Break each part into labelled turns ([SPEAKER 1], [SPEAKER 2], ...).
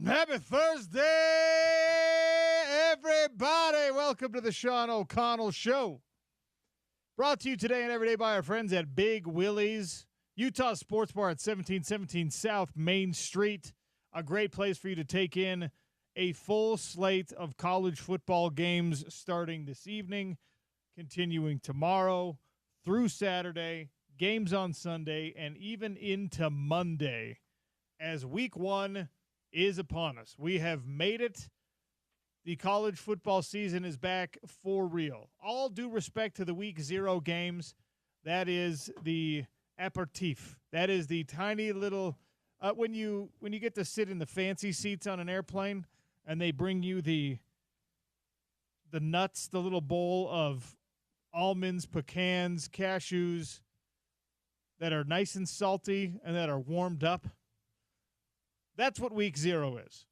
[SPEAKER 1] Happy Thursday, everybody. Welcome to the Sean O'Connell Show. Brought to you today and every day by our friends at Big Willie's, Utah Sports Bar at 1717 South Main Street. A great place for you to take in a full slate of college football games starting this evening, continuing tomorrow through Saturday, games on Sunday, and even into Monday as week one is upon us. We have made it. The college football season is back for real. All due respect to the week 0 games. That is the aperitif. That is the tiny little when you get to sit in the fancy seats on an airplane and they bring you the nuts, the little bowl of almonds, pecans, cashews that are nice and salty and that are warmed up. That's what week 0 is.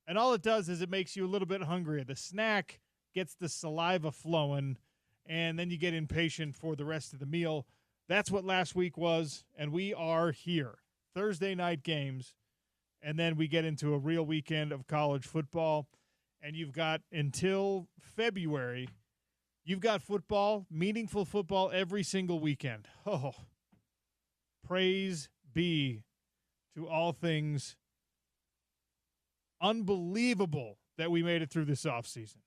[SPEAKER 1] And all it does is it makes you a little bit hungrier. The snack gets the saliva flowing, and then you get impatient for the rest of the meal. That's what last week was, and we are here. Thursday night games, and then we get into a real weekend of college football. And you've got until February, you've got football, meaningful football every single weekend. Oh, praise be to all things. Unbelievable that we made it through this offseason.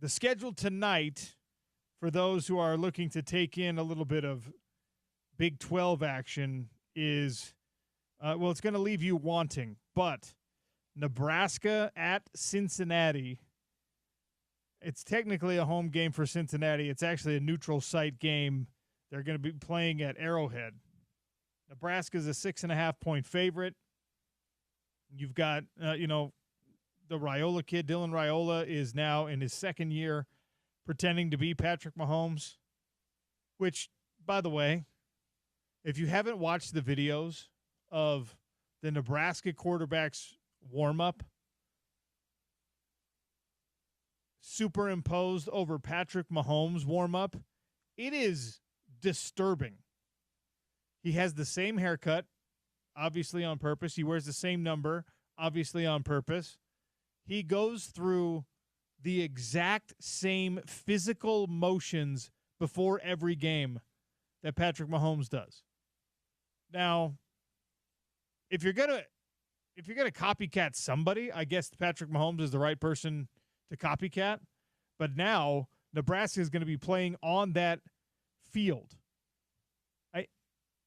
[SPEAKER 1] The schedule tonight, for those who are looking to take in a little bit of Big 12 action, is, it's going to leave you wanting. But Nebraska at Cincinnati, it's technically a home game for Cincinnati. It's actually a neutral site game. They're going to be playing at Arrowhead. Nebraska's a 6.5-point favorite. You've got, the Raiola kid, Dylan Raiola, is now in his second year pretending to be Patrick Mahomes, which, by the way, if you haven't watched the videos of the Nebraska quarterback's warm-up superimposed over Patrick Mahomes' warm-up, it is disturbing. He has the same haircut, obviously on purpose. He wears the same number, obviously on purpose. He goes through the exact same physical motions before every game that Patrick Mahomes does. Now, if you're gonna copycat somebody, I guess Patrick Mahomes is the right person to copycat. But now Nebraska is going to be playing on that field.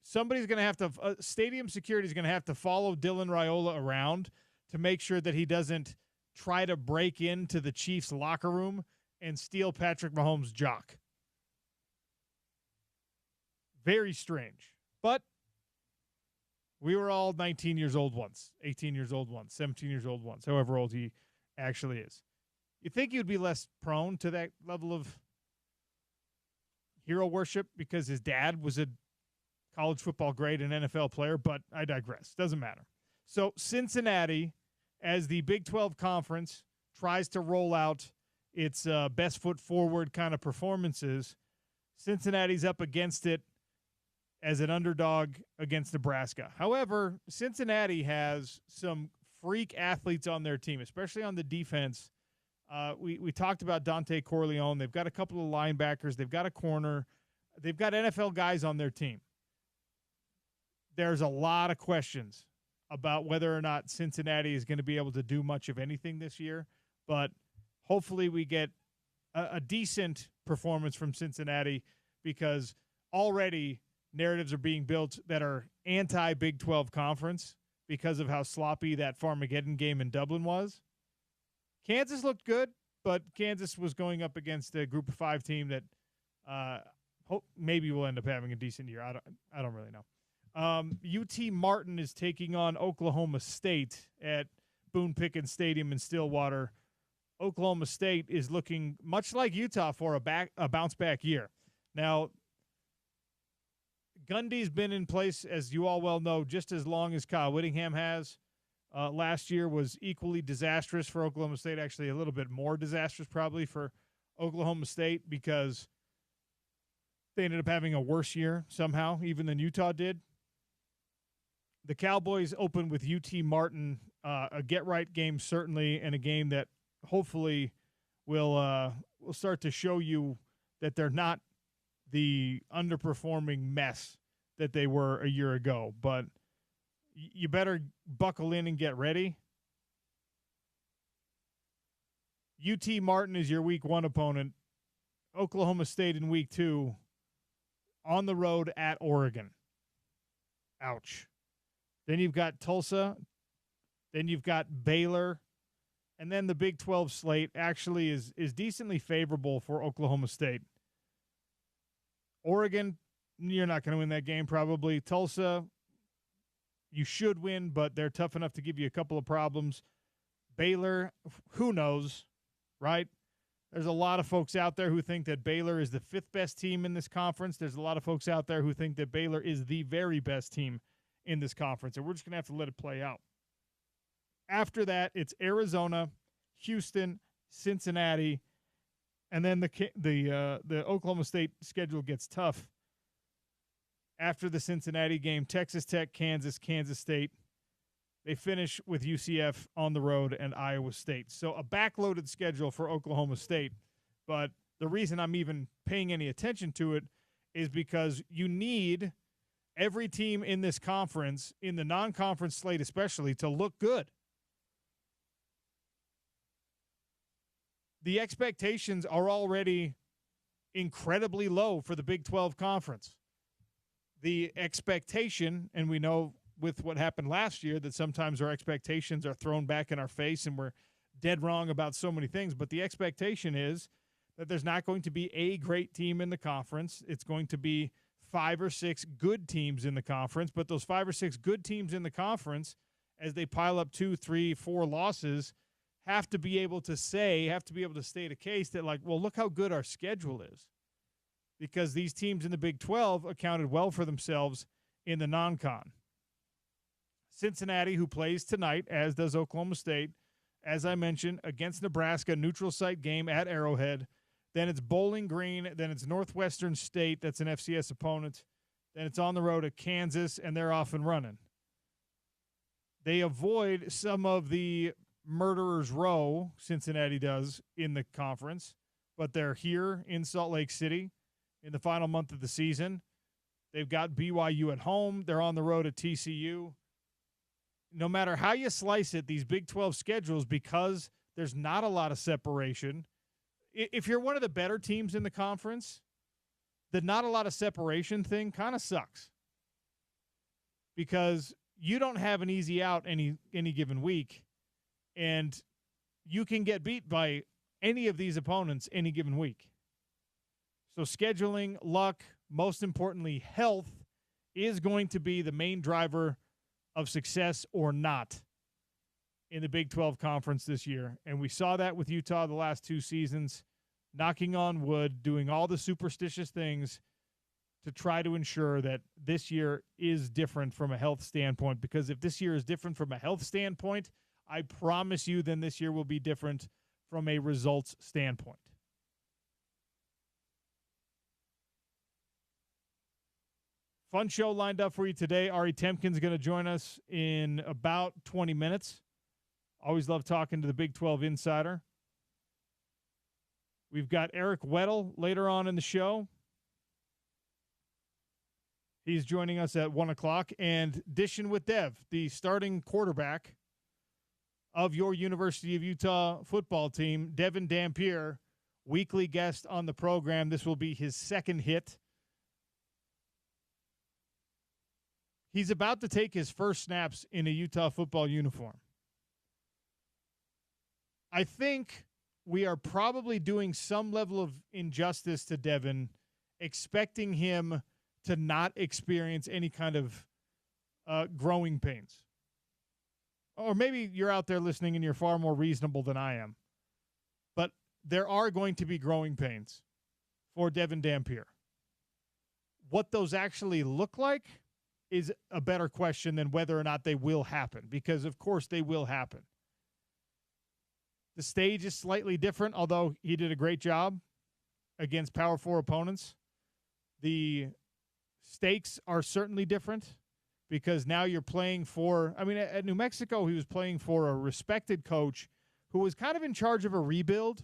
[SPEAKER 1] Somebody's going to have to stadium security is going to have to follow Dylan Raiola around to make sure that he doesn't try to break into the Chiefs locker room and steal Patrick Mahomes' jock. Very strange. But we were all 19 years old once, 18 years old once, 17 years old once, however old he actually is. You think you'd be less prone to that level of hero worship because his dad was a college football grade and NFL player, but I digress. Doesn't matter. So Cincinnati, as the Big 12 conference tries to roll out its best foot forward kind of performances, Cincinnati's up against it as an underdog against Nebraska. However, Cincinnati has some freak athletes on their team, especially on the defense. We talked about Dante Corleone. They've got a couple of linebackers. They've got a corner. They've got NFL guys on their team. There's a lot of questions about whether or not Cincinnati is going to be able to do much of anything this year, but hopefully we get a decent performance from Cincinnati because already narratives are being built that are anti-Big 12 conference because of how sloppy that Farmageddon game in Dublin was. Kansas looked good, but Kansas was going up against a Group of 5 team that maybe will end up having a decent year. I don't really know. UT Martin is taking on Oklahoma State at Boone Pickens Stadium in Stillwater. Oklahoma State is looking much like Utah for a bounce-back year. Now, Gundy's been in place, as you all well know, just as long as Kyle Whittingham has. Last year was equally disastrous for Oklahoma State, actually a little bit more disastrous probably for Oklahoma State because they ended up having a worse year somehow, even than Utah did. The Cowboys open with UT Martin, a get-right game certainly, and a game that hopefully will start to show you that they're not the underperforming mess that they were a year ago. But you better buckle in and get ready. UT Martin is your week 1 opponent. Oklahoma State in week 2 on the road at Oregon. Ouch. Then you've got Tulsa. Then you've got Baylor. And then the Big 12 slate actually is decently favorable for Oklahoma State. Oregon, you're not going to win that game probably. Tulsa, you should win, but they're tough enough to give you a couple of problems. Baylor, who knows, right? There's a lot of folks out there who think that Baylor is the 5th best team in this conference. There's a lot of folks out there who think that Baylor is the very best team in this conference, and we're just going to have to let it play out. After that, it's Arizona, Houston, Cincinnati, and then the Oklahoma State schedule gets tough. After the Cincinnati game, Texas Tech, Kansas, Kansas State. They finish with UCF on the road and Iowa State. So a backloaded schedule for Oklahoma State. But the reason I'm even paying any attention to it is because you need every team in this conference, in the non-conference slate especially, to look good. The expectations are already incredibly low for the Big 12 conference. The expectation, and we know with what happened last year that sometimes our expectations are thrown back in our face and we're dead wrong about so many things, but the expectation is that there's not going to be a great team in the conference. It's going to be 5 or 6 good teams in the conference, but those 5 or 6 good teams in the conference, as they pile up 2, 3, 4 losses, have to be able to state a case that, like, well, look how good our schedule is. Because these teams in the Big 12 accounted well for themselves in the non-con. Cincinnati, who plays tonight, as does Oklahoma State, as I mentioned, against Nebraska, neutral site game at Arrowhead. Then it's Bowling Green. Then it's Northwestern State. That's an FCS opponent. Then it's on the road at Kansas, and they're off and running. They avoid some of the murderer's row, Cincinnati does, in the conference, but they're here in Salt Lake City in the final month of the season. They've got BYU at home. They're on the road at TCU. No matter how you slice it, these Big 12 schedules, because there's not a lot of separation, if you're one of the better teams in the conference, the not a lot of separation thing kind of sucks. Because you don't have an easy out any given week, and you can get beat by any of these opponents any given week. So scheduling, luck, most importantly, health is going to be the main driver of success or not in the Big 12 conference this year. And we saw that with Utah the last 2 seasons, knocking on wood, doing all the superstitious things to try to ensure that this year is different from a health standpoint. Because if this year is different from a health standpoint, I promise you then this year will be different from a results standpoint. Fun show lined up for you today. Ari Temkin's going to join us in about 20 minutes. Always love talking to the Big 12 insider. We've got Eric Weddle later on in the show. He's joining us at 1 o'clock. And Dishing with Dev, the starting quarterback of your University of Utah football team, Devin Dampier, weekly guest on the program. This will be his second hit. He's about to take his first snaps in a Utah football uniform. I think we are probably doing some level of injustice to Devin, expecting him to not experience any kind of growing pains. Or maybe you're out there listening and you're far more reasonable than I am. But there are going to be growing pains for Devin Dampier. What those actually look like is a better question than whether or not they will happen, because of course they will happen. The stage is slightly different, although he did a great job against Power 4 opponents. The stakes are certainly different because now you're playing for, I mean, at New Mexico, he was playing for a respected coach who was kind of in charge of a rebuild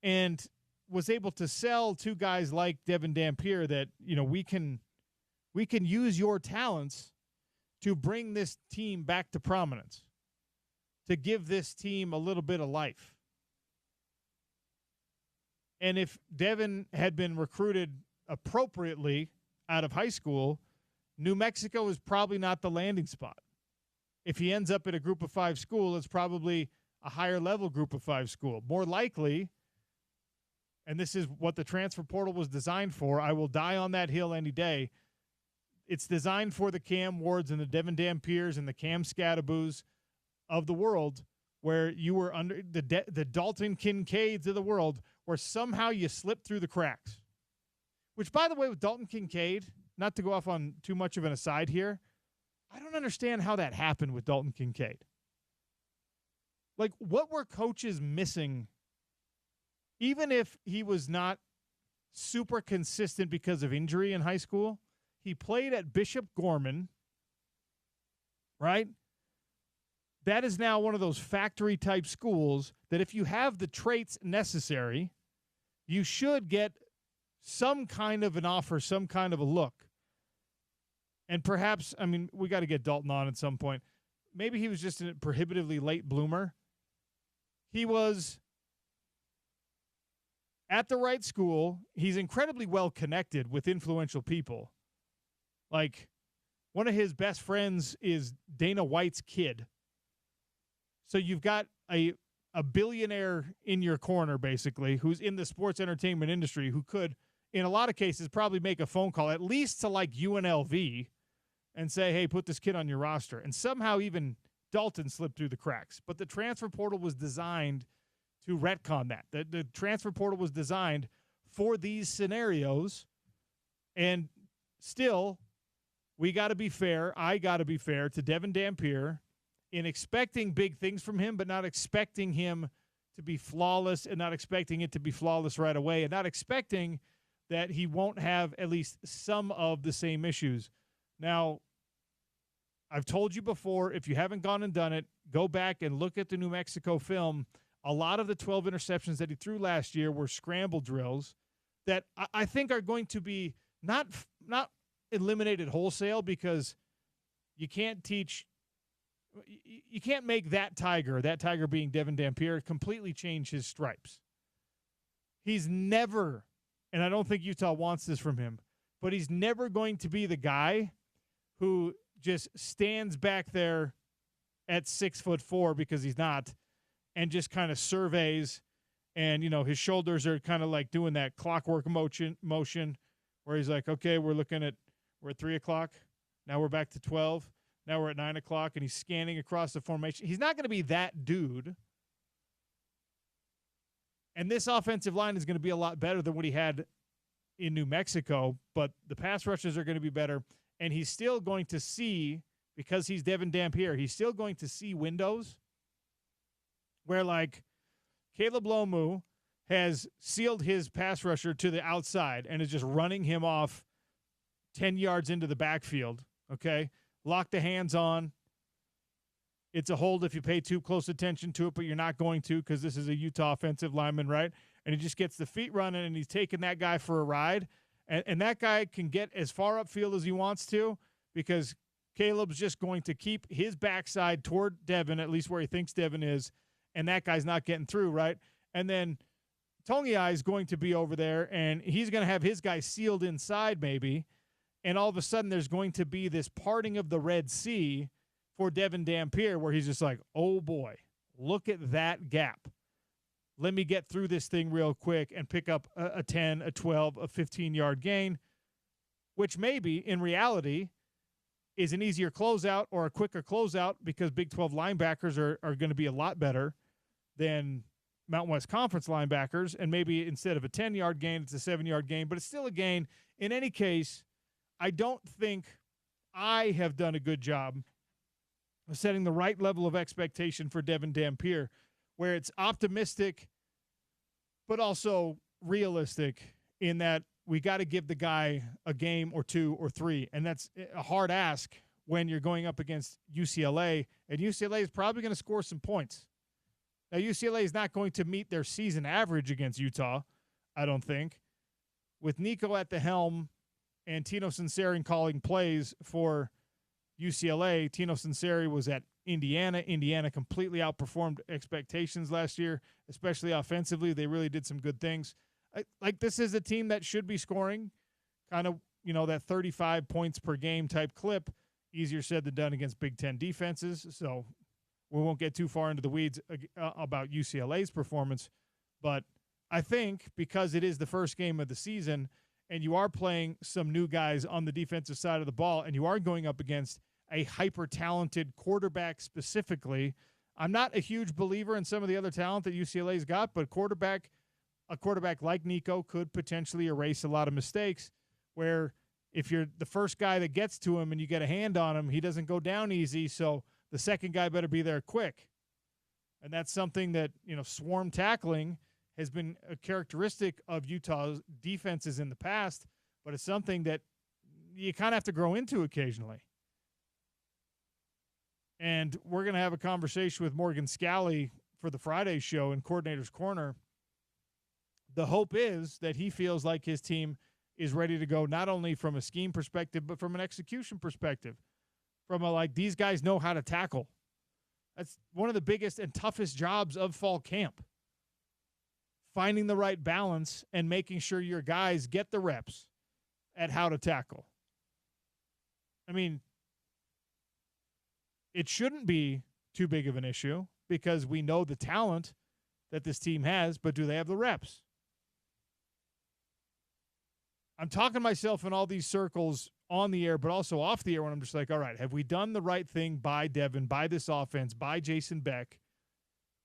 [SPEAKER 1] and was able to sell to guys like Devin Dampier that, we can use your talents to bring this team back to prominence, to give this team a little bit of life. And if Devin had been recruited appropriately out of high school, New Mexico is probably not the landing spot. If he ends up at a group of 5 school, it's probably a higher level group of 5 school. More likely, and this is what the transfer portal was designed for, I will die on that hill any day. It's designed for the Cam Wards and the Devin Dampiers and the Cam Scadaboos of the world, where you were under the Dalton Kincaids of the world, where somehow you slipped through the cracks. Which, by the way, with Dalton Kincaid, not to go off on too much of an aside here, I don't understand how that happened with Dalton Kincaid. Like, what were coaches missing? Even if he was not super consistent because of injury in high school, he played at Bishop Gorman, right? That is now one of those factory-type schools that if you have the traits necessary, you should get some kind of an offer, some kind of a look. And perhaps, I mean, we got to get Dalton on at some point. Maybe he was just a prohibitively late bloomer. He was at the right school. He's incredibly well connected with influential people. Like, one of his best friends is Dana White's kid. So you've got a billionaire in your corner, basically, who's in the sports entertainment industry, who could, in a lot of cases, probably make a phone call, at least to like UNLV, and say, hey, put this kid on your roster. And somehow even Dalton slipped through the cracks. But the transfer portal was designed to retcon that. The transfer portal was designed for these scenarios. And still, we got to be fair. I got to be fair to Devin Dampier in expecting big things from him, but not expecting him to be flawless and not expecting it to be flawless right away and not expecting that he won't have at least some of the same issues. Now, I've told you before, if you haven't gone and done it, go back and look at the New Mexico film. A lot of the 12 interceptions that he threw last year were scramble drills that I think are going to be not eliminated wholesale, because you can't make that tiger being Devin Dampier, completely change his stripes. He's never, and I don't think Utah wants this from him, but he's never going to be the guy who just stands back there at 6'4", because he's not, and just kind of surveys, and his shoulders are kind of like doing that clockwork motion where he's like, okay, we're at 3:00, now we're back to 12, now we're at 9:00, and he's scanning across the formation. He's not going to be that dude. And this offensive line is going to be a lot better than what he had in New Mexico, but the pass rushes are going to be better. And he's still going to see, because he's Devin Dampier, he's still going to see windows where, like, Caleb Lomu has sealed his pass rusher to the outside and is just running him off 10 yards into the backfield, okay? Lock the hands on. It's a hold if you pay too close attention to it, but you're not going to, because this is a Utah offensive lineman, right? And he just gets the feet running, and he's taking that guy for a ride. And that guy can get as far upfield as he wants to, because Caleb's just going to keep his backside toward Devin, at least where he thinks Devin is, and that guy's not getting through, right? And then Tongiai is going to be over there, and he's going to have his guy sealed inside maybe, and all of a sudden there's going to be this parting of the Red Sea for Devin Dampier, where he's just like, oh, boy, look at that gap. Let me get through this thing real quick and pick up a 10, a 12, a 15-yard gain, which maybe in reality is an easier closeout or a quicker closeout, because Big 12 linebackers are going to be a lot better than Mountain West Conference linebackers. And maybe instead of a 10-yard gain, it's a 7-yard gain, but it's still a gain. In any case, I don't think I have done a good job of setting the right level of expectation for Devin Dampier, where it's optimistic but also realistic, in that we got to give the guy a game or two or three, and that's a hard ask when you're going up against UCLA, and UCLA is probably going to score some points. Now, UCLA is not going to meet their season average against Utah, I don't think. With Nico at the helm and Tino Sunseri calling plays for UCLA, Tino Sunseri was at Indiana. Indiana completely outperformed expectations last year, especially offensively. They really did some good things. This is a team that should be scoring kind of, that 35 points per game type clip. Easier said than done against Big Ten defenses. So we won't get too far into the weeds about UCLA's performance. But I think because it is the first game of the season and you are playing some new guys on the defensive side of the ball and you are going up against a hyper-talented quarterback specifically, I'm not a huge believer in some of the other talent that UCLA's got, but a quarterback like Nico could potentially erase a lot of mistakes where if you're the first guy that gets to him and you get a hand on him, he doesn't go down easy, so the second guy better be there quick. And that's something that, swarm tackling has been a characteristic of Utah's defenses in the past, but it's something that you kind of have to grow into occasionally. And we're going to have a conversation with Morgan Scally for the Friday show in Coordinator's Corner. The hope is that he feels like his team is ready to go not only from a scheme perspective, but from an execution perspective. From these guys know how to tackle. That's one of the biggest and toughest jobs of fall camp. Finding the right balance and making sure your guys get the reps at how to tackle. I mean, it shouldn't be too big of an issue because we know the talent that this team has, but do they have the reps? I'm talking myself in all these circles on the air, but also off the air when I'm just like, all right, have we done the right thing by Devin, by this offense, by Jason Beck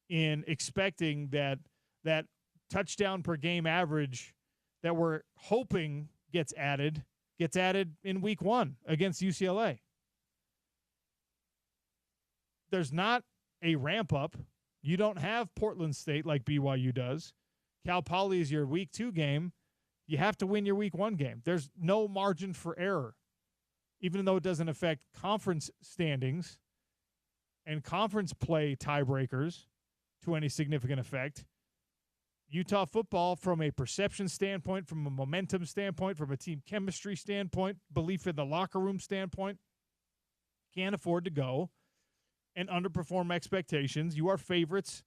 [SPEAKER 1] in expecting that touchdown per game average that we're hoping gets added in week 1 against UCLA? There's not a ramp up. You don't have Portland State like BYU does. Cal Poly is your week 2 game. You have to win your week 1 game. There's no margin for error, even though it doesn't affect conference standings and conference play tiebreakers to any significant effect. Utah football, from a perception standpoint, from a momentum standpoint, from a team chemistry standpoint, belief in the locker room standpoint, can't afford to go and underperform expectations. You are favorites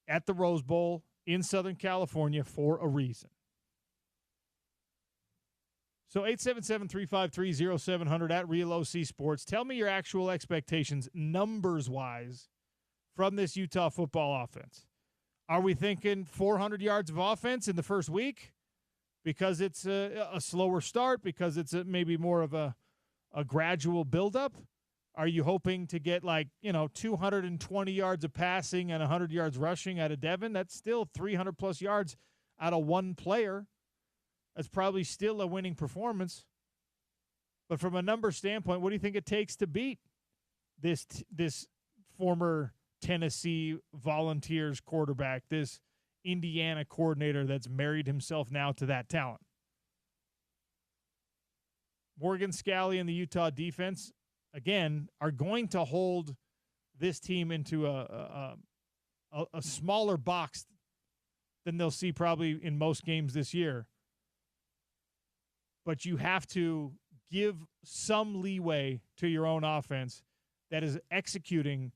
[SPEAKER 1] at the Rose Bowl in Southern California for a reason. So 877-353-0700 at Real OC Sports. Tell me your actual expectations, numbers-wise, from this Utah football offense. Are we thinking 400 yards of offense in the first week because it's a slower start, because it's maybe more of a gradual buildup? Are you hoping to get 220 yards of passing and 100 yards rushing out of Devin? That's still 300-plus yards out of one player. That's probably still a winning performance. But from a number standpoint, what do you think it takes to beat this former Tennessee Volunteers quarterback, this Indiana coordinator that's married himself now to that talent? Morgan Scally and the Utah defense, again, are going to hold this team into a smaller box than they'll see probably in most games this year. But you have to give some leeway to your own offense that is executing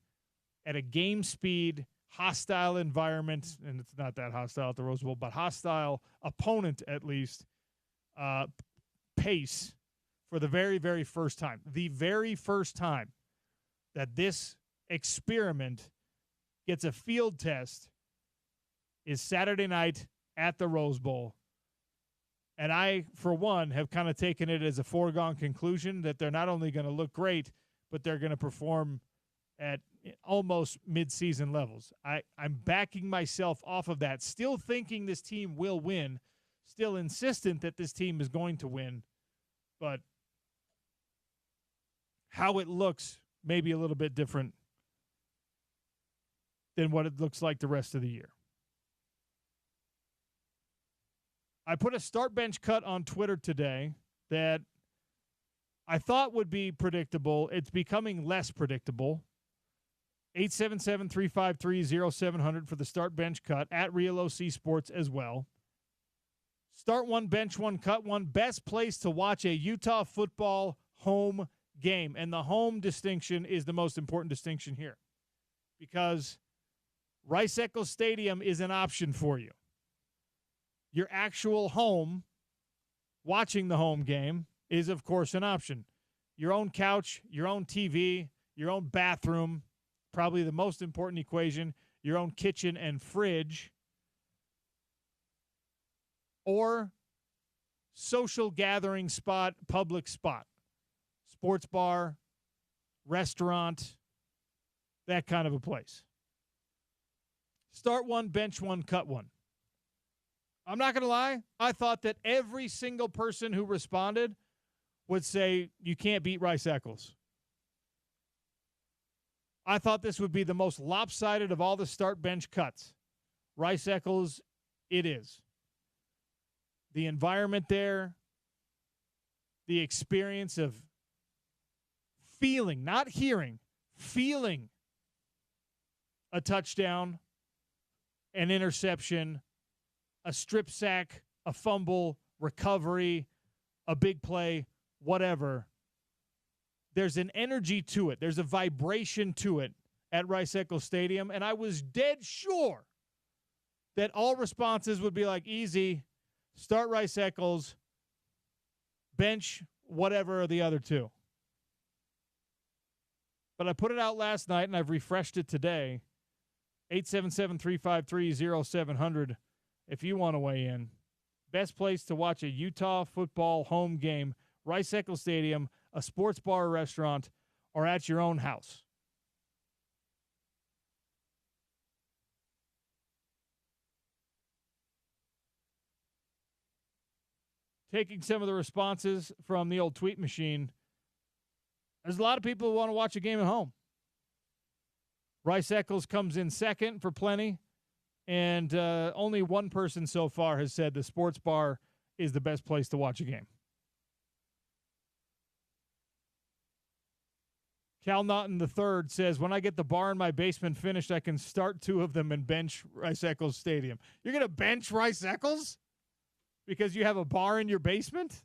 [SPEAKER 1] at a game speed, hostile environment, and it's not that hostile at the Rose Bowl, but hostile opponent at least, pace for the very, very first time. The very first time that this experiment gets a field test is Saturday night at the Rose Bowl. And I, for one, have kind of taken it as a foregone conclusion that they're not only going to look great, but they're going to perform at almost mid-season levels. I'm backing myself off of that, still thinking this team will win, still insistent that this team is going to win, but how it looks may be a little bit different than what it looks like the rest of the year. I put a start bench cut on Twitter today that I thought would be predictable. It's becoming less predictable. 877-353-0700 for the start bench cut, at Real OC Sports as well. Start one, bench one, cut one. Best place to watch a Utah football home game. And the home distinction is the most important distinction here, because Rice-Eccles Stadium is an option for you. Your actual home, watching the home game, is, of course, an option. Your own couch, your own TV, your own bathroom, probably the most important equation, your own kitchen and fridge, or social gathering spot, public spot, sports bar, restaurant, that kind of a place. Start one, bench one, cut one. I'm not going to lie. I thought that every single person who responded would say you can't beat Rice-Eccles. I thought this would be the most lopsided of all the start bench cuts. Rice-Eccles, it is. The environment there, the experience of feeling, not hearing, feeling a touchdown, an interception, a strip sack, a fumble, recovery, a big play, whatever. There's an energy to it. There's a vibration to it at Rice-Eccles Stadium. And I was dead sure that all responses would be like, easy, start Rice-Eccles, bench whatever of the other two. But I put it out last night, and I've refreshed it today. 877-353-0700 if you want to weigh in. Best place to watch a Utah football home game, Rice-Eccles Stadium, a sports bar or restaurant, or at your own house. Taking some of the responses from the old tweet machine, there's a lot of people who want to watch a game at home. Rice-Eccles comes in second for plenty, and only one person so far has said the sports bar is the best place to watch a game. Cal Naughton III says, when I get the bar in my basement finished, I can start two of them and bench Rice-Eccles Stadium. You're going to bench Rice-Eccles because you have a bar in your basement?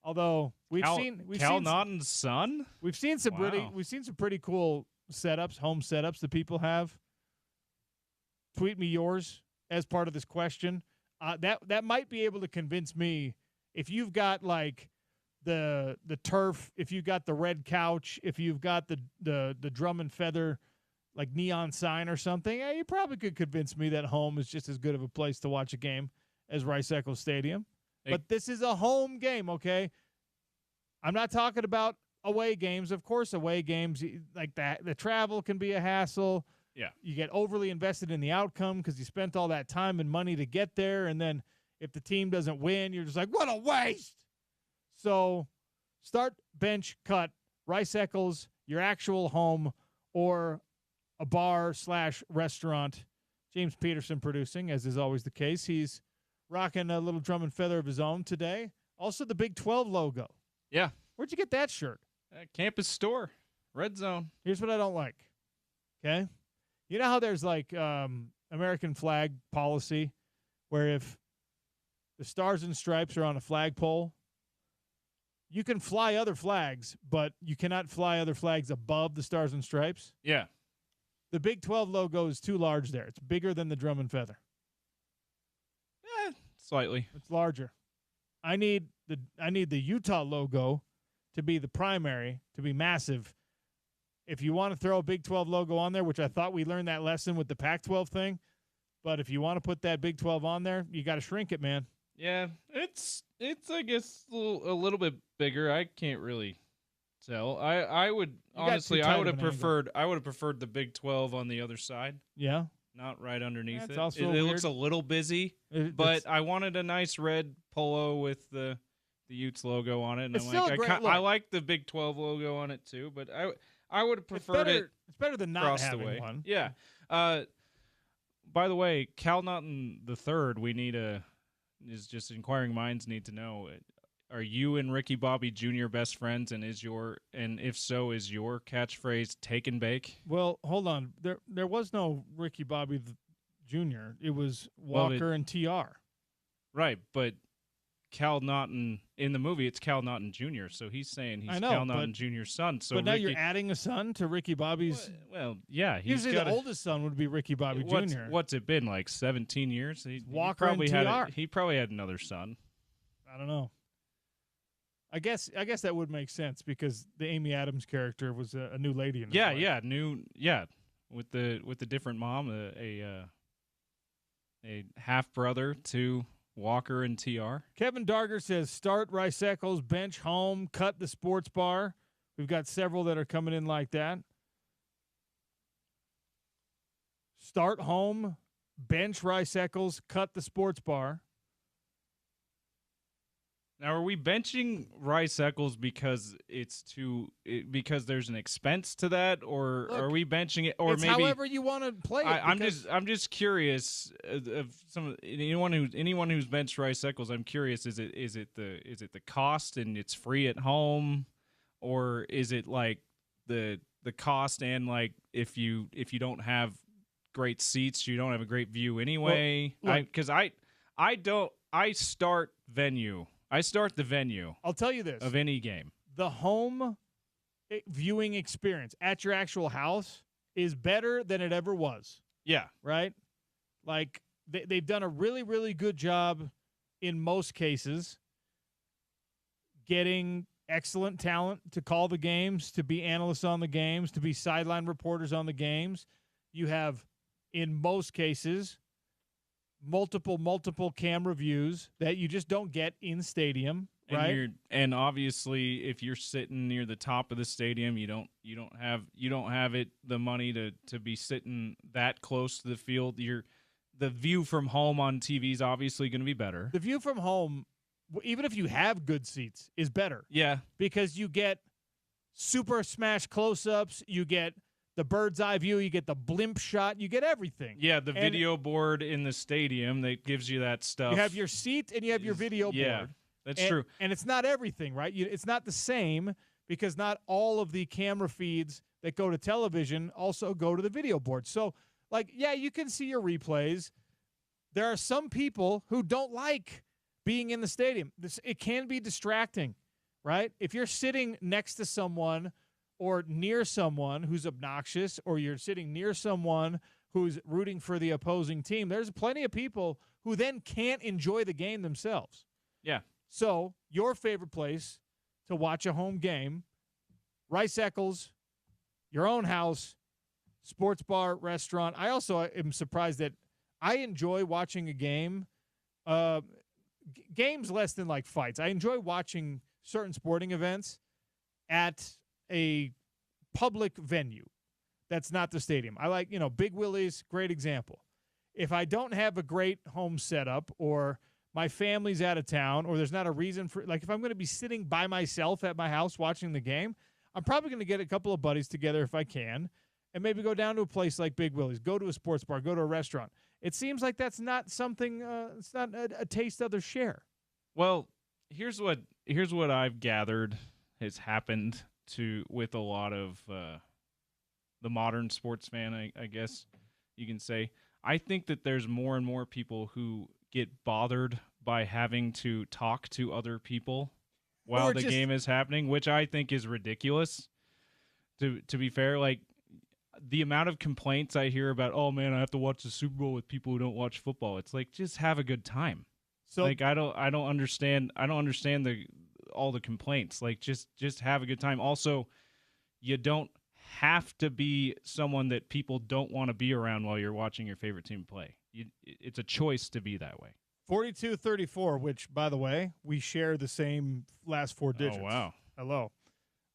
[SPEAKER 1] Although we've seen
[SPEAKER 2] Naughton's son?
[SPEAKER 1] We've seen some pretty cool setups, home setups that people have. Tweet me yours as part of this question. That might be able to convince me if you've got like the turf, if you've got the red couch, if you've got the drum and feather like neon sign or something, you probably could convince me that home is just as good of a place to watch a game as Rice-Eccles Stadium. But this is a home game, okay? I'm not talking about away games. Of course, away games like that, the travel can be a hassle.
[SPEAKER 2] Yeah.
[SPEAKER 1] You get overly invested in the outcome because you spent all that time and money to get there, and then if the team doesn't win, you're just like, what a waste. So start, bench, cut, Rice-Eccles, your actual home, or a bar/restaurant. James Peterson producing, as is always the case. He's rocking a little drum and feather of his own today. Also the Big 12 logo.
[SPEAKER 2] Yeah.
[SPEAKER 1] Where'd you get that shirt?
[SPEAKER 2] Campus store, Red Zone.
[SPEAKER 1] Here's what I don't like, okay? You know how there's like American flag policy where if the stars and stripes are on a flagpole, you can fly other flags, but you cannot fly other flags above the stars and stripes?
[SPEAKER 2] Yeah.
[SPEAKER 1] The Big 12 logo is too large there. It's bigger than the drum and feather.
[SPEAKER 2] Slightly.
[SPEAKER 1] It's larger. I need the Utah logo to be the primary, to be massive. If you want to throw a Big 12 logo on there, which I thought we learned that lesson with the Pac-12 thing, but if you want to put that Big 12 on there, you got to shrink it, man.
[SPEAKER 2] Yeah, it's I guess a little bit bigger. I can't really tell. I would honestly I would have preferred the Big 12 on the other side.
[SPEAKER 1] Yeah.
[SPEAKER 2] Not right underneath it.
[SPEAKER 1] Also
[SPEAKER 2] it looks a little busy, but I wanted a nice red polo with the Utes logo on it, and I'm like, I like the Big 12 logo on it too, but I would have preferred it.
[SPEAKER 1] It's better than not having one.
[SPEAKER 2] Yeah. By the way, Cal Naughton III, we need a is just inquiring minds need to know. Are you and Ricky Bobby Jr. best friends, and if so, is your catchphrase "take and bake"?
[SPEAKER 1] Well, hold on. There was no Ricky Bobby Jr. It was Walker and TR.
[SPEAKER 2] Right, but Cal Naughton in the movie, it's Cal Naughton Jr., so he's saying he's Cal Naughton Jr.'s son. So
[SPEAKER 1] but now you're adding a son to Ricky Bobby's.
[SPEAKER 2] Well, yeah.
[SPEAKER 1] Usually the oldest son would be Ricky Bobby Jr.
[SPEAKER 2] What's it been, like 17 years?
[SPEAKER 1] Walker and TR.
[SPEAKER 2] He probably had another son.
[SPEAKER 1] I don't know. I guess that would make sense because the Amy Adams character was a new lady in his life.
[SPEAKER 2] With the different mom, a half brother to Walker and TR.
[SPEAKER 1] Kevin Darger says start Rice Eccles, bench home, cut the sports bar. We've got several that are coming in like that. Start home, bench Rice Eccles, cut the sports bar.
[SPEAKER 2] Now, are we benching Rice Eccles because because there's an expense to that, or are we benching it, or
[SPEAKER 1] it's
[SPEAKER 2] maybe
[SPEAKER 1] however you want to play it?
[SPEAKER 2] I'm just curious of anyone who's benched Rice Eccles. I'm curious, is it the cost and it's free at home, or is it like the cost and like if you don't have great seats, you don't have a great view anyway? Because I start venue. I start the venue.
[SPEAKER 1] I'll tell you this.
[SPEAKER 2] Of any game.
[SPEAKER 1] The home viewing experience at your actual house is better than it ever was.
[SPEAKER 2] Yeah.
[SPEAKER 1] Right? Like, they've done a really, really good job in most cases getting excellent talent to call the games, to be analysts on the games, to be sideline reporters on the games. You have, in most cases, multiple camera views that you just don't get in stadium, right?
[SPEAKER 2] And obviously, if you're sitting near the top of the stadium, you don't have the money to be sitting that close to the field. The view from home on TV is obviously going to be better.
[SPEAKER 1] The view from home, even if you have good seats, is better.
[SPEAKER 2] Yeah,
[SPEAKER 1] because you get super smash close-ups, you get the bird's eye view, you get the blimp shot, you get everything.
[SPEAKER 2] Yeah, the video board in the stadium that gives you that stuff.
[SPEAKER 1] You have your seat and you have your video board.
[SPEAKER 2] That's true.
[SPEAKER 1] And it's not everything, right? It's not the same because not all of the camera feeds that go to television also go to the video board. So, like, yeah, you can see your replays. There are some people who don't like being in the stadium. It can be distracting, right? If you're sitting next to someone or near someone who's obnoxious, or you're sitting near someone who's rooting for the opposing team, there's plenty of people who then can't enjoy the game themselves.
[SPEAKER 2] Yeah.
[SPEAKER 1] So your favorite place to watch a home game, Rice Eccles, your own house, sports bar, restaurant. I also am surprised that I enjoy watching a game, games less than like fights. I enjoy watching certain sporting events at a public venue that's not the stadium. I like, Big Willie's, great example. If I don't have a great home setup, or my family's out of town, or there's not a reason for, like, if I'm going to be sitting by myself at my house watching the game, I'm probably going to get a couple of buddies together if I can, and maybe go down to a place like Big Willie's, go to a sports bar, go to a restaurant. It seems like that's not something, it's not a taste others share.
[SPEAKER 2] Well, here's what I've gathered has happened with a lot of the modern sports fan, I guess you can say. I think that there's more and more people who get bothered by having to talk to other people while the game is happening, which I think is ridiculous. To be fair, like the amount of complaints I hear about, oh man, I have to watch the Super Bowl with people who don't watch football. It's like, just have a good time. So like I don't understand all the complaints. Like just have a good time. Also, you don't have to be someone that people don't want to be around while you're watching your favorite team play. It's a choice to be that way.
[SPEAKER 1] 4234, which, by the way, we share the same last four digits.
[SPEAKER 2] Oh, wow.
[SPEAKER 1] Hello.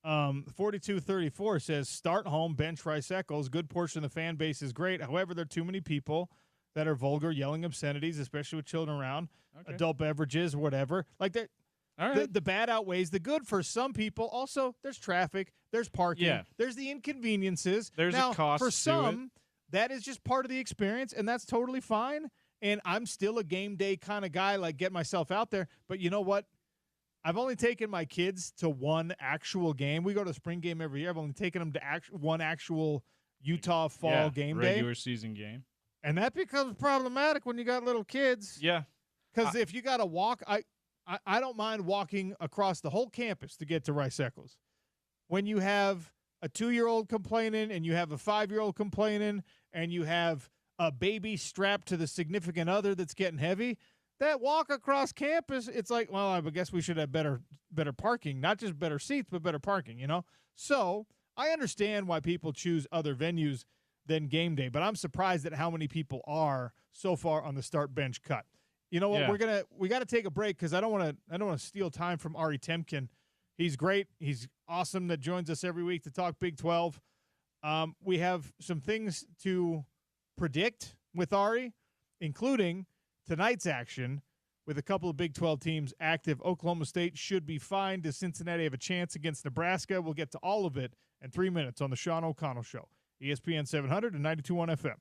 [SPEAKER 1] 4234 says, start home, bench Rice Eccles. Good portion of the fan base is great. However, there are too many people that are vulgar, yelling obscenities, especially with children around, adult beverages, whatever. Like that. Right. The bad outweighs the good for some people. Also, there's traffic, there's parking, there's the inconveniences.
[SPEAKER 2] There's a cost
[SPEAKER 1] for some. That is just part of the experience, and that's totally fine. And I'm still a game day kind of guy, like get myself out there. But you know what? I've only taken my kids to one actual game. We go to the spring game every year. I've only taken them to one actual Utah fall game day.
[SPEAKER 2] Regular season game.
[SPEAKER 1] And that becomes problematic when you got little kids.
[SPEAKER 2] Yeah.
[SPEAKER 1] Because if you got to walk, I don't mind walking across the whole campus to get to Rice Eccles. When you have a 2-year-old complaining and you have a 5-year-old complaining and you have a baby strapped to the significant other that's getting heavy, that walk across campus, it's like, well, I guess we should have better parking, not just better seats, but better parking, you know? So I understand why people choose other venues than game day, but I'm surprised at how many people are so far on the start bench cut. You know what?
[SPEAKER 2] Yeah.
[SPEAKER 1] We got to take a break because I don't want to steal time from Ari Temkin. He's great. He's awesome that joins us every week to talk Big 12. We have some things to predict with Ari, including tonight's action with a couple of Big 12 teams active. Oklahoma State should be fine. Does Cincinnati have a chance against Nebraska? We'll get to all of it in 3 minutes on the Sean O'Connell Show. ESPN 700 and 92.1 FM.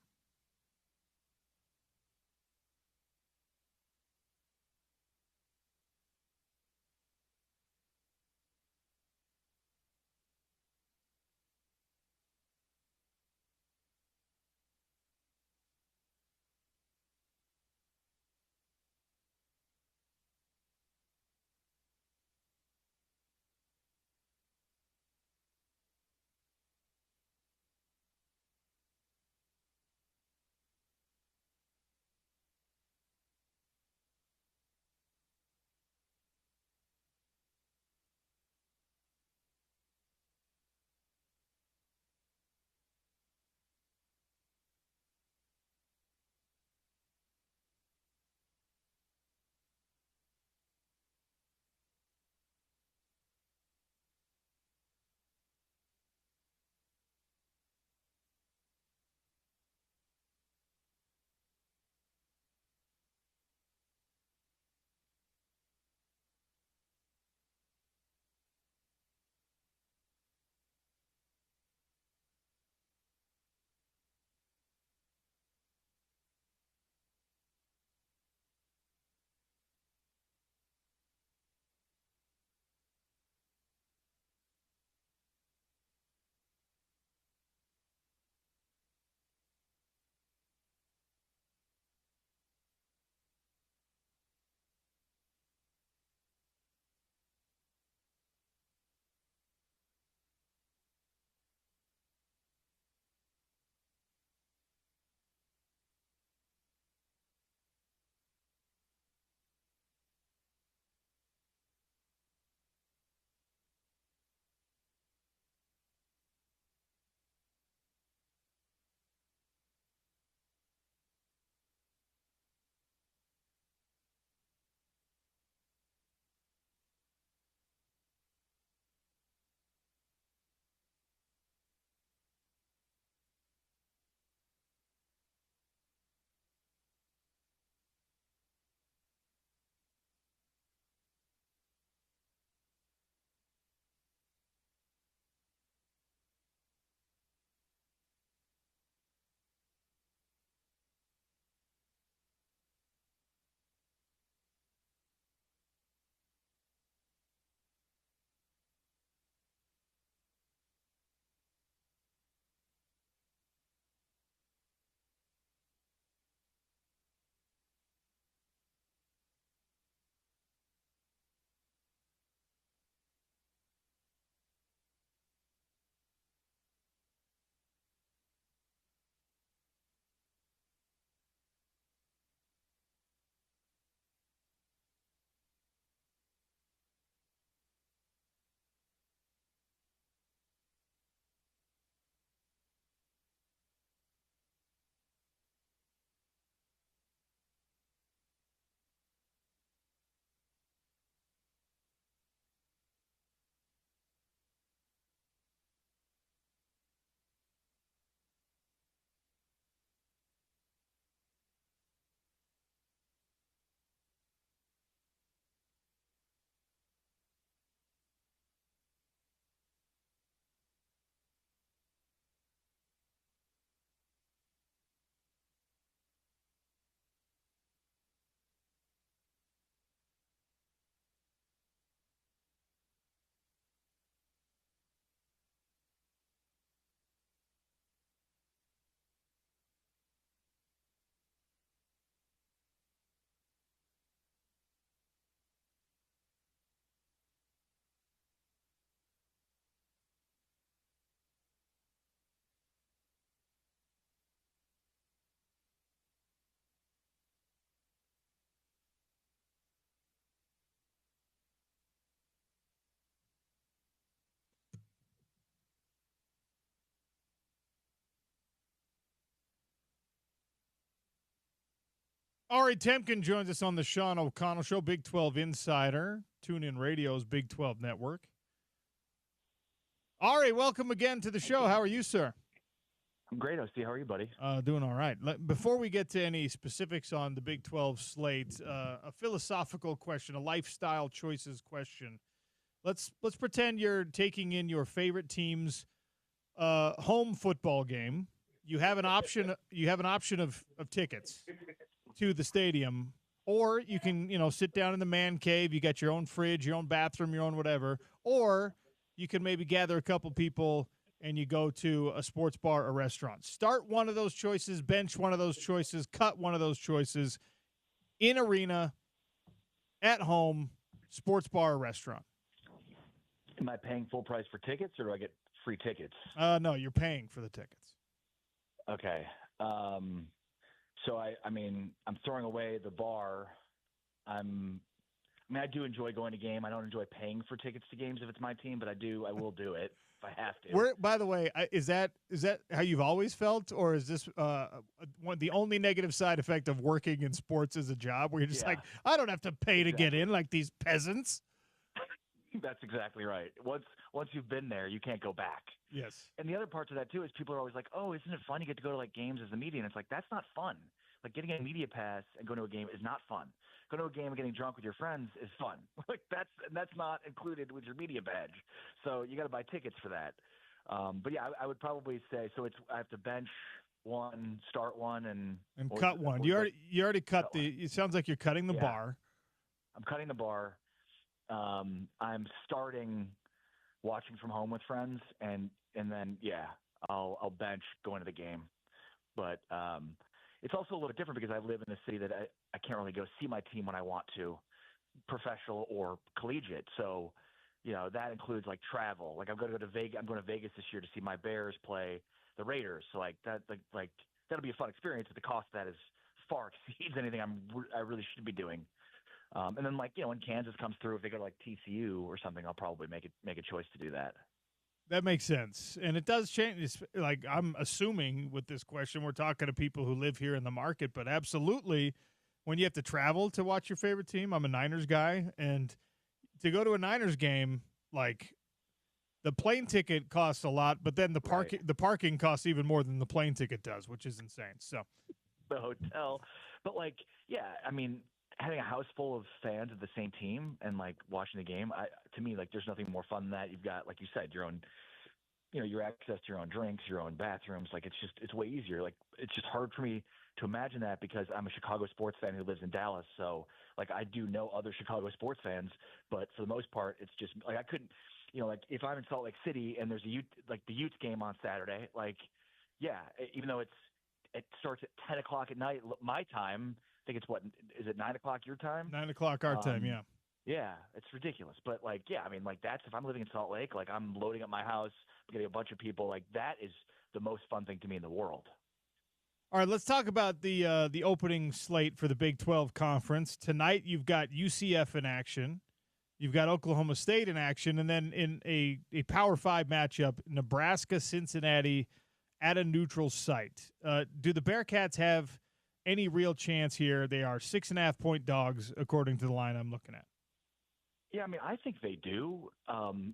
[SPEAKER 1] Ari Temkin joins us on the Sean O'Connell Show, Big 12 Insider, TuneIn Radio's Big 12 Network. Ari, welcome again to the show. How are you, sir?
[SPEAKER 3] I'm great, OC. How are you, buddy?
[SPEAKER 1] Doing all right. Before we get to any specifics on the Big 12 slate, a philosophical question, a lifestyle choices question. Let's pretend you're taking in your favorite team's home football game. You have an option. You have an option of tickets to the stadium, or you can sit down in the man cave. You got your own fridge, your own bathroom, your own whatever, or you can maybe gather a couple people and you go to a sports bar or restaurant. Start one of those choices, bench one of those choices, cut one of those choices, in arena, at home, sports bar or restaurant.
[SPEAKER 3] Am I paying full price for tickets, or do I get free tickets?
[SPEAKER 1] No, you're paying for the tickets.
[SPEAKER 3] Okay. So I'm throwing away the bar. I do enjoy going to game. I don't enjoy paying for tickets to games if it's my team, but I will do it if I have to.
[SPEAKER 1] By the way, is that how you've always felt, or is this the only negative side effect of working in sports as a job, where you're just like, I don't have to pay to get in like these peasants?
[SPEAKER 3] That's exactly right. Once you've been there, you can't go back.
[SPEAKER 1] Yes.
[SPEAKER 3] And the other part to that too is people are always like, "Oh, isn't it fun? You get to go to like games as the media." And it's like, that's not fun. Like getting a media pass and going to a game is not fun. Going to a game and getting drunk with your friends is fun. Like that's not included with your media badge. So you got to buy tickets for that. But yeah, I would probably say so. I have to bench one, start one, and
[SPEAKER 1] cut one. You already cut the. It sounds like you're cutting the bar.
[SPEAKER 3] I'm cutting the bar. I'm starting watching from home with friends, and then I'll bench going to the game. But it's also a little bit different because I live in a city that I can't really go see my team when I want to, professional or collegiate. So, that includes like travel. Like I'm going to Vegas. I'm going to Vegas this year to see my Bears play the Raiders. So like that'll be a fun experience. But the cost of that is far exceeds anything I really should be doing. And then when Kansas comes through, if they go to like TCU or something, I'll probably make a choice to do that.
[SPEAKER 1] That makes sense. And it does change. It's like I'm assuming with this question, we're talking to people who live here in the market, but absolutely when you have to travel to watch your favorite team, I'm a Niners guy. And to go to a Niners game, like the plane ticket costs a lot, but then the parking costs even more than the plane ticket does, which is insane. So
[SPEAKER 3] the hotel, but having a house full of fans of the same team and like watching the game, to me, like there's nothing more fun than that. You've got, like you said, your own, your access to your own drinks, your own bathrooms. Like it's way easier. Like it's just hard for me to imagine that because I'm a Chicago sports fan who lives in Dallas. So like I do know other Chicago sports fans, but for the most part, it's just like I couldn't, like if I'm in Salt Lake City and there's the Utes game on Saturday, even though it starts at 10 o'clock at night, my time. I think it's is it 9 o'clock your time?
[SPEAKER 1] 9 o'clock our time, yeah.
[SPEAKER 3] Yeah, it's ridiculous. But that's if I'm living in Salt Lake, like I'm loading up my house, getting a bunch of people, like that is the most fun thing to me in the world.
[SPEAKER 1] All right, let's talk about the opening slate for the Big 12 Conference. Tonight you've got UCF in action. You've got Oklahoma State in action, and then in a Power 5 matchup, Nebraska-Cincinnati at a neutral site. Do the Bearcats have any real chance here? They are 6.5-point dogs, according to the line I'm looking at.
[SPEAKER 3] Yeah, I think they do.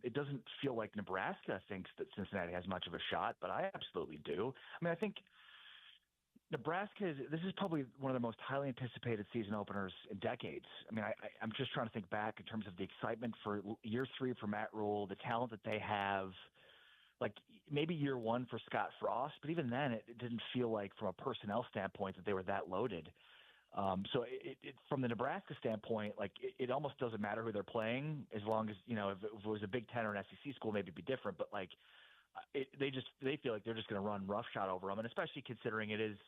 [SPEAKER 3] It doesn't feel like Nebraska thinks that Cincinnati has much of a shot, but I absolutely do. I think Nebraska this is probably one of the most highly anticipated season openers in decades. I'm just trying to think back in terms of the excitement for year 3 for Matt Rule, the talent that they have. Like maybe year 1 for Scott Frost, but even then it didn't feel like from a personnel standpoint that they were that loaded. So from the Nebraska standpoint, like it almost doesn't matter who they're playing as long as, if it was a Big Ten or an SEC school, maybe it'd be different. But like they feel like they're just going to run roughshod over them. And especially considering it is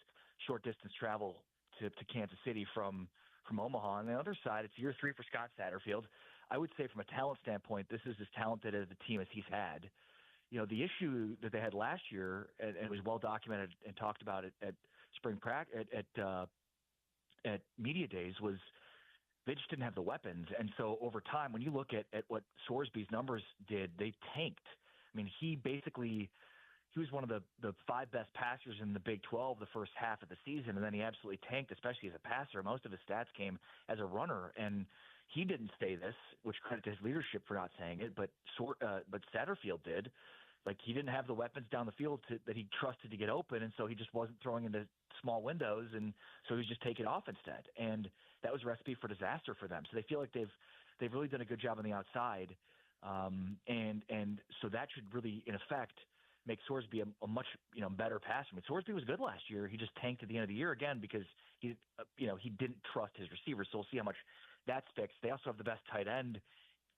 [SPEAKER 3] short distance travel to Kansas City from Omaha. On the other side, it's year 3 for Scott Satterfield. I would say from a talent standpoint, this is as talented as the team as he's had. The issue that they had last year, and it was well documented and talked about at spring practice at media days, was they just didn't have the weapons. And so over time, when you look at what Sorsby's numbers did, they tanked. He he was one of the 5 best passers in the Big 12 the first half of the season, and then he absolutely tanked, especially as a passer. Most of his stats came as a runner, and he didn't say this, which credit to his leadership for not saying it, but Satterfield did. Like, he didn't have the weapons down the field that he trusted to get open, and so he just wasn't throwing into small windows, and so he was just taking off instead. And that was a recipe for disaster for them. So they feel like they've really done a good job on the outside, and so that should really, in effect, make Sorsby a much better passer. I mean, Sorsby was good last year. He just tanked at the end of the year again because he didn't trust his receivers. So we'll see how much that's fixed. They also have the best tight end,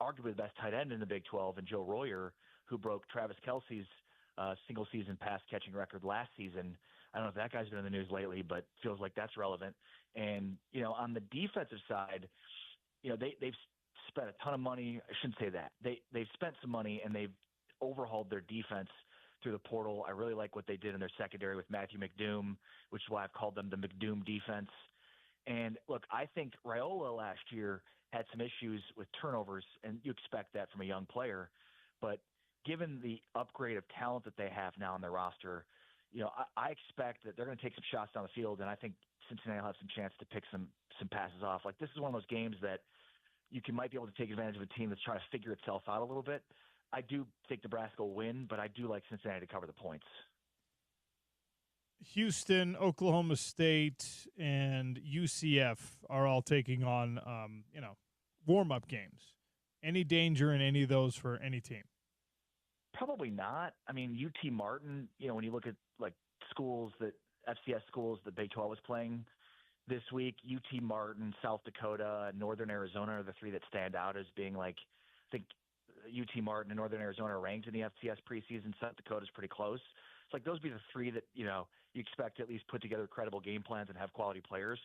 [SPEAKER 3] arguably the best tight end in the Big 12, and Joe Royer, who broke Travis Kelce's single-season pass-catching record last season. I don't know if that guy's been in the news lately, but feels like that's relevant. And, on the defensive side, they've spent a ton of money. I shouldn't say that. They've spent some money, and they've overhauled their defense through the portal. I really like what they did in their secondary with Matthew McDoom, which is why I've called them the McDoom defense. And, look, I think Raiola last year had some issues with turnovers, and you expect that from a young player. But given the upgrade of talent that they have now on their roster, I expect that they're going to take some shots down the field, and I think Cincinnati will have some chance to pick some passes off. Like, this is one of those games that might be able to take advantage of a team that's trying to figure itself out a little bit. I do think Nebraska will win, but I do like Cincinnati to cover the points.
[SPEAKER 1] Houston, Oklahoma State, and UCF are all taking on, warm-up games. Any danger in any of those for any team?
[SPEAKER 3] Probably not. I mean, UT Martin, when you look at like schools FCS schools that Big 12 was playing this week, UT Martin, South Dakota, Northern Arizona are the 3 that stand out as being like, I think UT Martin and Northern Arizona are ranked in the FCS preseason. South Dakota's pretty close. It's like those would be the 3 that, you expect to at least put together credible game plans and have quality players.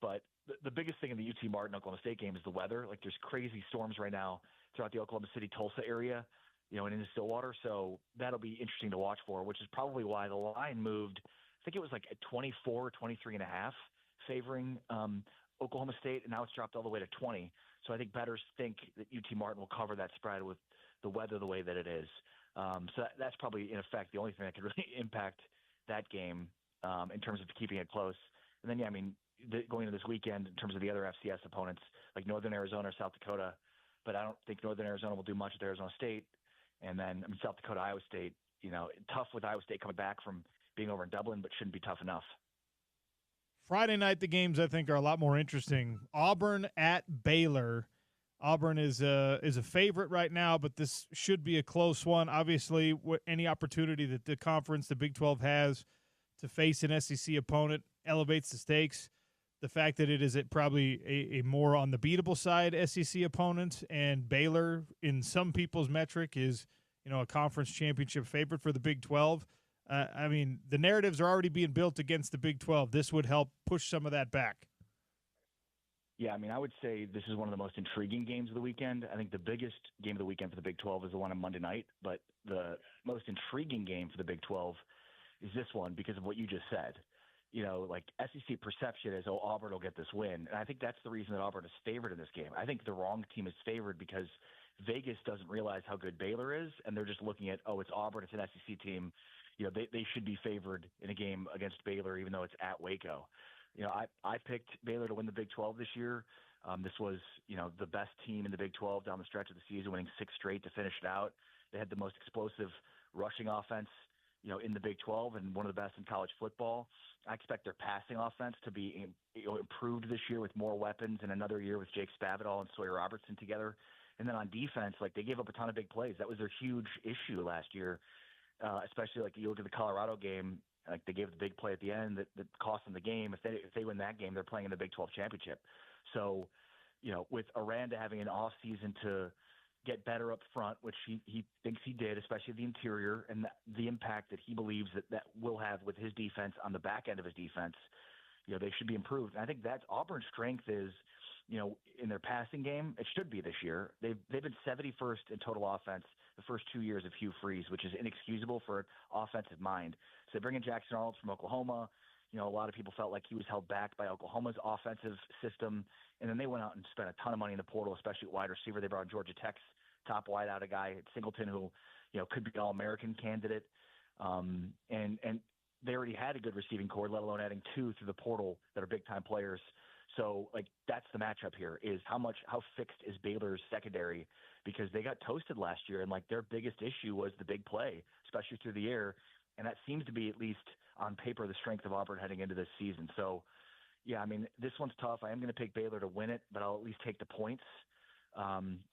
[SPEAKER 3] But the biggest thing in the UT Martin Oklahoma State game is the weather. Like, there's crazy storms right now throughout the Oklahoma City, Tulsa area, and into Stillwater. So that'll be interesting to watch for, which is probably why the line moved. I think it was like at 24, 23.5 favoring Oklahoma State, and now it's dropped all the way to 20. So I think bettors think that UT Martin will cover that spread with the weather the way that it is. So that's probably, in effect, the only thing that could really impact that game in terms of keeping it close. And then, going into this weekend in terms of the other FCS opponents, like Northern Arizona or South Dakota, but I don't think Northern Arizona will do much with Arizona State. And then South Dakota, Iowa State, tough with Iowa State coming back from being over in Dublin, but shouldn't be tough enough.
[SPEAKER 1] Friday night, the games I think are a lot more interesting. Auburn at Baylor. Auburn is a favorite right now, but this should be a close one. Obviously, any opportunity that the conference, the Big 12, has to face an SEC opponent elevates the stakes. The fact that it is probably a more on the beatable side SEC opponent, and Baylor, in some people's metric, is a conference championship favorite for the Big 12. The narratives are already being built against the Big 12. This would help push some of that back.
[SPEAKER 3] Yeah, I would say this is one of the most intriguing games of the weekend. I think the biggest game of the weekend for the Big 12 is the one on Monday night, but the most intriguing game for the Big 12 is this one because of what you just said. Like SEC perception is, Auburn will get this win. And I think that's the reason that Auburn is favored in this game. I think the wrong team is favored because Vegas doesn't realize how good Baylor is, and they're just looking at, it's Auburn, it's an SEC team. They should be favored in a game against Baylor, even though it's at Waco. I picked Baylor to win the Big 12 this year. This was, the best team in the Big 12 down the stretch of the season, winning 6 straight to finish it out. They had the most explosive rushing offense, in the Big 12 and one of the best in college football. I expect their passing offense to be improved this year with more weapons and another year with Jake Spavital and Sawyer Robertson together. And then on defense, they gave up a ton of big plays. That was their huge issue last year, especially you look at the Colorado game. They gave the big play at the end that cost them the game. If they win that game, they're playing in the Big 12 championship. So, with Aranda having an off season to get better up front, which he thinks he did, especially the interior, and the impact that he believes that will have with his defense on the back end of his defense, they should be improved. And I think that's Auburn's strength is, in their passing game. It should be this year. They've been 71st in total offense the first 2 years of Hugh Freeze, which is inexcusable for an offensive mind. So they bring in Jackson Arnold from Oklahoma. A lot of people felt like he was held back by Oklahoma's offensive system. And then they went out and spent a ton of money in the portal, especially at wide receiver. They brought Georgia Tech's top wideout, a guy at Singleton who, could be an All-American candidate. And they already had a good receiving core, let alone adding two through the portal that are big time players. So like that's the matchup here is how fixed is Baylor's secondary, because they got toasted last year, and like their biggest issue was the big play, especially through the air. And that seems to be, at least on paper, the strength of Auburn heading into this season. So yeah, I mean, this one's tough. I am going to pick Baylor to win it, but I'll at least take the points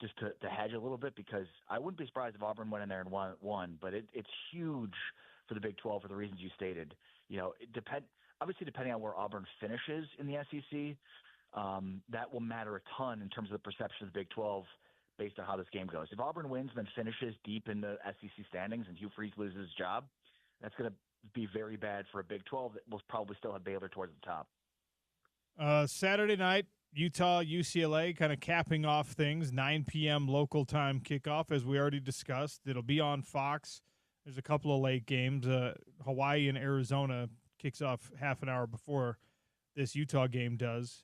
[SPEAKER 3] just to hedge a little bit, because I wouldn't be surprised if Auburn went in there and won. But it's huge for the Big 12 for the reasons you stated. You know, obviously depending on where Auburn finishes in the SEC, that will matter a ton in terms of the perception of the Big 12 based on how this game goes. If Auburn wins and then finishes deep in the SEC standings and Hugh Freeze loses his job, that's going to be very bad for a Big 12 that will probably still have Baylor towards the top.
[SPEAKER 1] Saturday night, Utah, UCLA, kind of capping off things, 9 p.m. local time kickoff, as we already discussed. It'll be on Fox. There's a couple of late games. Hawaii and Arizona kicks off half an hour before this Utah game does.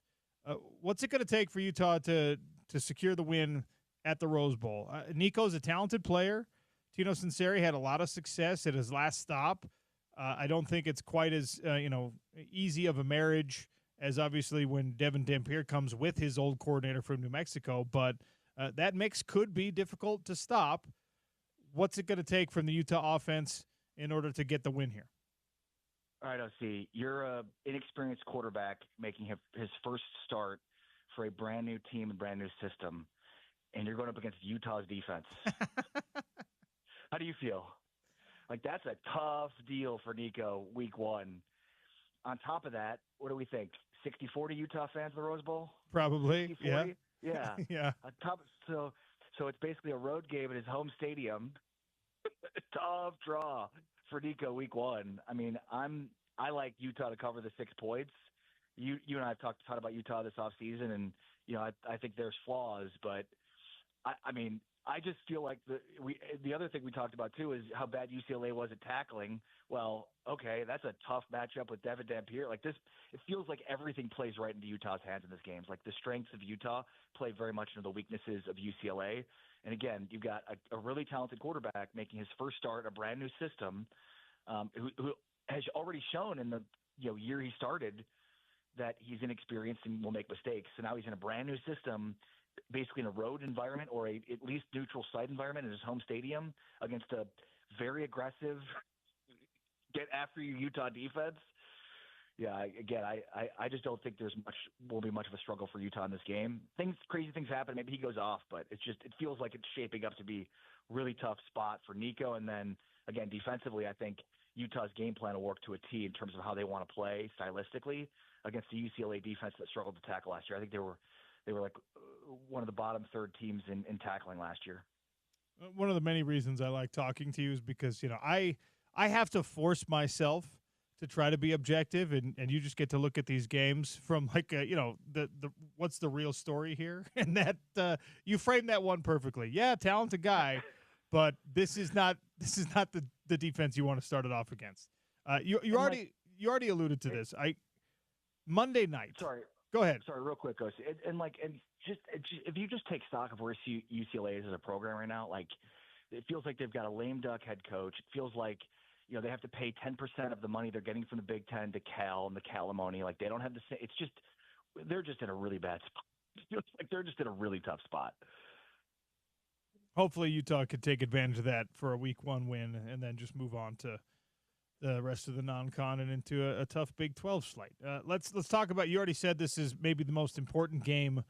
[SPEAKER 1] What's it going to take for Utah to secure the win at the Rose Bowl? Nico's a talented player. Tino Sinceri had a lot of success at his last stop. I don't think it's quite as easy of a marriage as obviously when Devin Dampier comes with his old coordinator from New Mexico, but that mix could be difficult to stop. What's it going to take from the Utah offense in order to get the win here?
[SPEAKER 3] All right, OC, you're an inexperienced quarterback making his first start for a brand new team and brand new system, and you're going up against Utah's defense. How do you feel? Like, that's a tough deal for Nico week one. On top of that, what do we think? 60-40 Utah fans in the Rose Bowl?
[SPEAKER 1] Probably, 60-40?
[SPEAKER 3] Yeah.
[SPEAKER 1] Yeah.
[SPEAKER 3] So it's basically a road game at his home stadium. Tough draw for Nico week one. I mean, I like Utah to cover the 6 points. You and I have talked a ton about Utah this offseason, and I think there's flaws, but I mean, I just feel like the other thing we talked about too is how bad UCLA was at tackling. Well, okay, that's a tough matchup with Devin Dampier. Like this, it feels like everything plays right into Utah's hands in this game. Like the strengths of Utah play very much into the weaknesses of UCLA. And again, you've got a really talented quarterback making his first start in a brand new system, who has already shown in the year he started that he's inexperienced and will make mistakes. So now he's in a brand new system, basically in a road environment or at least neutral site environment in his home stadium against a very aggressive get after you Utah defense. Yeah, again, I just don't think will be much of a struggle for Utah in this game. Crazy things happen. Maybe he goes off, but it feels like it's shaping up to be really tough spot for Nico. And then again, defensively, I think Utah's game plan will work to a T in terms of how they want to play stylistically against the UCLA defense that struggled to tackle last year. I think they were like one of the bottom third teams in tackling last year.
[SPEAKER 1] One of the many reasons I like talking to you is because, I have to force myself to try to be objective, and you just get to look at these games from like, the what's the real story here? And that you framed that one perfectly. Yeah, talented guy, but this is not the defense you want to start it off against. You already alluded to this. Monday night.
[SPEAKER 3] Sorry.
[SPEAKER 1] Go ahead.
[SPEAKER 3] Sorry, real quick, Coach. If you just take stock of where UCLA is as a program right now, like it feels like they've got a lame duck head coach. It feels like they have to pay 10% of the money they're getting from the Big Ten to Cal and the Calimony. Like they don't have the same. It's just they're just in a really bad spot. It feels like they're just in a really tough spot.
[SPEAKER 1] Hopefully, Utah could take advantage of that for a week one win and then just move on to the rest of the non-con and into a tough Big 12 slate. Let's talk about, you already said this is maybe the most important game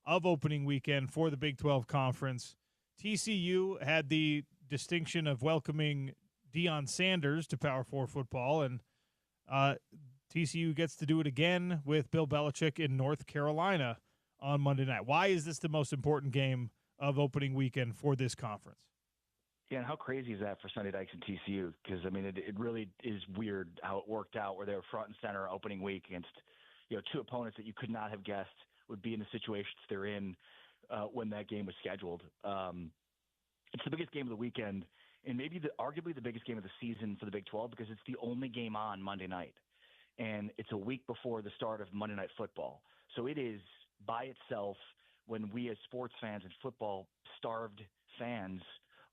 [SPEAKER 1] of opening weekend for the Big 12 Conference. TCU had the distinction of welcoming Deion Sanders to Power 4 football, and TCU gets to do it again with Bill Belichick in North Carolina on Monday night. Why is this the most important game of opening weekend for this conference?
[SPEAKER 3] Yeah, and how crazy is that for Sonny Dykes and TCU? Because, I mean, it really is weird how it worked out where they were front and center opening week against, two opponents that you could not have guessed would be in the situations they're in when that game was scheduled. It's the biggest game of the weekend and maybe arguably the biggest game of the season for the Big 12 because it's the only game on Monday night. And it's a week before the start of Monday Night Football. So it is by itself when we as sports fans and football-starved fans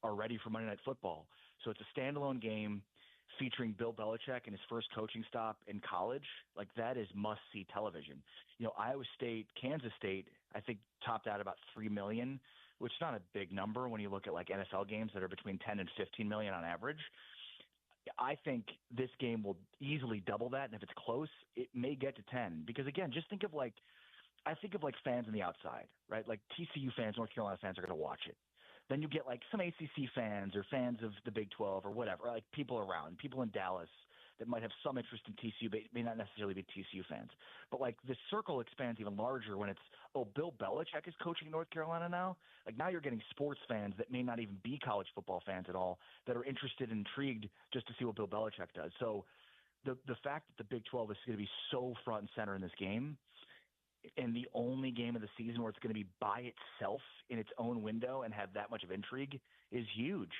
[SPEAKER 3] are ready for Monday Night Football. So it's a standalone game. featuring Bill Belichick and his first coaching stop in college, like that is must-see television. Iowa State, Kansas State, I think topped out about 3 million, which is not a big number when you look at like NFL games that are between 10 and 15 million on average. I think this game will easily double that, and if it's close, it may get to 10. Because again, just think of I think of fans on the outside, right? Like TCU fans, North Carolina fans are going to watch it. Then you get like some ACC fans or fans of the Big 12 or whatever, like people around, people in Dallas that might have some interest in TCU, but may not necessarily be TCU fans. But like the circle expands even larger when it's, oh, Bill Belichick is coaching North Carolina now. Like now you're getting sports fans that may not even be college football fans at all that are interested and intrigued just to see what Bill Belichick does. So the fact that the Big 12 is going to be so front and center in this game, and the only game of the season where it's going to be by itself in its own window and have that much of intrigue is huge.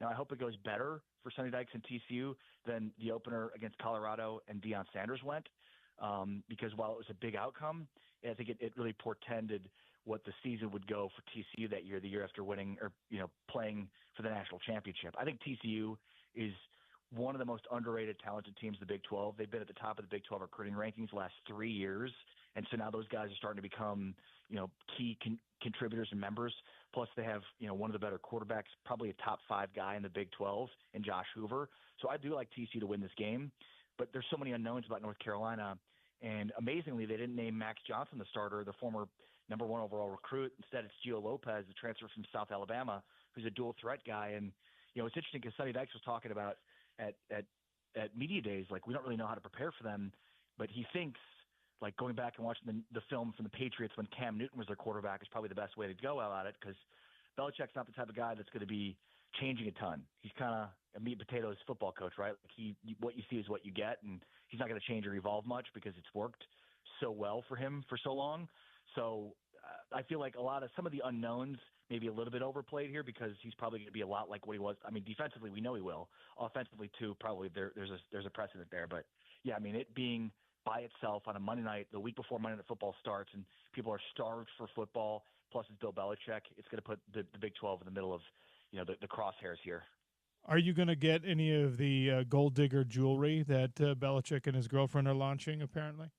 [SPEAKER 3] Now, I hope it goes better for Sonny Dykes and TCU than the opener against Colorado and Deion Sanders went, because while it was a big outcome, I think it really portended what the season would go for TCU that year, the year after winning or playing for the national championship. I think TCU is one of the most underrated, talented teams in the Big 12. They've been at the top of the Big 12 recruiting rankings the last 3 years. And so now those guys are starting to become, key contributors and members. Plus they have, one of the better quarterbacks, probably a top 5 guy in the Big 12 in Josh Hoover. So I do like TCU to win this game, but there's so many unknowns about North Carolina. And amazingly, they didn't name Max Johnson the starter, the former number 1 overall recruit. Instead, it's Gio Lopez, the transfer from South Alabama, who's a dual threat guy. And, it's interesting because Sonny Dykes was talking about at media days, like we don't really know how to prepare for them, but he thinks like going back and watching the film from the Patriots when Cam Newton was their quarterback is probably the best way to go about it, because Belichick's not the type of guy that's going to be changing a ton. He's kind of a meat and potatoes football coach, right? Like what you see is what you get, and he's not going to change or evolve much because it's worked so well for him for so long. So I feel like some of the unknowns maybe a little bit overplayed here, because he's probably going to be a lot like what he was. I mean, defensively, we know he will. Offensively, too, probably there's a precedent there. But yeah, I mean, it being by itself on a Monday night, the week before Monday Night Football starts, and people are starved for football, plus it's Bill Belichick, it's going to put the Big 12 in the middle of, the crosshairs here.
[SPEAKER 1] Are you going to get any of the gold digger jewelry that Belichick and his girlfriend are launching, apparently?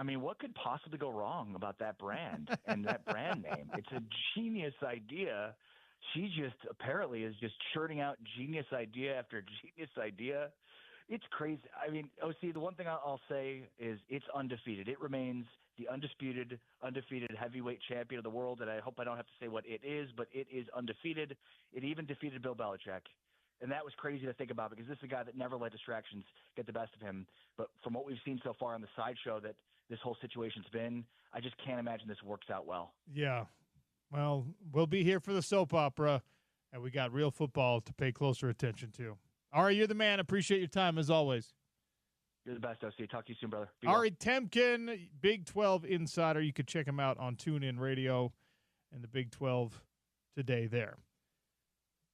[SPEAKER 3] I mean, what could possibly go wrong about that brand and that brand name? It's a genius idea. She just apparently is just churning out genius idea after genius idea. It's crazy. I mean, OC, the one thing I'll say is it's undefeated. It remains the undefeated heavyweight champion of the world, and I hope I don't have to say what it is, but it is undefeated. It even defeated Bill Belichick. And that was crazy to think about, because this is a guy that never let distractions get the best of him. But from what we've seen so far on the sideshow that this whole situation's been, I just can't imagine this works out well.
[SPEAKER 1] Yeah. Well, we'll be here for the soap opera, and we got real football to pay closer attention to. Ari, you're the man. Appreciate your time, as always.
[SPEAKER 3] You're the best, OC. Talk to you soon, brother.
[SPEAKER 1] Ari Temkin, Big 12 Insider. You could check him out on TuneIn Radio and the Big 12 today there.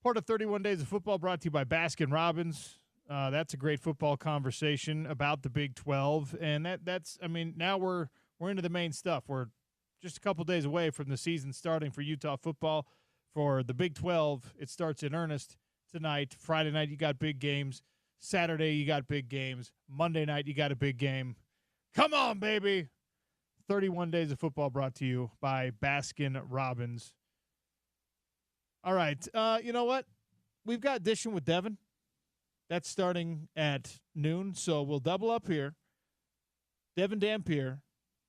[SPEAKER 1] Part of 31 Days of Football brought to you by Baskin-Robbins. That's a great football conversation about the Big 12. And that's now we're into the main stuff. We're just a couple days away from the season starting for Utah football. For the Big 12, it starts in earnest tonight. Friday night, you got big games. Saturday, you got big games. Monday night, you got a big game. Come on, baby. 31 Days of Football brought to you by Baskin-Robbins. All right. You know what? We've got Dishing with Devin. That's starting at noon, so we'll double up here. Devin Dampier,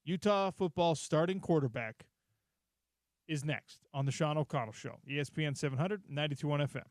[SPEAKER 1] Utah football starting quarterback, is next on the Sean O'Connell Show. ESPN 700, 92.1 FM.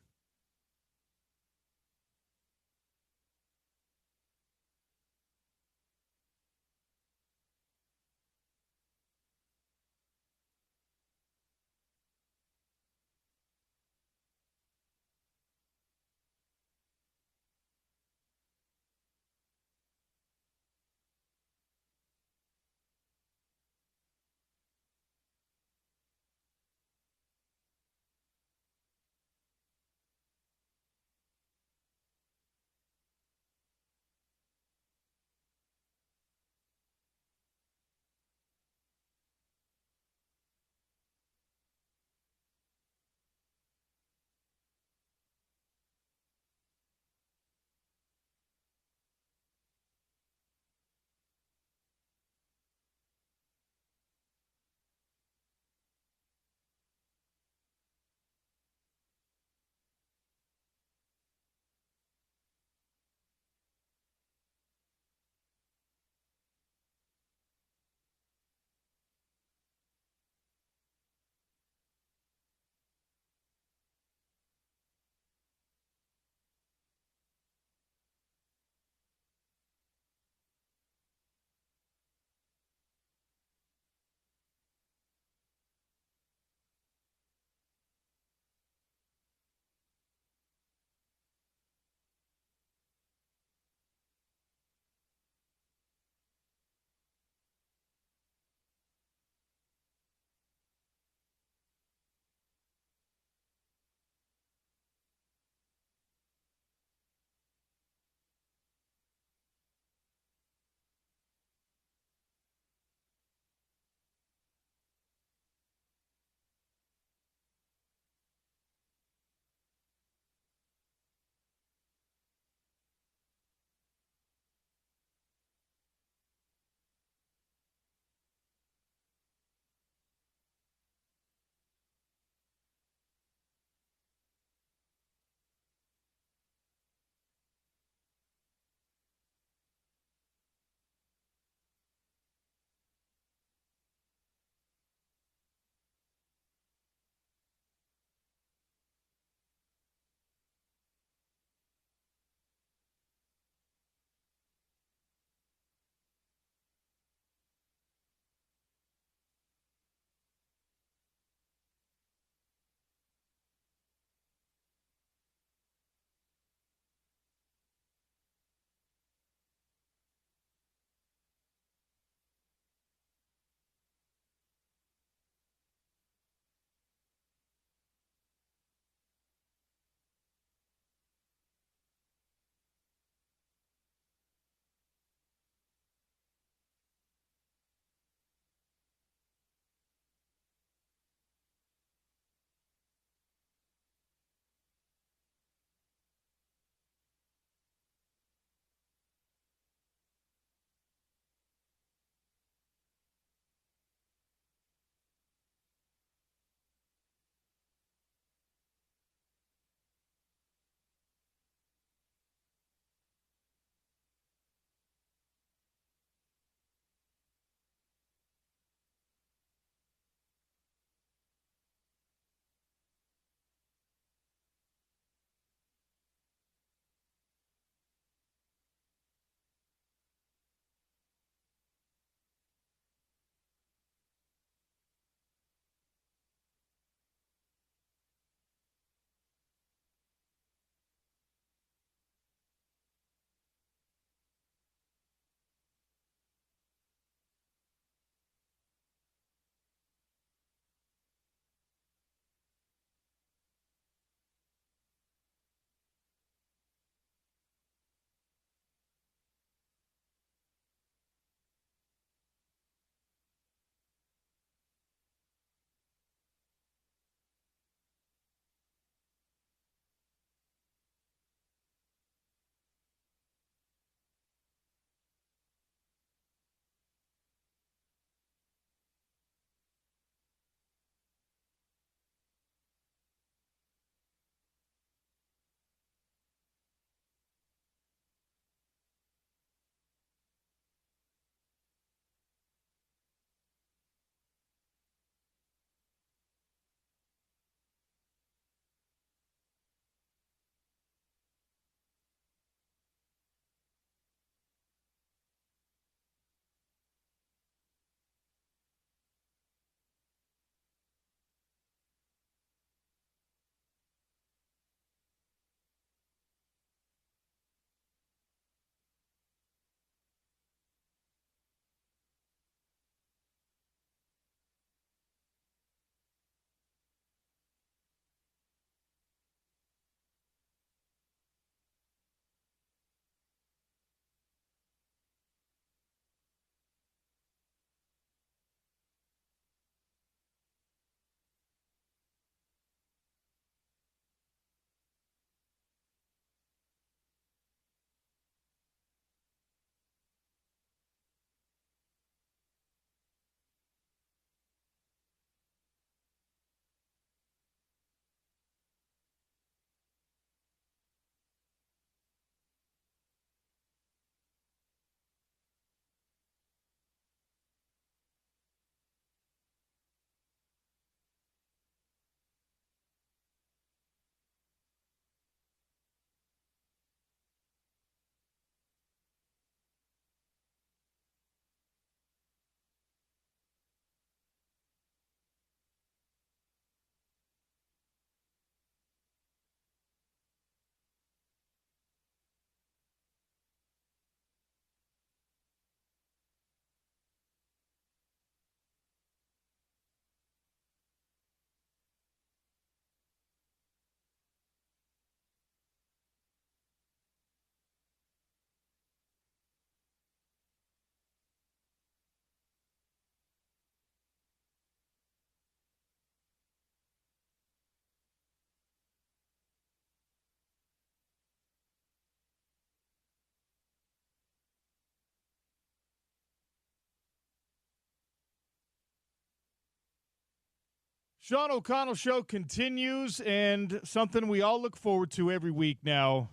[SPEAKER 1] Sean O'Connell Show continues, and something we all look forward to every week now,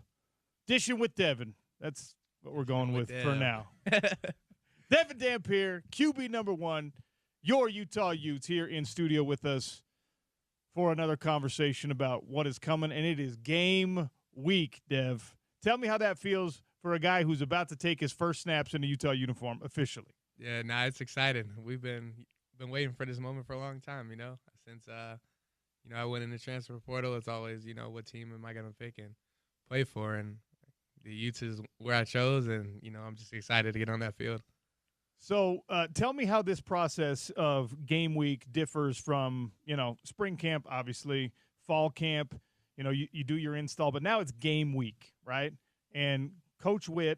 [SPEAKER 1] Dishing with Devin. That's what we're going with for now. Devin Dampier, QB number 1, your Utah Utes, here in studio with us for another conversation about what is coming, and it is game week, Dev. Tell me how that feels for a guy who's about to take his first snaps in a Utah uniform officially.
[SPEAKER 4] Yeah, it's exciting. We've been waiting for this moment for a long time, since I went in the transfer portal. It's always, what team am I going to pick and play for? And the Utes is where I chose, and, I'm just excited to get on that field.
[SPEAKER 1] So tell me how this process of game week differs from, spring camp, obviously, fall camp. You do your install, but now it's game week, right? And Coach Witt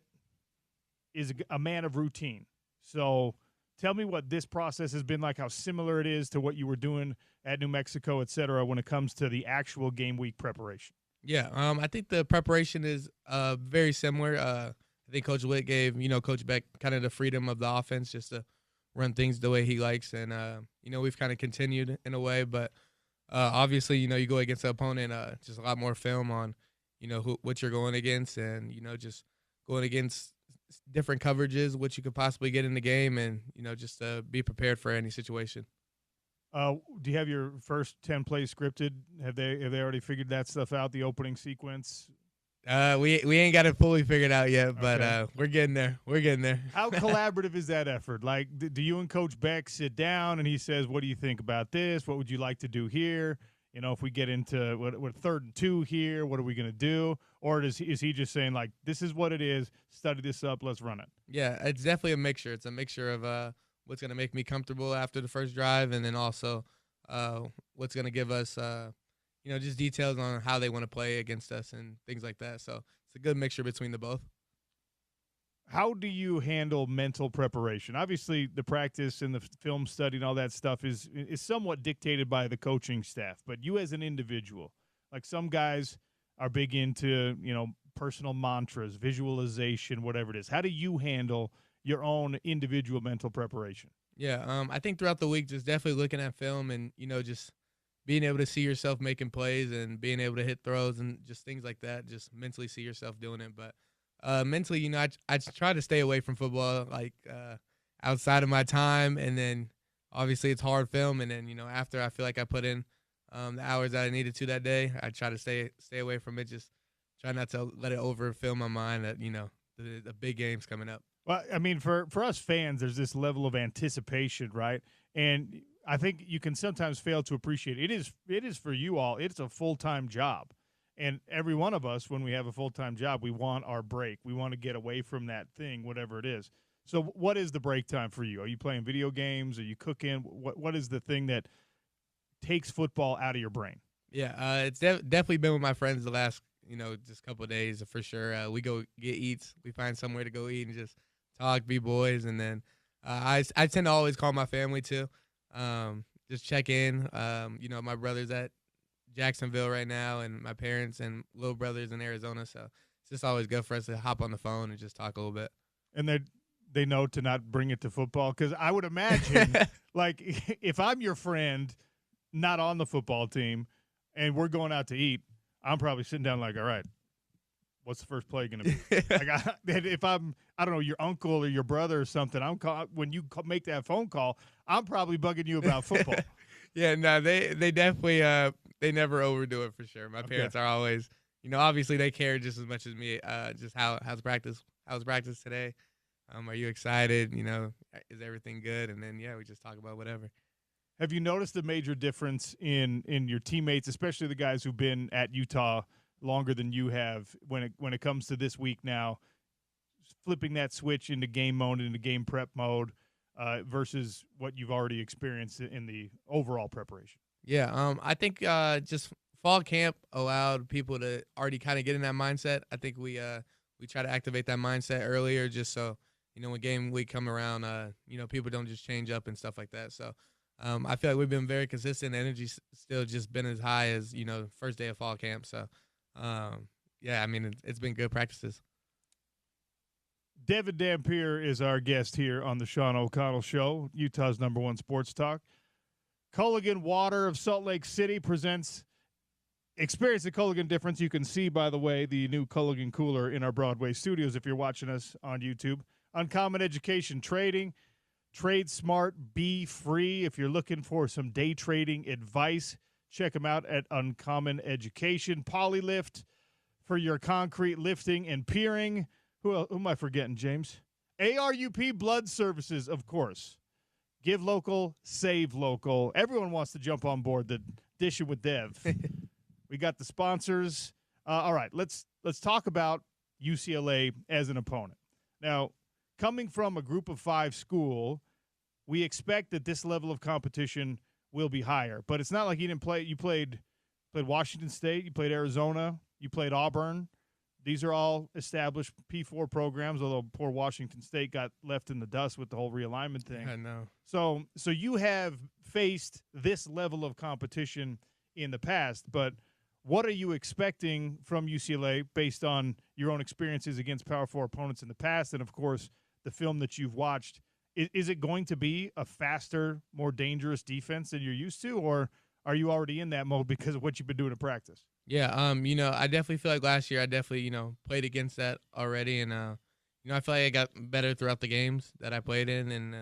[SPEAKER 1] is a man of routine. So tell me what this process has been like, how similar it is to what you were doing at New Mexico, et cetera, when it comes to the actual game week preparation.
[SPEAKER 4] Yeah, I think the preparation is very similar. I think Coach Witt gave, Coach Beck kind of the freedom of the offense just to run things the way he likes. And, we've kind of continued in a way. But obviously, you go against the opponent, just a lot more film on, what you're going against and, just going against different coverages, what you could possibly get in the game, and just be prepared for any situation.
[SPEAKER 1] Do you have your first 10 plays scripted? Have they already figured that stuff out? The opening sequence.
[SPEAKER 4] We ain't got it fully figured out yet, but
[SPEAKER 1] okay.
[SPEAKER 4] We're getting there.
[SPEAKER 1] How collaborative is that effort? Like, do you and Coach Beck sit down and he says, "What do you think about this? What would you like to do here? If we get into what 3rd and 2 here, what are we going to do?" Or is he just saying, like, this is what it is, study this up, let's run it?
[SPEAKER 4] Yeah, it's definitely a mixture. It's a mixture of what's going to make me comfortable after the first drive, and then also what's going to give us, just details on how they want to play against us and things like that. So it's a good mixture between the both.
[SPEAKER 1] How do you handle mental preparation? Obviously, the practice and the film study and all that stuff is somewhat dictated by the coaching staff. But you as an individual, like some guys are big into, personal mantras, visualization, whatever it is. How do you handle your own individual mental preparation?
[SPEAKER 4] Yeah, I think throughout the week, just definitely looking at film and, just being able to see yourself making plays and being able to hit throws and just things like that, just mentally see yourself doing it. But mentally, I try to stay away from football, like outside of my time. And then obviously it's hard film. And then, after I feel like I put in the hours that I needed to that day, I try to stay away from it. Just try not to let it overfill my mind that, the big game's coming up.
[SPEAKER 1] Well, I mean, for us fans, there's this level of anticipation, right? And I think you can sometimes fail to appreciate it. It is for you all. It's a full-time job. And every one of us, when we have a full-time job, we want our break. We want to get away from that thing, whatever it is. So what is the break time for you? Are you playing video games? Are you cooking? What is the thing that takes football out of your brain?
[SPEAKER 4] Yeah, it's definitely been with my friends the last, just couple of days for sure. We go get eats. We find somewhere to go eat and just talk, be boys. And then I tend to always call my family too. Just check in. My brother's at Jacksonville right now, and my parents and little brother's in Arizona. So it's just always good for us to hop on the phone and just talk a little bit.
[SPEAKER 1] And they know to not bring it to football, because I would imagine, like, if I'm your friend not on the football team and we're going out to eat, I'm probably sitting down like, all right, what's the first play going to be? Like, if I don't know, your uncle or your brother or something, when you make that phone call, I'm probably bugging you about football.
[SPEAKER 4] Yeah, no, they definitely they never overdo it for sure. My parents are always, obviously they care just as much as me. Just how's practice today? Are you excited? Is everything good? And then we just talk about whatever.
[SPEAKER 1] Have you noticed a major difference in your teammates, especially the guys who've been at Utah longer than you have, when it comes to this week now, flipping that switch into game mode, into game prep mode, versus what you've already experienced in the overall preparation?
[SPEAKER 4] Yeah, I think just fall camp allowed people to already kind of get in that mindset. I think we try to activate that mindset earlier, just so when game week come around, people don't just change up and stuff like that. So I feel like we've been very consistent. Energy's still just been as high as first day of fall camp. So it's been good practices.
[SPEAKER 1] Devin Dampier is our guest here on the Sean O'Connell Show, Utah's #1 sports talk. Culligan Water of Salt Lake City presents Experience the Culligan Difference. You can see, by the way, the new Culligan cooler in our Broadway studios if you're watching us on YouTube. Uncommon Education Trading. Trade smart, be free. If you're looking for some day trading advice, check them out at Uncommon Education. Polylift for your concrete lifting and piering. Who am I forgetting, James? ARUP Blood Services, of course. Give local, save local. Everyone wants to jump on board the Dish It with Dev. We got the sponsors. All right, let's talk about UCLA as an opponent. Now, coming from a group of 5 school, we expect that this level of competition will be higher. But it's not like you didn't play. You played Washington State, you played Arizona, you played Auburn. These are all established P4 programs, although poor Washington State got left in the dust with the whole realignment thing.
[SPEAKER 4] I know.
[SPEAKER 1] So you have faced this level of competition in the past, but what are you expecting from UCLA based on your own experiences against Power 4 opponents in the past and, of course, the film that you've watched? Is it going to be a faster, more dangerous defense than you're used to, or are you already in that mode because of what you've been doing in practice?
[SPEAKER 4] Yeah, I definitely feel like last year I definitely, played against that already, and I feel like I got better throughout the games that I played in, and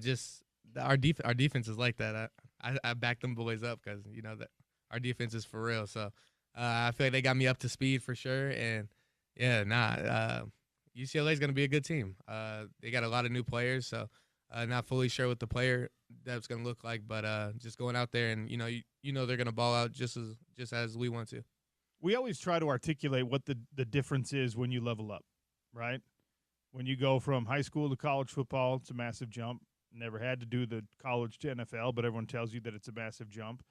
[SPEAKER 4] just our defense is like that. I back them boys up because that our defense is for real. So I feel like they got me up to speed for sure, and UCLA is going to be a good team. They got a lot of new players, so not fully sure what the player that's going to look like, but just going out there and they're going to ball out just as we want to.
[SPEAKER 1] We always try to articulate what the difference is when you level up, right? When you go from high school to college football, it's a massive jump. Never had to do the college to NFL, but everyone tells you that it's a massive jump.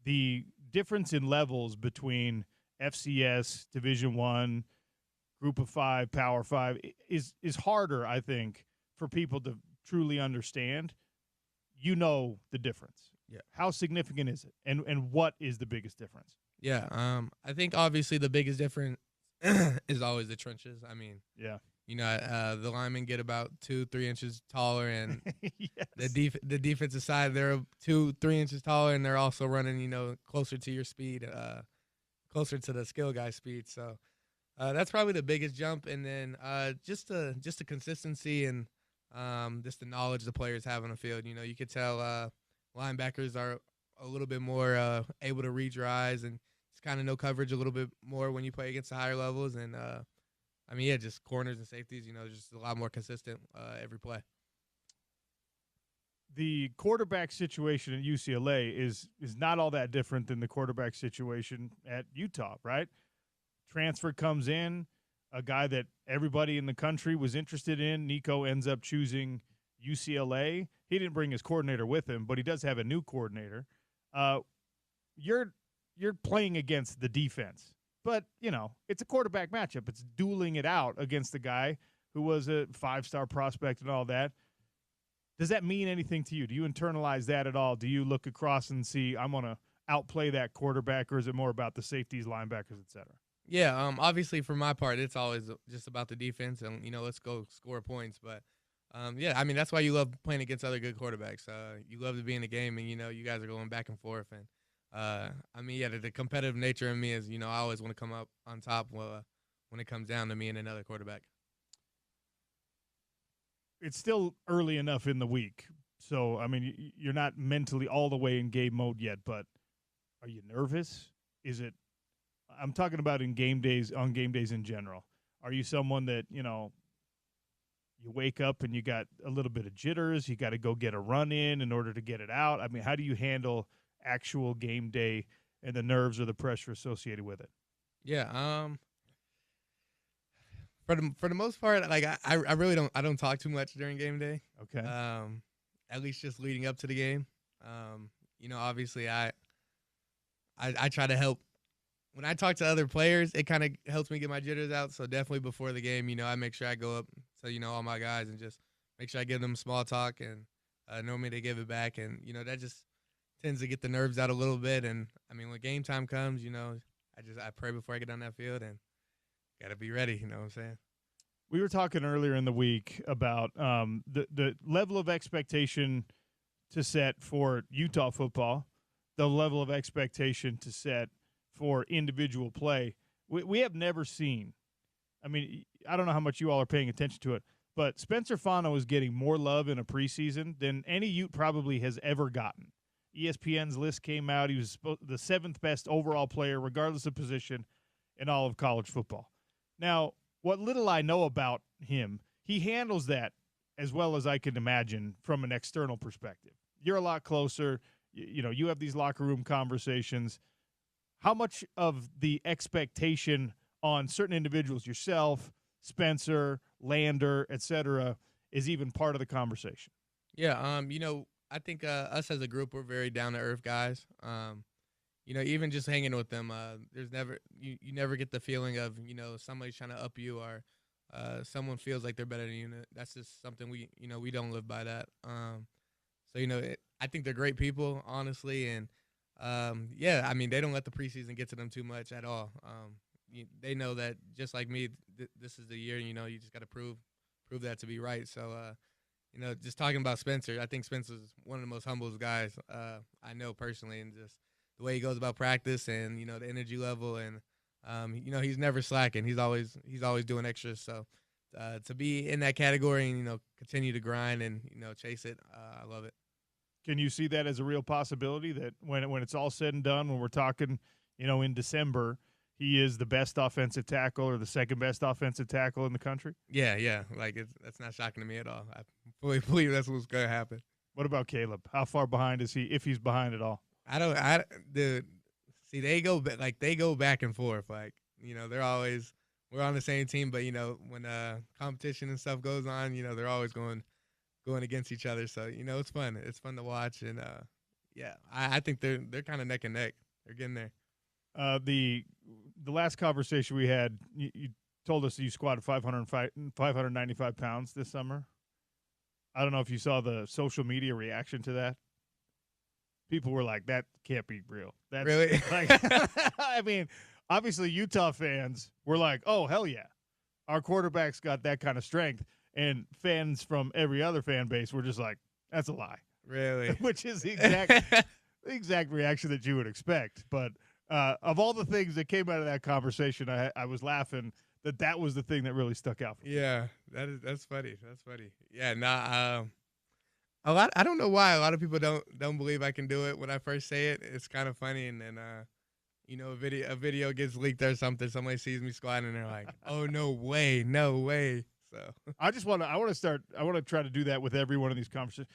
[SPEAKER 1] The difference in levels between FCS, Division I, Group of 5, Power 5 is harder, I think, for people to truly understand. The difference.
[SPEAKER 4] Yeah.
[SPEAKER 1] How significant is it? And what is the biggest difference?
[SPEAKER 4] Yeah. I think obviously the biggest difference is always the trenches. I mean,
[SPEAKER 1] yeah.
[SPEAKER 4] The linemen get about 2-3 inches taller, and
[SPEAKER 1] yes.
[SPEAKER 4] the defensive side, they're 2-3 inches taller, and they're also running, closer to your speed, closer to the skill guy speed. So that's probably the biggest jump, and then just the consistency and just the knowledge the players have on the field. You could tell linebackers are a little bit more able to read your eyes and just kind of know coverage a little bit more when you play against the higher levels, and just corners and safeties, just a lot more consistent every play.
[SPEAKER 1] The quarterback situation at UCLA is not all that different than the quarterback situation at Utah, right? Transfer comes in, a guy that everybody in the country was interested in. Nico ends up choosing UCLA. He didn't bring his coordinator with him, but he does have a new coordinator. You're playing against the defense. But, it's a quarterback matchup. It's dueling it out against the guy who was a 5-star prospect and all that. Does that mean anything to you? Do you internalize that at all? Do you look across and see, I'm going to outplay that quarterback, or is it more about the safeties, linebackers, et cetera?
[SPEAKER 4] Yeah, obviously for my part, it's always just about the defense and, let's go score points. But, that's why you love playing against other good quarterbacks. You love to be in the game, and, you guys are going back and forth. And, the competitive nature in me is, I always want to come up on top when it comes down to me and another quarterback.
[SPEAKER 1] It's still early enough in the week. So, you're not mentally all the way in game mode yet, but are you nervous? I'm talking about on game days in general. Are you someone that, you wake up and you got a little bit of jitters, you got to go get a run in order to get it out? How do you handle actual game day and the nerves or the pressure associated with it?
[SPEAKER 4] Yeah, for the most part, like I really don't talk too much during game day.
[SPEAKER 1] Okay.
[SPEAKER 4] At least just leading up to the game. Obviously I try to help. When I talk to other players, it kind of helps me get my jitters out. So definitely before the game, I make sure I go up to, all my guys and just make sure I give them small talk, and normally they give it back. And, that just tends to get the nerves out a little bit. And, when game time comes, I pray before I get on that field and got to be ready. You know what I'm saying?
[SPEAKER 1] We were talking earlier in the week about the level of expectation to set for Utah football, the level of expectation to set for individual play. We have never seen, I mean, I don't know how much you all are paying attention to it, but Spencer Fano is getting more love in a preseason than any Ute probably has ever gotten. ESPN's list came out. He was the 7th best overall player, regardless of position, in all of college football. Now, what little I know about him, he handles that as well as I can imagine from an external perspective. You're a lot closer. You have these locker room conversations. How much of the expectation on certain individuals, yourself, Spencer, Lander, etc., is even part of the conversation?
[SPEAKER 4] Yeah, I think us as a group, we're very down-to-earth guys. Even just hanging with them, there's never you never get the feeling of, somebody's trying to up you or someone feels like they're better than you. That's just something we don't live by that. I think they're great people, honestly, and they don't let the preseason get to them too much at all. They know that just like me, this is the year. You just got to prove that to be right. So, just talking about Spencer, I think Spencer's one of the most humblest guys I know personally, and just the way he goes about practice and the energy level, and he's never slacking. He's always doing extras. So to be in that category and continue to grind and chase it, I love it.
[SPEAKER 1] Can you see that as a real possibility that when it's all said and done, when we're talking, in December, he is the best offensive tackle or the second best offensive tackle in the country?
[SPEAKER 4] Yeah. That's not shocking to me at all. I fully believe that's what's going to happen.
[SPEAKER 1] What about Caleb? How far behind is he, if he's behind at all?
[SPEAKER 4] They go back and forth. They're always, we're on the same team, but when competition and stuff goes on, they're always going against each other. So it's fun. It's fun to watch, and I think they're kind of neck and neck. They're getting there.
[SPEAKER 1] The last conversation we had, you told us that you squatted 595 pounds this summer. I don't know if you saw the social media reaction to that. People were like, that can't be real. That's
[SPEAKER 4] really?
[SPEAKER 1] I mean, obviously Utah fans were like, oh, hell yeah. Our quarterback's got that kind of strength. And fans from every other fan base were just like, that's a lie.
[SPEAKER 4] Really?
[SPEAKER 1] Which is the exact reaction that you would expect. But of all the things that came out of that conversation, I was laughing that was the thing that really stuck out for me.
[SPEAKER 4] Yeah, that's funny. That's funny. Yeah, I don't know why a lot of people don't believe I can do it when I first say it. It's kind of funny, and then a video gets leaked or something. Somebody sees me squatting, and they're like, "Oh, no way." So
[SPEAKER 1] I want to try to do that with every one of these conversations.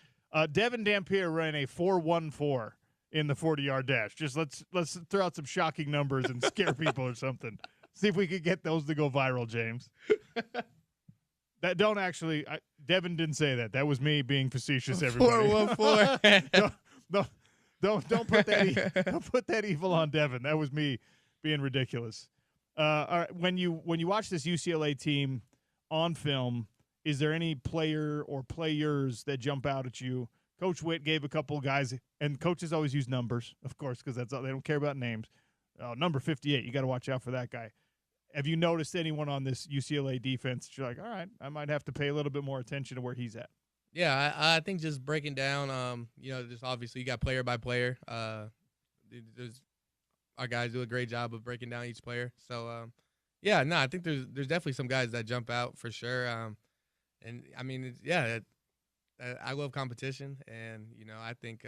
[SPEAKER 1] Devin Dampier ran a 4.14 in the 40-yard dash. Just let's throw out some shocking numbers and scare people or something. See if we could get those to go viral, James. That don't actually. Devin didn't say that. That was me being facetious. Everybody.
[SPEAKER 4] 4.14.
[SPEAKER 1] Don't put that. Don't put that evil on Devin. That was me being ridiculous. All right. When you watch this UCLA team on film, is there any player or players that jump out at you? Coach Witt gave a couple guys, and coaches always use numbers, of course, because that's all, they don't care about names. Number 58, you got to watch out for that guy. Have you noticed anyone on this UCLA defense that you're like, all right, I might have to pay a little bit more attention to where he's at?
[SPEAKER 4] Yeah, I think just breaking down, just obviously you got player by player. Our guys do a great job of breaking down each player. So, I think there's definitely some guys that jump out for sure. And I mean, I love competition, and I think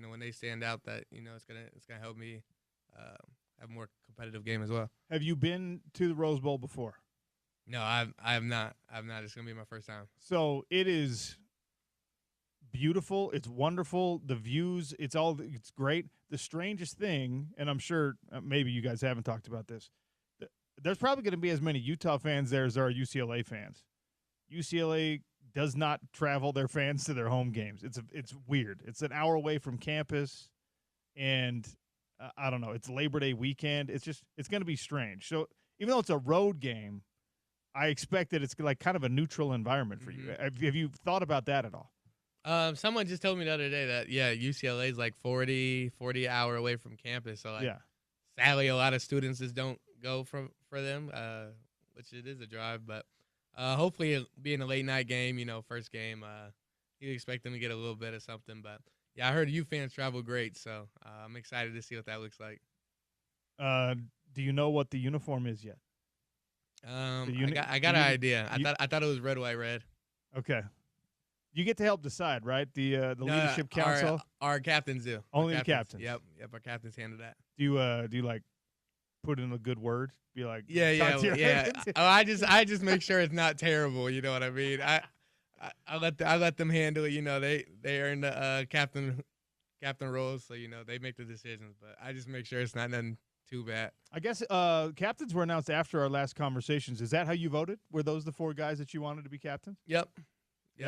[SPEAKER 4] when they stand out, that it's gonna help me have a more competitive game as well.
[SPEAKER 1] Have you been to the Rose Bowl before?
[SPEAKER 4] No, I have not. It's gonna be my first time.
[SPEAKER 1] So it is beautiful. It's wonderful. The views. It's great. The strangest thing, and I'm sure maybe you guys haven't talked about this. There's probably going to be as many Utah fans there as there are UCLA fans. UCLA does not travel their fans to their home games. It's weird. It's an hour away from campus, and I don't know. It's Labor Day weekend. It's going to be strange. So even though it's a road game, I expect that it's like kind of a neutral environment for you. Have you thought about that at all?
[SPEAKER 4] Someone just told me the other day that UCLA is like 40 hour away from campus. So sadly, a lot of students just don't go for them, which it is a drive. But hopefully, it being a late night game, first game, you expect them to get a little bit of something. But yeah, I heard you fans travel great, so I'm excited to see what that looks like.
[SPEAKER 1] Do you know what the uniform is yet?
[SPEAKER 4] I got an idea. I thought it was red, white, red.
[SPEAKER 1] Okay. You get to help decide, right? The leadership council.
[SPEAKER 4] Our captains do.
[SPEAKER 1] Only the captains.
[SPEAKER 4] Yep. Our captains handle that.
[SPEAKER 1] Do you like put in a good word? Be like,
[SPEAKER 4] yeah. I just make sure it's not terrible. You know what I mean? I let them handle it. You know, they earn the captain roles, so you know they make the decisions. But I just make sure it's not nothing too bad.
[SPEAKER 1] I guess captains were announced after our last conversations. Is that how you voted? Were those the 4 guys that you wanted to be captains?
[SPEAKER 4] Yep.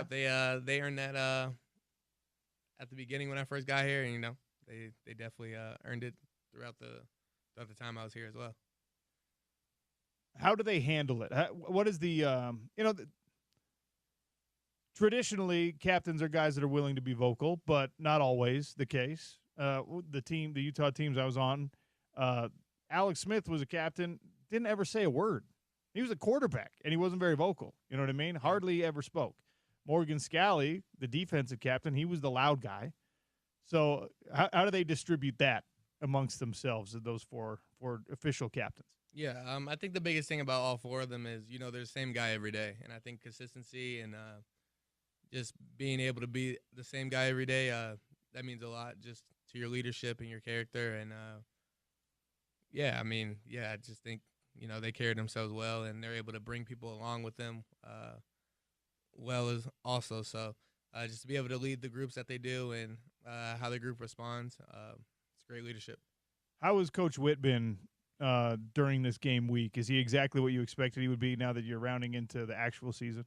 [SPEAKER 4] They earned that at the beginning when I first got here, and you know they definitely earned it throughout the time I was here as well.
[SPEAKER 1] How do they handle it? What is the traditionally captains are guys that are willing to be vocal, but not always the case. The Utah teams I was on, Alex Smith was a captain, didn't ever say a word. He was a quarterback, and he wasn't very vocal. You know what I mean? Hardly ever spoke. Morgan Scally, the defensive captain, he was the loud guy. So how do they distribute that amongst themselves, those four official captains?
[SPEAKER 4] Yeah, I think the biggest thing about all 4 of them is, you know, they're the same guy every day. And I think consistency and just being able to be the same guy every day, that means a lot just to your leadership and your character. And, I just think, you know, they carry themselves well, and they're able to bring people along with them well as also. So just to be able to lead the groups that they do and how the group responds, it's great leadership.
[SPEAKER 1] How has Coach Witt been during this game week? Is he exactly what you expected he would be now that you're rounding into the actual season?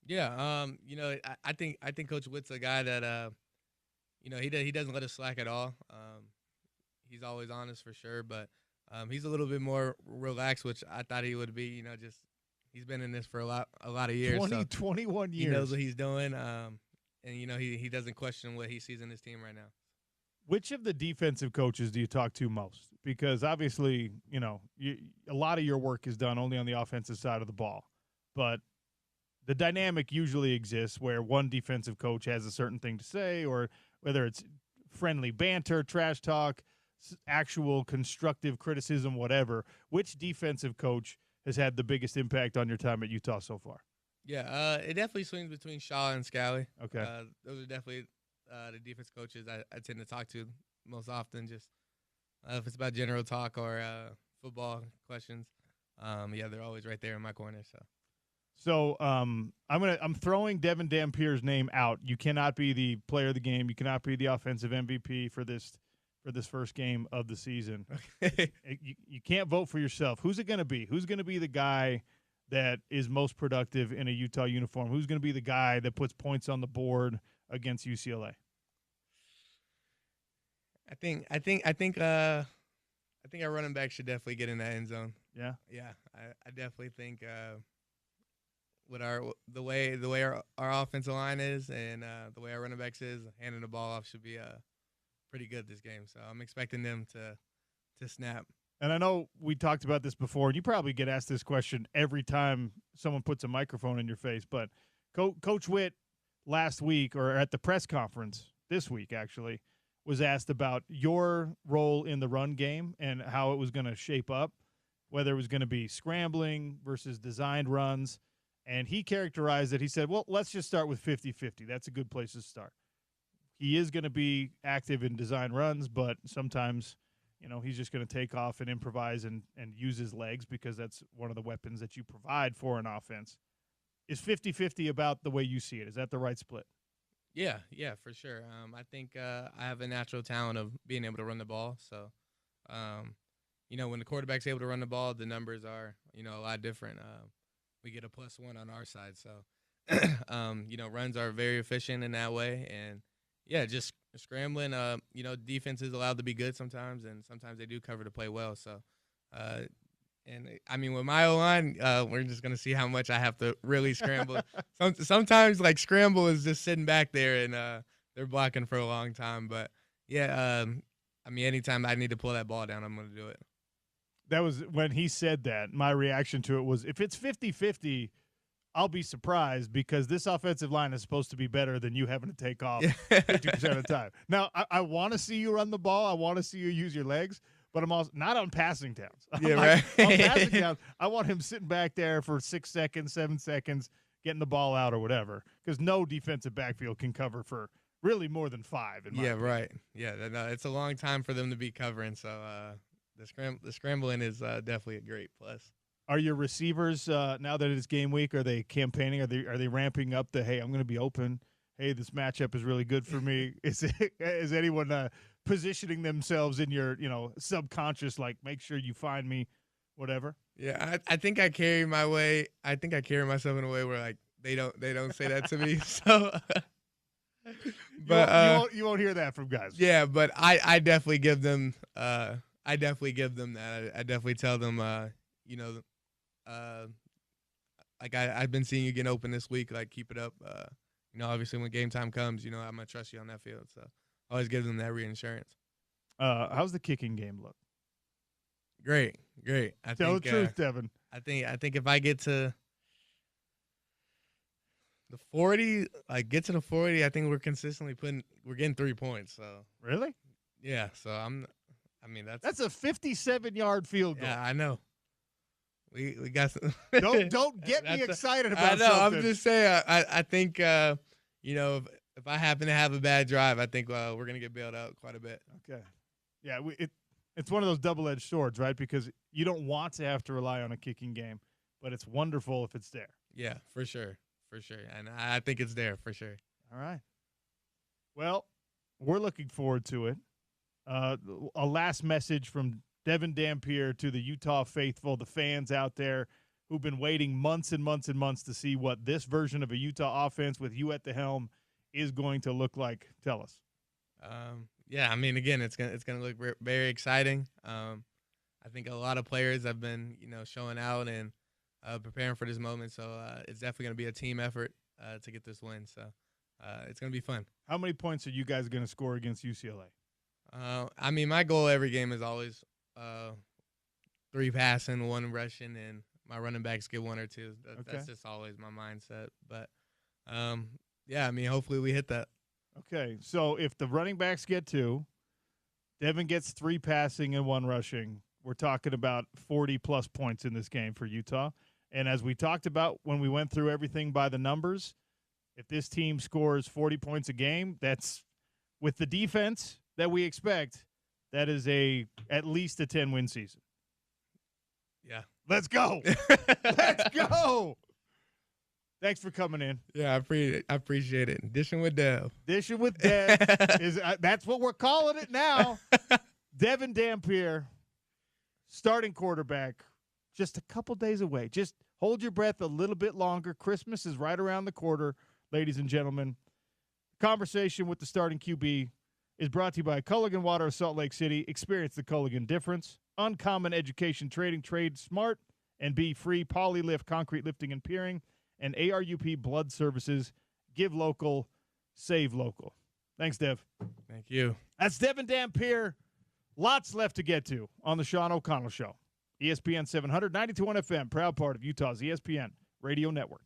[SPEAKER 4] Yeah, you know, I think Coach Witt's a guy that you know, he doesn't let us slack at all. He's always honest for sure, but he's a little bit more relaxed, which I thought he would be. You know, just he's been in this for a lot of years.
[SPEAKER 1] 21 years.
[SPEAKER 4] He knows what he's doing, and you know he doesn't question what he sees in his team right now.
[SPEAKER 1] Which of the defensive coaches do you talk to most? Because obviously, you know, a lot of your work is done only on the offensive side of the ball, but the dynamic usually exists where one defensive coach has a certain thing to say, or whether it's friendly banter, trash talk, actual constructive criticism, whatever. Which defensive coach has had the biggest impact on your time at Utah so far?
[SPEAKER 4] Yeah, it definitely swings between Shaw and Scally.
[SPEAKER 1] Okay.
[SPEAKER 4] Those are definitely the defense coaches I tend to talk to most often, just if it's about general talk or football questions. Yeah, they're always right there in my corner.
[SPEAKER 1] So I'm throwing Devin Dampier's name out. You cannot be the player of the game. You cannot be the offensive MVP for this first game of the season. You can't vote for yourself. Who's it going to be? Who's going to be the guy that is most productive in a Utah uniform? Who's going to be the guy that puts points on the board against UCLA?
[SPEAKER 4] I think our running back should definitely get in that end zone.
[SPEAKER 1] Yeah.
[SPEAKER 4] I definitely think with the way our offensive line is and the way our running backs is, handing the ball off should be pretty good this game. So I'm expecting them to snap.
[SPEAKER 1] And I know we talked about this before, and you probably get asked this question every time someone puts a microphone in your face, but Coach Witt last week, or at the press conference this week actually, was asked about your role in the run game and how it was going to shape up, whether it was going to be scrambling versus designed runs. And he characterized it. He said, well, let's just start with 50-50. That's a good place to start. He is going to be active in design runs, but sometimes, you know, he's just going to take off and improvise and use his legs because that's one of the weapons that you provide for an offense. Is 50-50 about the way you see it? Is that the right split?
[SPEAKER 4] Yeah, for sure. I think I have a natural talent of being able to run the ball. So, you know, when the quarterback's able to run the ball, the numbers are, you know, a lot different. We get a +1 on our side. So, you know, runs are very efficient in that way. And, yeah, just scrambling, you know, defense is allowed to be good sometimes, and sometimes they do cover to play well. So, and, I mean, with my O-line, we're just going to see how much I have to really scramble. Sometimes, like, scramble is just sitting back there, and they're blocking for a long time. But, yeah, I mean, anytime I need to pull that ball down, I'm going to do it.
[SPEAKER 1] That was when he said that. My reaction to it was, if it's 50-50, I'll be surprised because this offensive line is supposed to be better than you having to take off
[SPEAKER 4] Yeah.
[SPEAKER 1] 50% of the time. Now, I want to see you run the ball. I want to see you use your legs, but I'm also not on passing downs.
[SPEAKER 4] Yeah, right.
[SPEAKER 1] On passing downs, I want him sitting back there for 6 seconds, 7 seconds, getting the ball out or whatever, because no defensive backfield can cover for really more than 5. In my opinion.
[SPEAKER 4] Right. Yeah, no, it's a long time for them to be covering, so the scrambling is definitely a great plus.
[SPEAKER 1] Are your receivers now that it's game week? Are they campaigning? Are they ramping up the hey, I'm going to be open. Hey, this matchup is really good for me. Is anyone positioning themselves in your subconscious like make sure you find me, whatever?
[SPEAKER 4] Yeah, I think I carry my way. I think I carry myself in a way where like they don't say that to me. So, but
[SPEAKER 1] you won't hear that from guys.
[SPEAKER 4] Yeah, but I definitely give them that. I definitely tell them like I've been seeing you get open this week. Like keep it up. Obviously when game time comes, I'm gonna trust you on that field. So I always give them that reassurance.
[SPEAKER 1] How's the kicking game look?
[SPEAKER 4] Great.
[SPEAKER 1] Tell the truth, Devin.
[SPEAKER 4] I think if I get to the 40, I think we're we're getting 3 points. So
[SPEAKER 1] Really?
[SPEAKER 4] yeah. So
[SPEAKER 1] that's a 57-yard field goal.
[SPEAKER 4] Yeah, I know. We got some.
[SPEAKER 1] Don't get me excited about
[SPEAKER 4] I know.
[SPEAKER 1] something.
[SPEAKER 4] I'm just saying. I think if I happen to have a bad drive, I think we're gonna get bailed out quite a bit.
[SPEAKER 1] Okay. Yeah. It's one of those double-edged swords, right? Because you don't want to have to rely on a kicking game, but it's wonderful if it's there.
[SPEAKER 4] Yeah, for sure, and I think it's there for sure.
[SPEAKER 1] All right. Well, we're looking forward to it. A last message from Devin Dampier to the Utah faithful, the fans out there who've been waiting months and months and months to see what this version of a Utah offense with you at the helm is going to look like. Tell us.
[SPEAKER 4] Yeah, I mean, again, it's gonna look very exciting. I think a lot of players have been showing out and preparing for this moment, so it's definitely gonna be a team effort to get this win. So it's gonna be fun.
[SPEAKER 1] How many points are you guys going to score against UCLA?
[SPEAKER 4] I mean, my goal every game is always 3 passing, 1 rushing, and my running backs get 1 or 2. That's just always my mindset. But, yeah, I mean, hopefully we hit that.
[SPEAKER 1] Okay, so if the running backs get 2, Devin gets 3 passing and 1 rushing, we're talking about 40-plus points in this game for Utah. And as we talked about when we went through everything by the numbers, if this team scores 40 points a game, that's with the defense that we expect, that is at least a 10-win season.
[SPEAKER 4] Yeah.
[SPEAKER 1] Let's go. Let's go. Thanks for coming in.
[SPEAKER 4] Yeah, I appreciate it. Dishing with Dev.
[SPEAKER 1] Dishing with Dev. That's what we're calling it now. Devin Dampier, starting quarterback, just a couple days away. Just hold your breath a little bit longer. Christmas is right around the corner, ladies and gentlemen. Conversation with the starting QB is brought to you by Culligan Water of Salt Lake City. Experience the Culligan difference. Uncommon Education Trading. Trade smart and be free. Polylift Concrete Lifting and Piering. And ARUP Blood Services. Give local, save local. Thanks, Dev.
[SPEAKER 4] Thank you.
[SPEAKER 1] That's Devin Dampier. Lots left to get to on the Sean O'Connell Show. ESPN 700, 92.1 FM, proud part of Utah's ESPN Radio Network.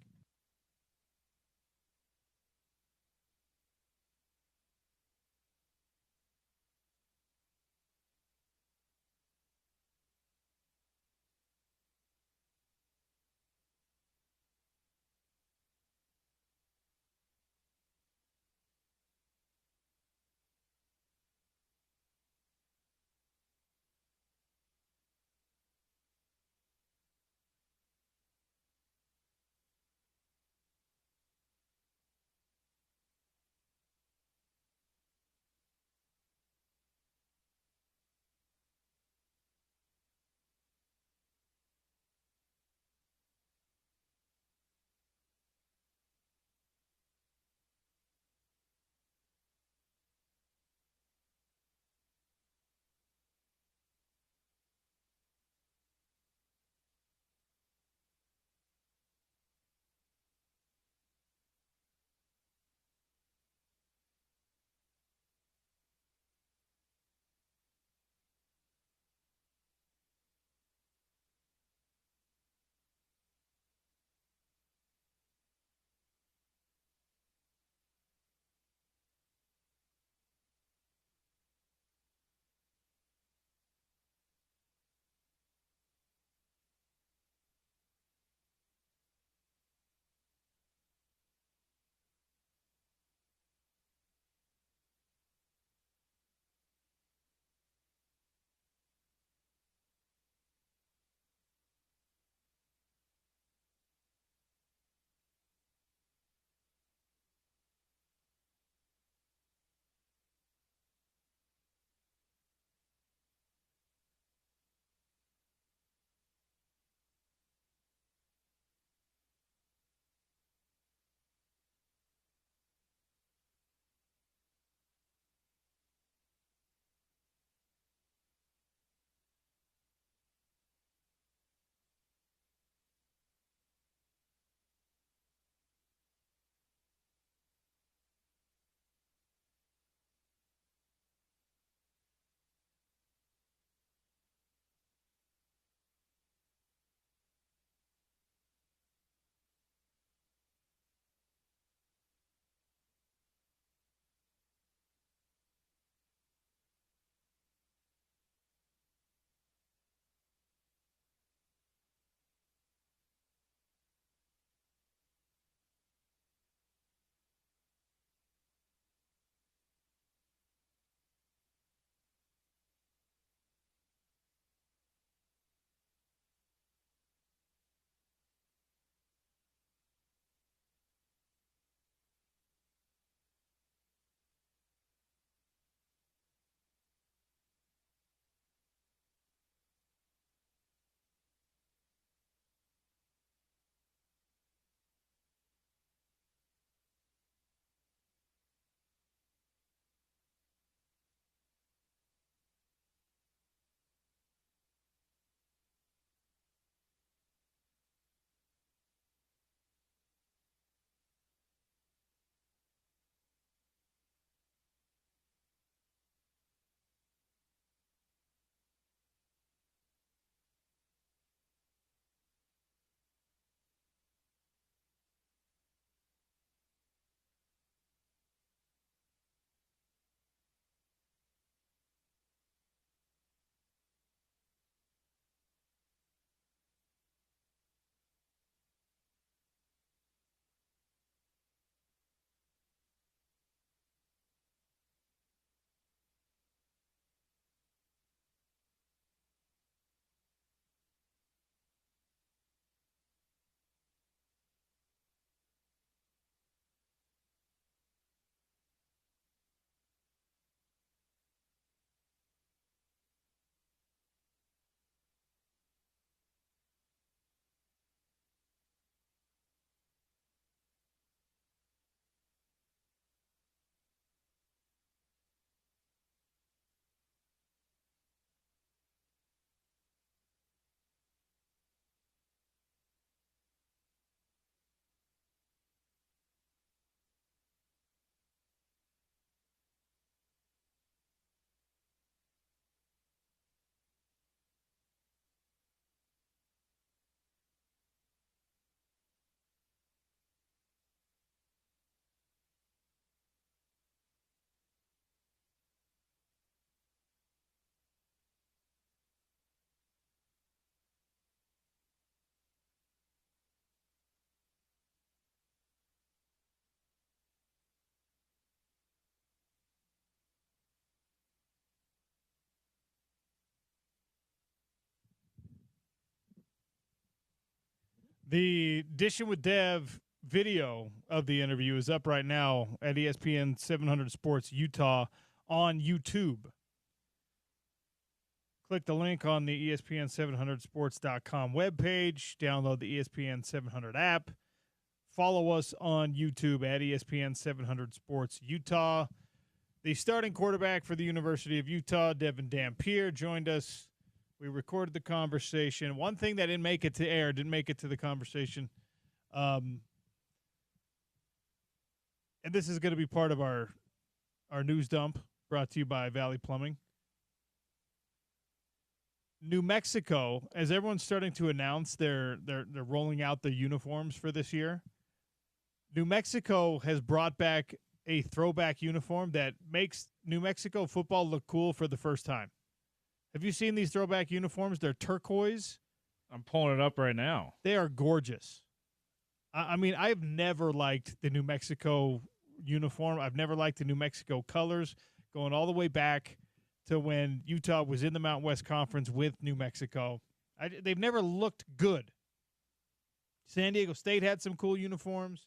[SPEAKER 1] The Dishing with Dev video of the interview is up right now at ESPN 700 Sports Utah on YouTube. Click the link on the ESPN700sports.com webpage. Download the ESPN 700 app. Follow us on YouTube at ESPN 700 Sports Utah. The starting quarterback for the University of Utah, Devin Dampier, joined us. We recorded the conversation. One thing that didn't make it to air, didn't make it to the conversation, and this is going to be part of our news dump brought to you by Valley Plumbing. New Mexico, as everyone's starting to announce they're rolling out the uniforms for this year, New Mexico has brought back a throwback uniform that makes New Mexico football look cool for the first time. Have you seen these throwback uniforms? They're turquoise.
[SPEAKER 2] I'm pulling it up right now.
[SPEAKER 1] They are gorgeous. I mean, I've never liked the New Mexico uniform. I've never liked the New Mexico colors, going all the way back to when Utah was in the Mountain West Conference with New Mexico. They've never looked good. San Diego State had some cool uniforms.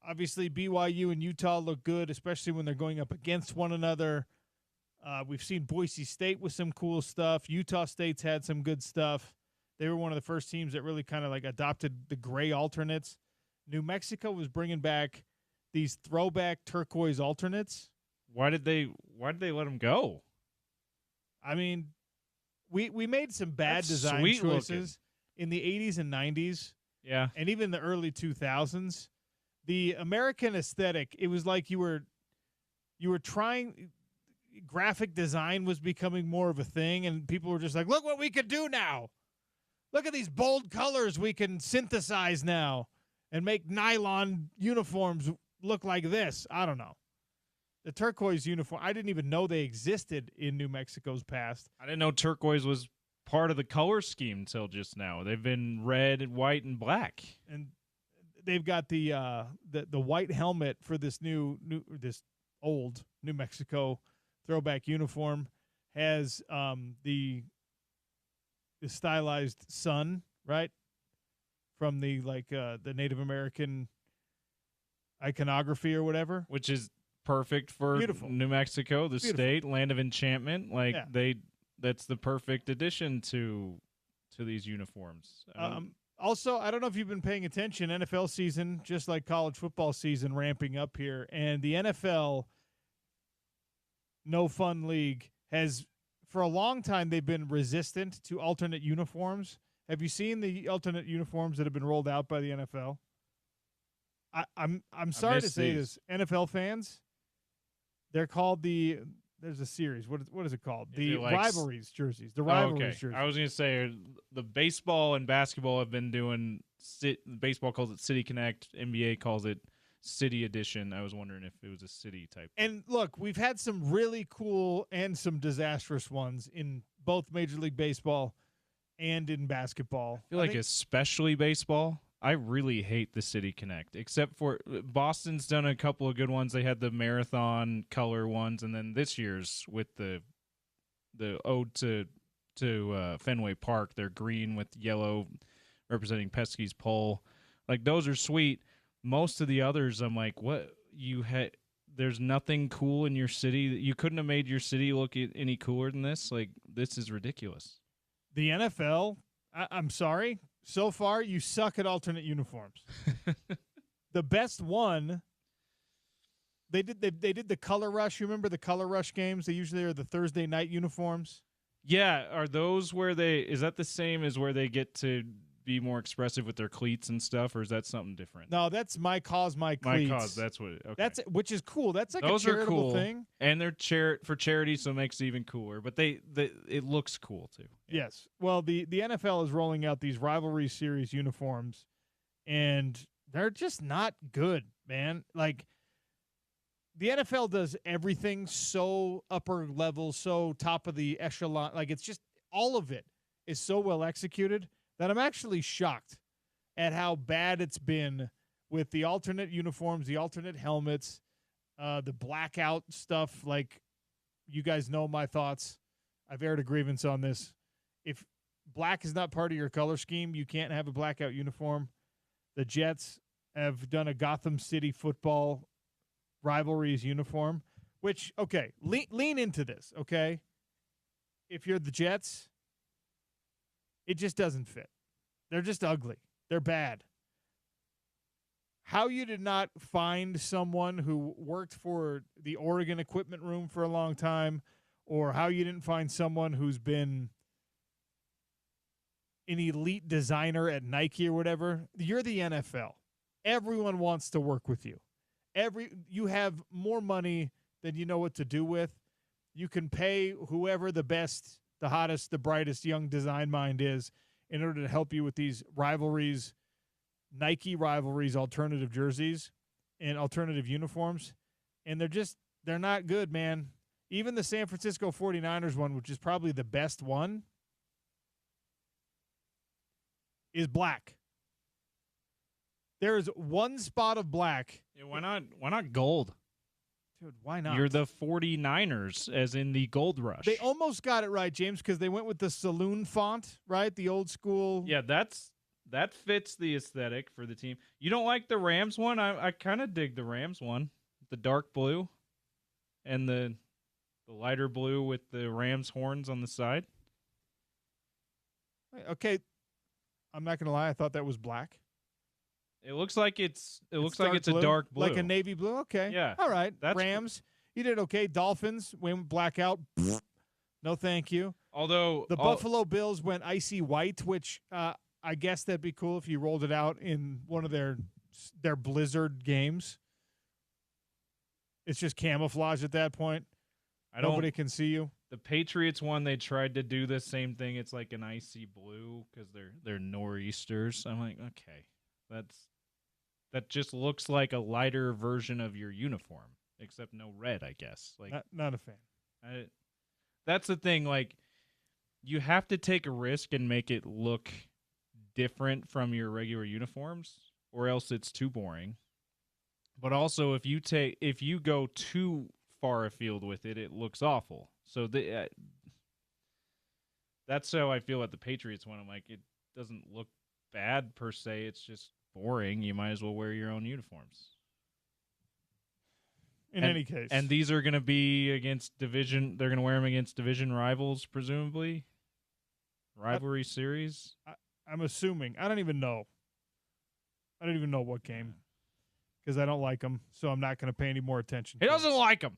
[SPEAKER 1] Obviously, BYU and Utah look good, especially when they're going up against one another. We've seen Boise State with some cool stuff. Utah State's had some good stuff. They were one of the first teams that really kind of like adopted the gray alternates. New Mexico was bringing back these throwback turquoise alternates.
[SPEAKER 2] Why did they let them go?
[SPEAKER 1] I mean, we made some bad
[SPEAKER 2] That's
[SPEAKER 1] design
[SPEAKER 2] sweet
[SPEAKER 1] choices in the 80s and 90s.
[SPEAKER 2] Yeah.
[SPEAKER 1] And even the early 2000s. The American aesthetic, it was like you were trying – graphic design was becoming more of a thing, and people were just like, look what we could do now. Look at these bold colors we can synthesize now and make nylon uniforms look like this. I don't know. The turquoise uniform, I didn't even know they existed in New Mexico's past.
[SPEAKER 2] I didn't know turquoise was part of the color scheme until just now. They've been red and white and black.
[SPEAKER 1] And they've got the white helmet for this this old New Mexico throwback uniform has the stylized sun, right? From the the Native American iconography or whatever.
[SPEAKER 2] Which is perfect for
[SPEAKER 1] Beautiful.
[SPEAKER 2] New Mexico, the
[SPEAKER 1] Beautiful.
[SPEAKER 2] state, land of enchantment.
[SPEAKER 1] Yeah.
[SPEAKER 2] That's the perfect addition to these uniforms.
[SPEAKER 1] Also, I don't know if you've been paying attention, NFL season, just like college football season, ramping up here, and the NFL No Fun League has, for a long time, they've been resistant to alternate uniforms. Have you seen the alternate uniforms that have been rolled out by the NFL? I'm sorry to say this, NFL fans. They're called there's a series. What is it called? The rivalries jerseys. The rivalries jerseys.
[SPEAKER 2] I was going to say the baseball and basketball have been doing. Baseball calls it City Connect. NBA calls it City Edition. I was wondering if it was a city type.
[SPEAKER 1] And look, we've had some really cool and some disastrous ones in both Major League Baseball and in basketball.
[SPEAKER 2] I feel like especially baseball. I really hate the City Connect, except for Boston's done a couple of good ones. They had the marathon color ones, and then this year's with the ode to Fenway Park. They're green with yellow representing Pesky's pole. Like, those are sweet. Most of the others, I'm like, what you had? There's nothing cool in your city. You couldn't have made your city look any cooler than this. Like, this is ridiculous.
[SPEAKER 1] The NFL, I'm sorry. So far, you suck at alternate uniforms. The best one, they did the Color Rush. You remember the Color Rush games? They usually are the Thursday night uniforms.
[SPEAKER 2] Yeah, are those where is that the same as where they get to be more expressive with their cleats and stuff, or is that something different?
[SPEAKER 1] No, that's My Cause, My Cleats.
[SPEAKER 2] My Cause, that's what okay.
[SPEAKER 1] That's which is cool. That's like
[SPEAKER 2] those
[SPEAKER 1] a charitable
[SPEAKER 2] are cool
[SPEAKER 1] thing.
[SPEAKER 2] And they're for charity, so it makes it even cooler. But it looks cool too.
[SPEAKER 1] Yeah. Yes. Well, the NFL is rolling out these rivalry series uniforms, and they're just not good, man. Like, the NFL does everything so upper level, so top of the echelon. Like, it's just all of it is so well executed that I'm actually shocked at how bad it's been with the alternate uniforms, the alternate helmets, the blackout stuff. Like, you guys know my thoughts. I've aired a grievance on this. If black is not part of your color scheme. You can't have a blackout uniform. The Jets have done a Gotham City football rivalries uniform, which, okay, lean into this, okay? If you're the Jets, it just doesn't fit. They're just ugly. They're bad. How you did not find someone who worked for the Oregon equipment room for a long time, or how you didn't find someone who's been an elite designer at Nike or whatever, you're the NFL. Everyone wants to work with you. You have more money than you know what to do with. You can pay whoever the best, the hottest, the brightest young design mind is in order to help you with these rivalries, Nike rivalries, alternative jerseys and alternative uniforms. And they're not good, man. Even the San Francisco 49ers one, which is probably the best one, is black. There is one spot of black.
[SPEAKER 2] Yeah, why not gold?
[SPEAKER 1] Dude, why not?
[SPEAKER 2] You're the 49ers, as in the gold rush.
[SPEAKER 1] They almost got it right, James, because they went with the saloon font, right? The old school.
[SPEAKER 2] Yeah, that fits the aesthetic for the team. You don't like the Rams one? I kind of dig the Rams one. The dark blue and the lighter blue with the Rams horns on the side.
[SPEAKER 1] Okay. I'm not going to lie. I thought that was black.
[SPEAKER 2] It looks like it's
[SPEAKER 1] blue,
[SPEAKER 2] a dark blue.
[SPEAKER 1] Like a navy blue? Okay.
[SPEAKER 2] Yeah.
[SPEAKER 1] All right. Rams. You did okay. Dolphins went blackout. No, thank you.
[SPEAKER 2] Although
[SPEAKER 1] the Buffalo Bills went icy white, which I guess that'd be cool if you rolled it out in one of their blizzard games. It's just camouflage at that point. Nobody can see you.
[SPEAKER 2] The Patriots one, they tried to do the same thing. It's like an icy blue because they're nor'easters. I'm like, okay, that just looks like a lighter version of your uniform, except no red, I guess. Like,
[SPEAKER 1] not a fan.
[SPEAKER 2] That's the thing. Like, you have to take a risk and make it look different from your regular uniforms, or else it's too boring. But also, if you go too far afield with it, it looks awful. So that's how I feel at the Patriots one. I'm like, it doesn't look bad per se. It's just boring. You might as well wear your own uniforms.
[SPEAKER 1] In any case.
[SPEAKER 2] And these are going to be against division. They're going to wear them against division rivals, presumably. Rivalry series.
[SPEAKER 1] I'm assuming. I don't even know what game. Because I don't like them, so I'm not going to pay any more attention.
[SPEAKER 2] He doesn't like them.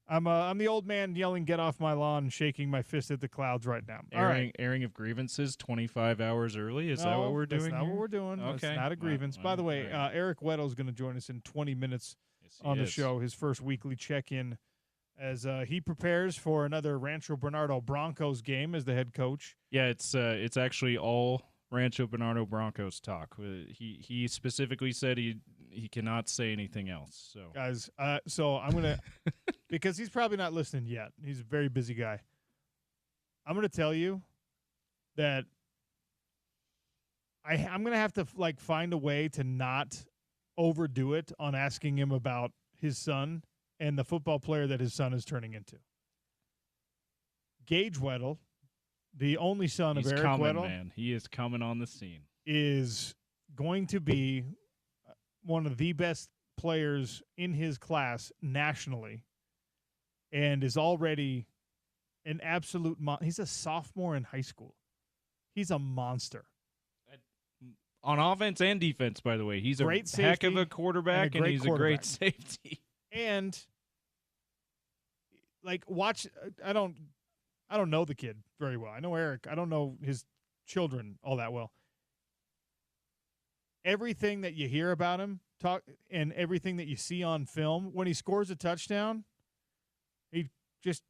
[SPEAKER 1] I'm the old man yelling, "Get off my lawn!" and shaking my fist at the clouds right now.
[SPEAKER 2] Airing of grievances 25 hours early. Is that what we're doing?
[SPEAKER 1] That's not what we're doing.
[SPEAKER 2] Okay,
[SPEAKER 1] it's not a grievance. By the way, Eric Weddle is going to join us in 20 minutes on the show. His first weekly check-in, as he prepares for another Rancho Bernardo Broncos game as the head coach.
[SPEAKER 2] Yeah, it's actually all Rancho Bernardo Broncos talk. He specifically said he cannot say anything else. So
[SPEAKER 1] guys, so I'm gonna because he's probably not listening yet. He's a very busy guy. I'm gonna tell you that I'm gonna have to find a way to not overdo it on asking him about his son and the football player that his son is turning into. Gage Weddle, the only son of Eric Weddle,
[SPEAKER 2] man. He is coming on the scene.
[SPEAKER 1] Is going to be one of the best players in his class nationally, and is already an absolute he's a sophomore in high school. He's a monster.
[SPEAKER 2] On offense and defense, by the way. He's a heck of a quarterback, and he's a great safety.
[SPEAKER 1] And watch, I don't know the kid very well. I know Eric. I don't know his children all that well. Everything that you hear about him and everything that you see on film, when he scores a touchdown, he just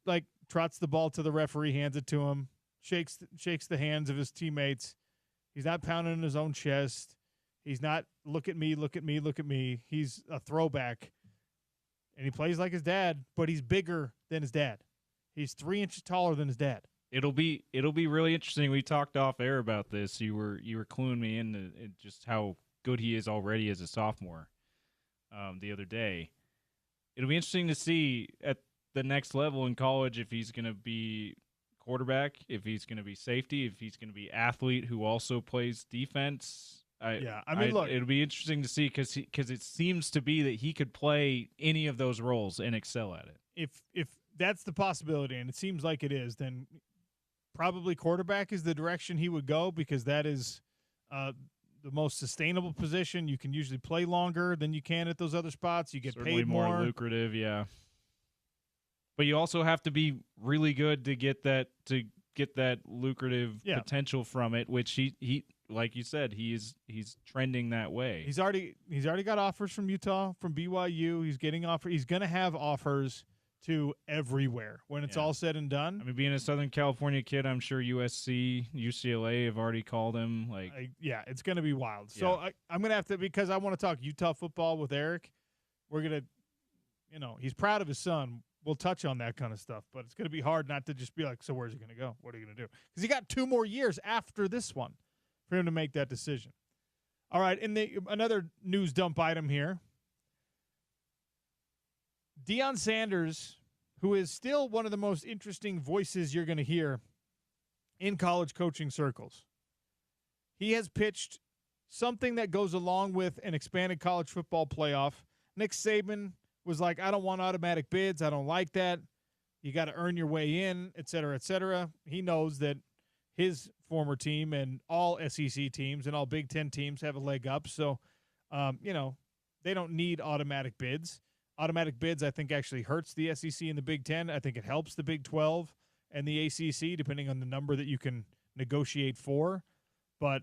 [SPEAKER 1] trots the ball to the referee, hands it to him, shakes the hands of his teammates. He's not pounding his own chest. He's not look at me, look at me, look at me. He's a throwback, and he plays like his dad, but he's bigger than his dad. He's 3 inches taller than his dad.
[SPEAKER 2] It'll be really interesting. We talked off air about this. You were cluing me into just how good he is already as a sophomore the other day. It'll be interesting to see at the next level in college if he's going to be quarterback, if he's going to be safety, if he's going to be athlete who also plays defense.
[SPEAKER 1] Look,
[SPEAKER 2] it'll be interesting to see because it seems to be that he could play any of those roles and excel at it.
[SPEAKER 1] If that's the possibility, and it seems like it is, then probably quarterback is the direction he would go, because that is the most sustainable position. You can usually play longer than you can at those other spots. You get
[SPEAKER 2] Certainly
[SPEAKER 1] paid more.
[SPEAKER 2] Lucrative, yeah. But you also have to be really good to get that lucrative potential from it, which he like you said, he's trending that way.
[SPEAKER 1] He's already got offers from Utah, from BYU. He's getting offers. He's going to have offers to everywhere when it's all said and done.
[SPEAKER 2] I mean, being a Southern California kid, I'm sure USC, UCLA have already called him.
[SPEAKER 1] It's going to be wild. So I'm going to have to, because I want to talk Utah football with Eric. We're going to, he's proud of his son. We'll touch on that kind of stuff, but it's going to be hard not to just be like, so where's he going to go? What are you going to do? Because he got 2 more years after this one for him to make that decision. All right, and another news dump item here. Deion Sanders, who is still one of the most interesting voices you're going to hear in college coaching circles. He has pitched something that goes along with an expanded college football playoff. Nick Saban was like, I don't want automatic bids. I don't like that. You got to earn your way in, et cetera, et cetera. He knows that his former team and all SEC teams and all Big Ten teams have a leg up. So, they don't need automatic bids. Automatic bids, I think, actually hurts the SEC and the Big Ten. I think it helps the Big 12 and the ACC, depending on the number that you can negotiate for. But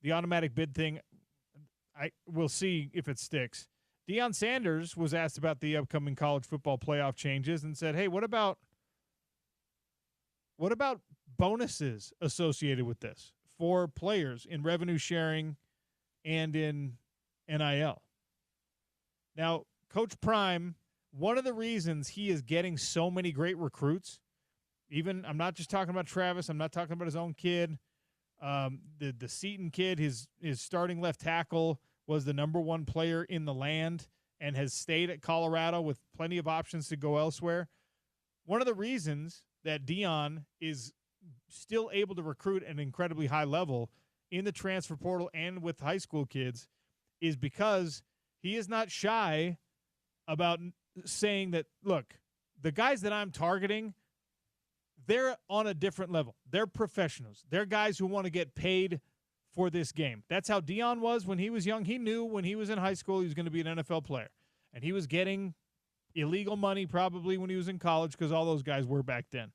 [SPEAKER 1] the automatic bid thing, we'll see if it sticks. Deion Sanders was asked about the upcoming college football playoff changes and said, hey, what about bonuses associated with this for players in revenue sharing and in NIL? Now, Coach Prime, one of the reasons he is getting so many great recruits, even I'm not just talking about Travis, I'm not talking about his own kid. The Seton kid, his starting left tackle, was the number 1 player in the land and has stayed at Colorado with plenty of options to go elsewhere. One of the reasons that Deion is still able to recruit at an incredibly high level in the transfer portal and with high school kids is because he is not shy about saying that, look, the guys that I'm targeting, they're on a different level. They're professionals. They're guys who want to get paid for this game. That's how Deion was when he was young. He knew when he was in high school he was going to be an NFL player. And he was getting illegal money probably when he was in college, because all those guys were back then.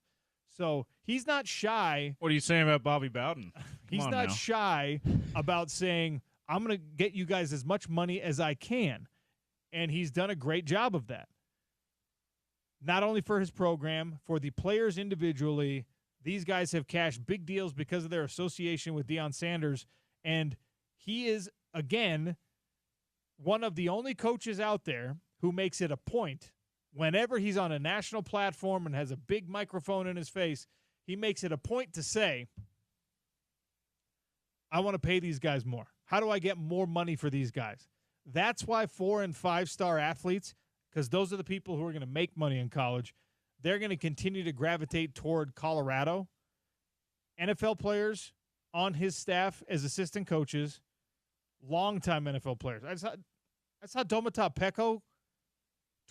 [SPEAKER 1] So he's not shy.
[SPEAKER 2] What are you saying about Bobby Bowden?
[SPEAKER 1] He's not shy about saying, I'm going to get you guys as much money as I can. And he's done a great job of that. Not only for his program, for the players individually. These guys have cashed big deals because of their association with Deion Sanders. And he is, again, one of the only coaches out there who makes it a point, whenever he's on a national platform and has a big microphone in his face, he makes it a point to say, I want to pay these guys more. How do I get more money for these guys? That's why 4- and 5-star athletes, because those are the people who are going to make money in college, they're going to continue to gravitate toward Colorado. NFL players on his staff as assistant coaches, longtime NFL players. I saw Domata Peko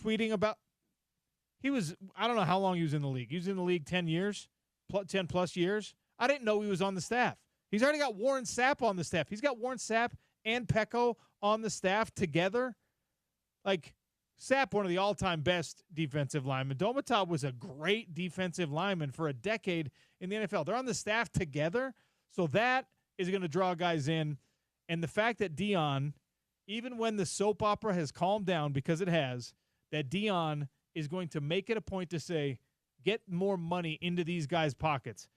[SPEAKER 1] tweeting about, I don't know how long he was in the league. He was in the league 10 years, 10 plus years. I didn't know he was on the staff. He's already got Warren Sapp on the staff. He's got Warren Sapp and Peko on the staff together. Like, Sapp, one of the all-time best defensive linemen. Domata was a great defensive lineman for a decade in the NFL. They're on the staff together, so that is going to draw guys in. And the fact that Deion, even when the soap opera has calmed down, because it has, that Deion is going to make it a point to say, get more money into these guys' pockets.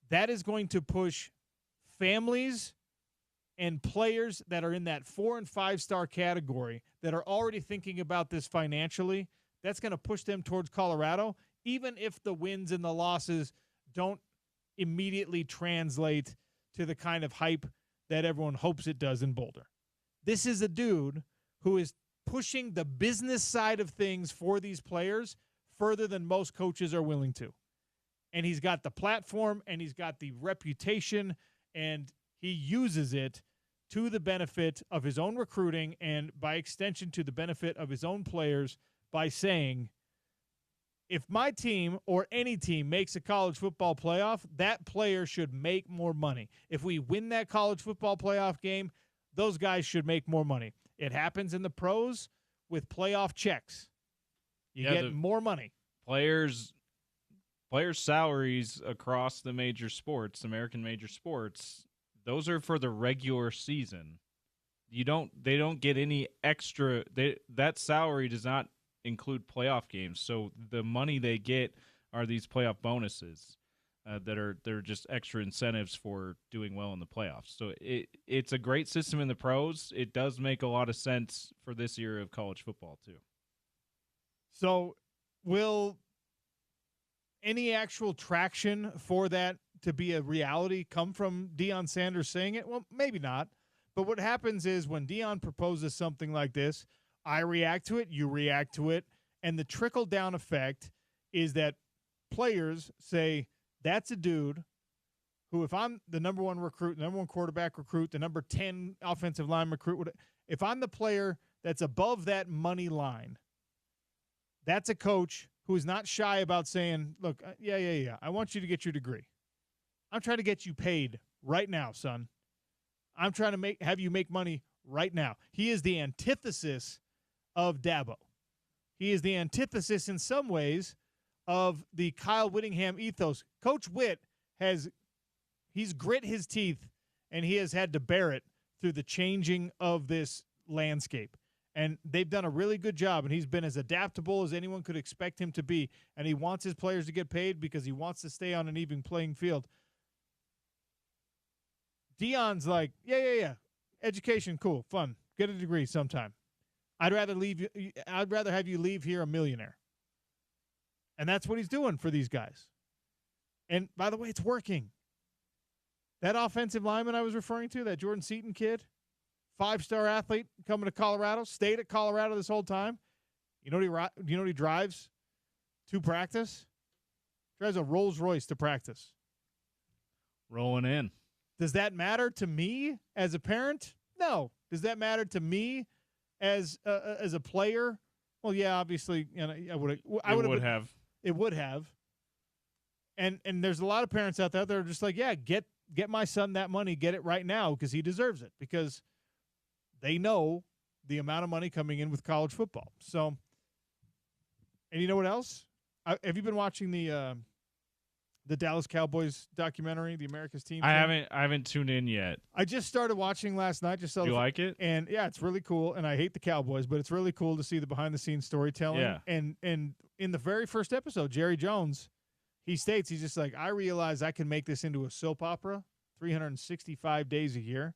[SPEAKER 1] That is going to push families and players that are in that 4- and 5-star category that are already thinking about this financially. That's going to push them towards Colorado, even if the wins and the losses don't immediately translate to the kind of hype that everyone hopes it does in Boulder. This is a dude who is pushing the business side of things for these players further than most coaches are willing to. And he's got the platform, and he's got the reputation, and he uses it to the benefit of his own recruiting and, by extension, to the benefit of his own players by saying, if my team or any team makes a college football playoff, that player should make more money. If we win that college football playoff game, those guys should make more money. It happens in the pros with playoff checks. You get more money.
[SPEAKER 2] Players' salaries across the major sports, American major sports, those are for the regular season. They don't get any extra. That salary does not include playoff games. So the money they get are these playoff bonuses they're just extra incentives for doing well in the playoffs. So it's a great system in the pros. It does make a lot of sense for this year of college football too.
[SPEAKER 1] So will any actual traction for that to be a reality come from Deion Sanders saying it? Well, maybe not. But what happens is when Deion proposes something like this, I react to it, you react to it, and the trickle-down effect is that players say, that's a dude who, if I'm the number one recruit, the number one quarterback recruit, the number 10 offensive line recruit, if I'm the player that's above that money line, that's a coach who is not shy about saying, look, yeah, I want you to get your degree. I'm trying to get you paid right now, son. I'm trying to have you make money right now. He is the antithesis of Dabo. He is the antithesis in some ways of the Kyle Whittingham ethos. Coach Witt he's grit his teeth, and he has had to bear it through the changing of this landscape. And they've done a really good job, and he's been as adaptable as anyone could expect him to be, and he wants his players to get paid because he wants to stay on an even playing field. Deion's like, yeah. Education, cool, fun. Get a degree sometime. I'd rather have you leave here a millionaire. And that's what he's doing for these guys. And by the way, it's working. That offensive lineman I was referring to, that Jordan Seaton kid, 5-star athlete coming to Colorado, stayed at Colorado this whole time. You know what he drives to practice? Drives a Rolls Royce to practice.
[SPEAKER 2] Rolling in.
[SPEAKER 1] Does that matter to me as a parent? No. Does that matter to me as a player? Well, yeah, obviously, I would have. It would have. And there's a lot of parents out there that are just like, yeah, get my son that money, get it right now because he deserves it, because they know the amount of money coming in with college football. So, and you know what else? Have you been watching the Dallas Cowboys documentary, The America's Team?
[SPEAKER 2] I haven't tuned in yet.
[SPEAKER 1] I just started watching last night. Do
[SPEAKER 2] you like it?
[SPEAKER 1] And yeah, it's really cool. And I hate the Cowboys, but it's really cool to see the behind the scenes storytelling.
[SPEAKER 2] Yeah.
[SPEAKER 1] And in the very first episode, Jerry Jones, he states, he's just like, I realize I can make this into a soap opera 365 days a year.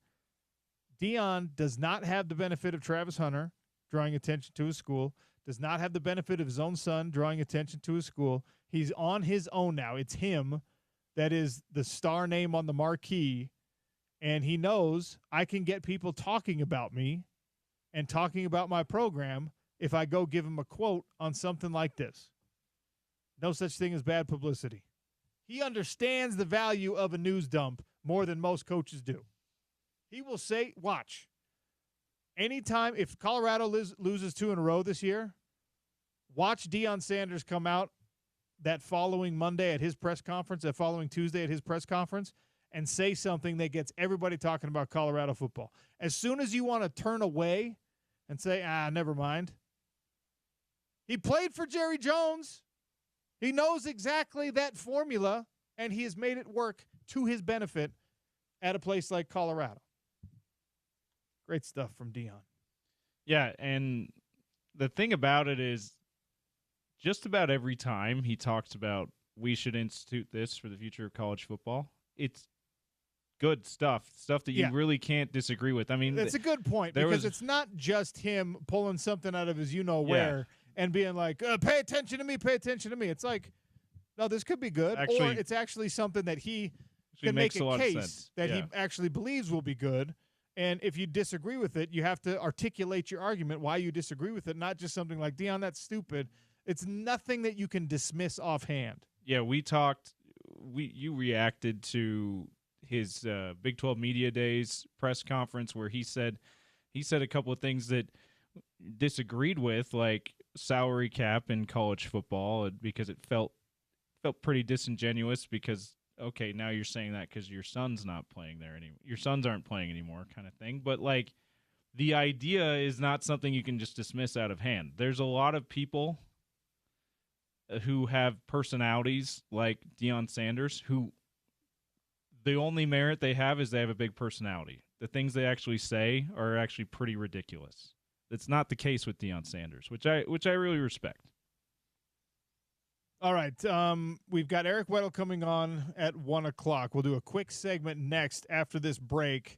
[SPEAKER 1] Deion does not have the benefit of Travis Hunter drawing attention to his school, does not have the benefit of his own son drawing attention to his school. He's on his own now. It's him that is the star name on the marquee, and he knows I can get people talking about me and talking about my program if I go give him a quote on something like this. No such thing as bad publicity. He understands the value of a news dump more than most coaches do. He will say, watch, anytime, if Colorado loses 2 in a row this year, watch Deion Sanders come out that following Monday at his press conference, that following Tuesday at his press conference, and say something that gets everybody talking about Colorado football. As soon as you want to turn away and say, never mind. He played for Jerry Jones. He knows exactly that formula, and he has made it work to his benefit at a place like Colorado. Great stuff from Deion.
[SPEAKER 2] Yeah, and the thing about it is, just about every time he talks about we should institute this for the future of college football, it's good stuff that you really can't disagree with. I mean,
[SPEAKER 1] it's a good point, because it's not just him pulling something out of his you-know-where and being like, pay attention to me. It's like, no, this could be good. Actually, or it's actually something that he can make a case that he actually believes will be good. And if you disagree with it, you have to articulate your argument why you disagree with it, not just something like, Deion, that's stupid. It's nothing that you can dismiss offhand.
[SPEAKER 2] Yeah, we talked you reacted to his Big 12 Media Days press conference where he said a couple of things that disagreed with, like salary cap in college football, because it felt pretty disingenuous because, okay, now you're saying that because your son's not playing there anymore. Your sons aren't playing anymore kind of thing. But, like, the idea is not something you can just dismiss out of hand. There's a lot of people who have personalities like Deion Sanders who the only merit they have is they have a big personality. The things they actually say are actually pretty ridiculous. That's not the case with Deion Sanders, which I really respect.
[SPEAKER 1] All right. We've got Eric Weddle coming on at 1 o'clock. We'll do a quick segment next after this break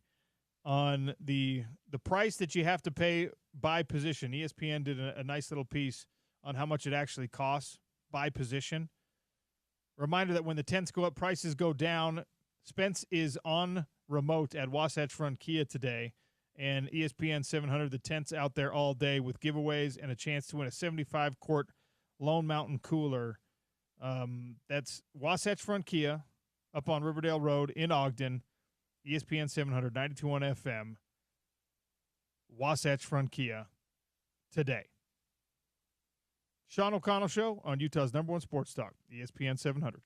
[SPEAKER 1] on the price that you have to pay by position. ESPN did a nice little piece on how much it actually costs by position. Reminder that when the tents go up, prices go down. Spence is on remote at Wasatch Front Kia today, and ESPN 700, the tents out there all day with giveaways and a chance to win a 75-quart Lone Mountain cooler. That's Wasatch Front Kia up on Riverdale Road in Ogden. ESPN 700, 92.1 FM. Wasatch Front Kia today. Sean O'Connell Show on Utah's #1 sports talk, ESPN 700.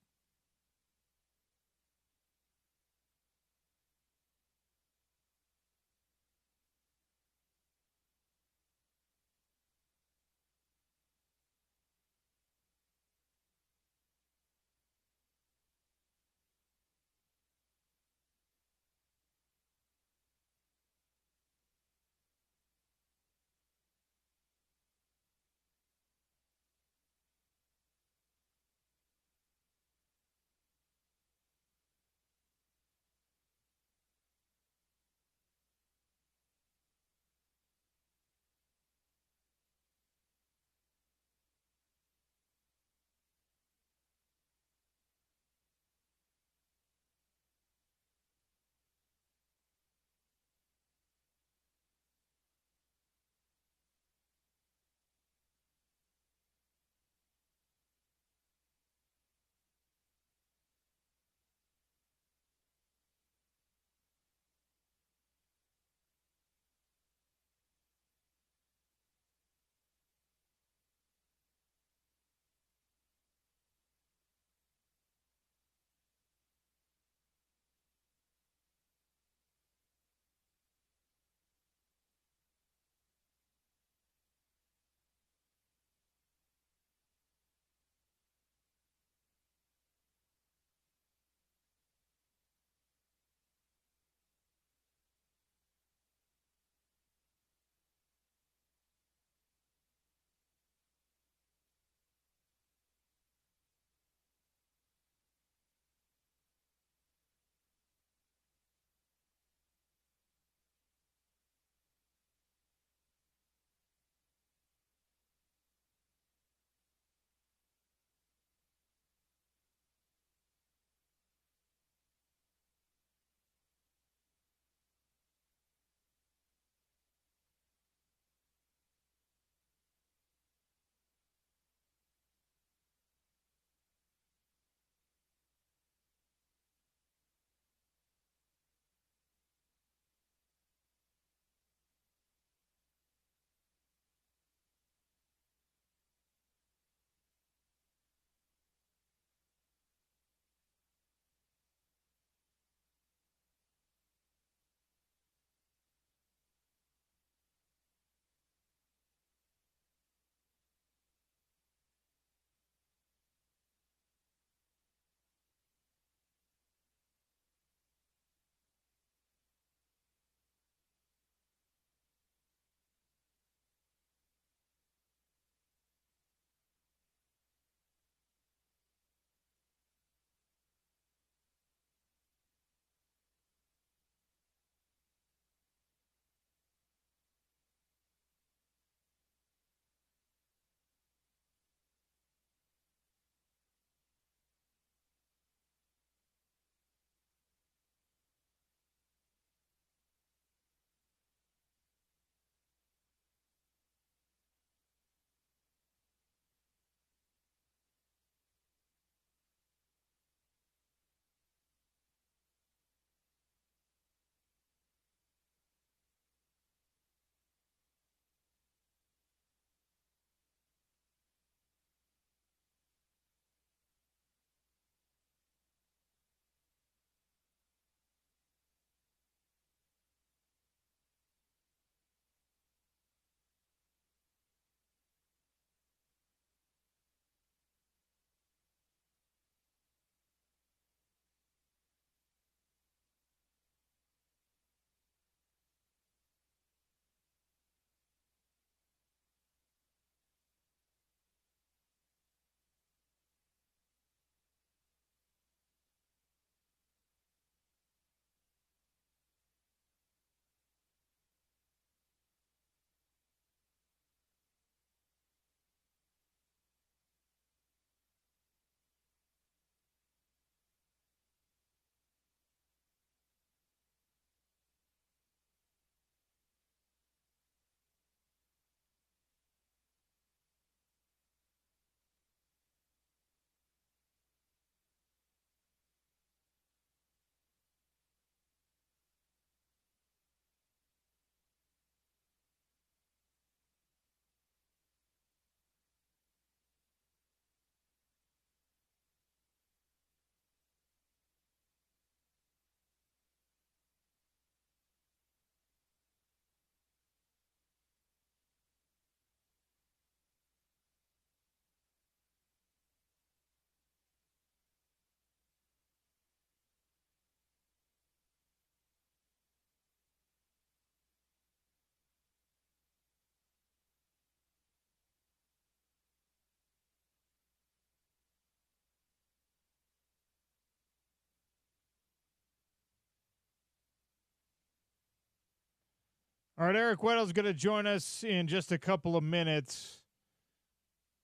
[SPEAKER 1] All right, Eric Weddle's going to join us in just a couple of minutes.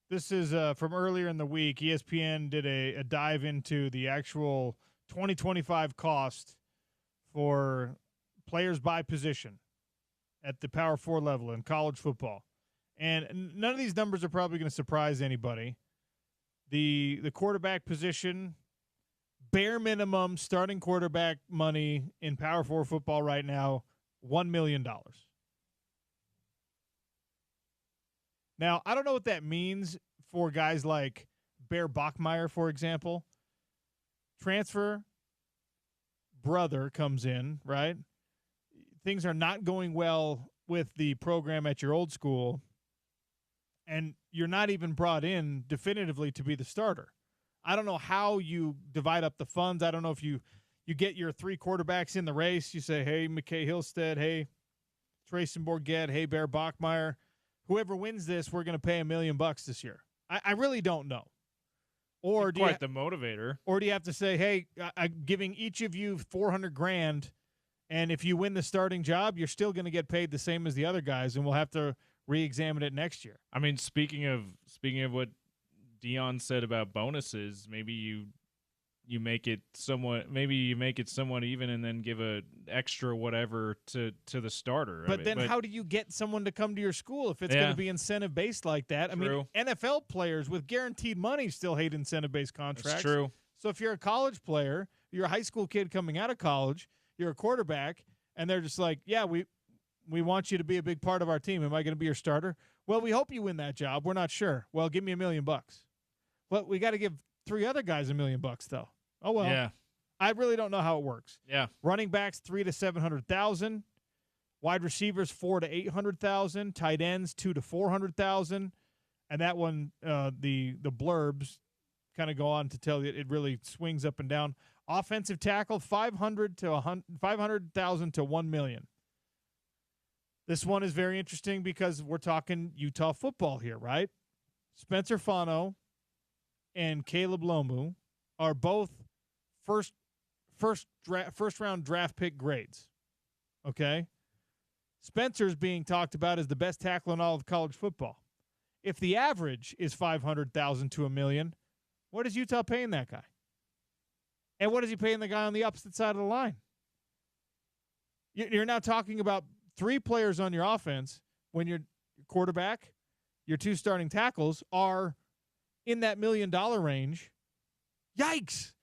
[SPEAKER 1] This is from earlier in the week. ESPN did a dive into the actual 2025 cost for players by position at the Power 4 level in college football. And none of these numbers are probably going to surprise anybody. The quarterback position, bare minimum starting quarterback money in Power 4 football right now, $1 million. Now, I don't know what that means for guys like Bear Bachmeier, for example. Transfer brother comes in, right? Things are not going well with the program at your old school, and you're not even brought in definitively to be the starter. I don't know how you divide up the funds. I don't know if you get your three quarterbacks in the race. You say, hey, McKay Hillstead, hey, Trayson Bourget, hey, Bear Bachmeier. Whoever wins this, we're going to pay $1 million this year. I really don't know. Or do
[SPEAKER 2] quite the motivator.
[SPEAKER 1] Or do you have to say, hey, I'm giving each of you $400,000, and if you win the starting job, you're still going to get paid the same as the other guys, and we'll have to re-examine it next year.
[SPEAKER 2] I mean, speaking of what Dion said about bonuses, maybe you make it somewhat even and then give a extra whatever to the starter.
[SPEAKER 1] But how do you get someone to come to your school if it's going to be incentive based like that?
[SPEAKER 2] True.
[SPEAKER 1] I mean, NFL players with guaranteed money still hate incentive based contracts.
[SPEAKER 2] That's true.
[SPEAKER 1] So if you're a college player, you're a high school kid coming out of college, you're a quarterback, and they're just like, yeah, we want you to be a big part of our team. Am I going to be your starter? Well, we hope you win that job. We're not sure. Well, give me $1 million. Well, we got to give three other guys $1 million though. Oh well.
[SPEAKER 2] Yeah.
[SPEAKER 1] I really don't know how it works.
[SPEAKER 2] Yeah.
[SPEAKER 1] Running backs $300,000 to $700,000, wide receivers $400,000 to $800,000, tight ends $200,000 to $400,000, and that one the blurbs kind of go on to tell you it really swings up and down. Offensive tackle $500,000 to $1 million. This one is very interesting because we're talking Utah football here, right? Spencer Fano and Caleb Lomu are both first round draft pick grades. Okay? Spencer's being talked about as the best tackle in all of college football. If the average is $500,000 to $1 million, what is Utah paying that guy? And what is he paying the guy on the opposite side of the line? You're now talking about three players on your offense when your quarterback, your two starting tackles are in that $1 million range. Yikes.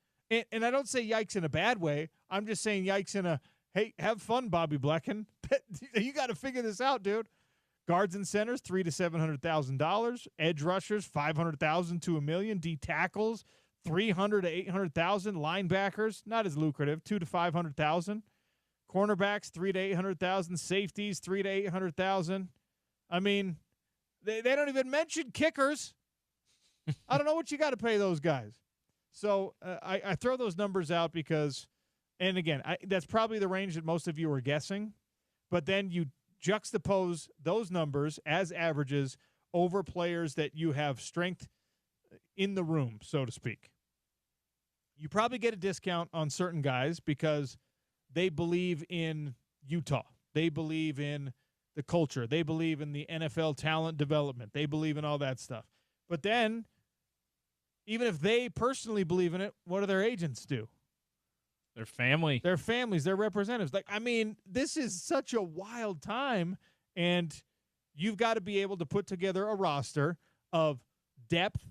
[SPEAKER 1] And I don't say yikes in a bad way. I'm just saying yikes in a, hey, have fun, Bobby Blecken. You got to figure this out, dude. Guards and centers, $300,000 to $700,000. Edge rushers, $500,000 to $1 million. D tackles, $300,000 to $800,000. Linebackers, not as lucrative, $200,000 to $500,000. Cornerbacks, $300,000 to $800,000. Safeties, $300,000 to $800,000. I mean, they don't even mention kickers. I don't know what you got to pay those guys. So I throw those numbers out because, and again, that's probably the range that most of you are guessing. But then you juxtapose those numbers as averages over players that you have strength in the room, so to speak. You probably get a discount on certain guys because they believe in Utah. They believe in the culture. They believe in the NFL talent development. They believe in all that stuff. But then, even if they personally believe in it, what do their agents do?
[SPEAKER 2] Their family.
[SPEAKER 1] Their families, their representatives. Like, I mean, this is such a wild time, and you've got to be able to put together a roster of depth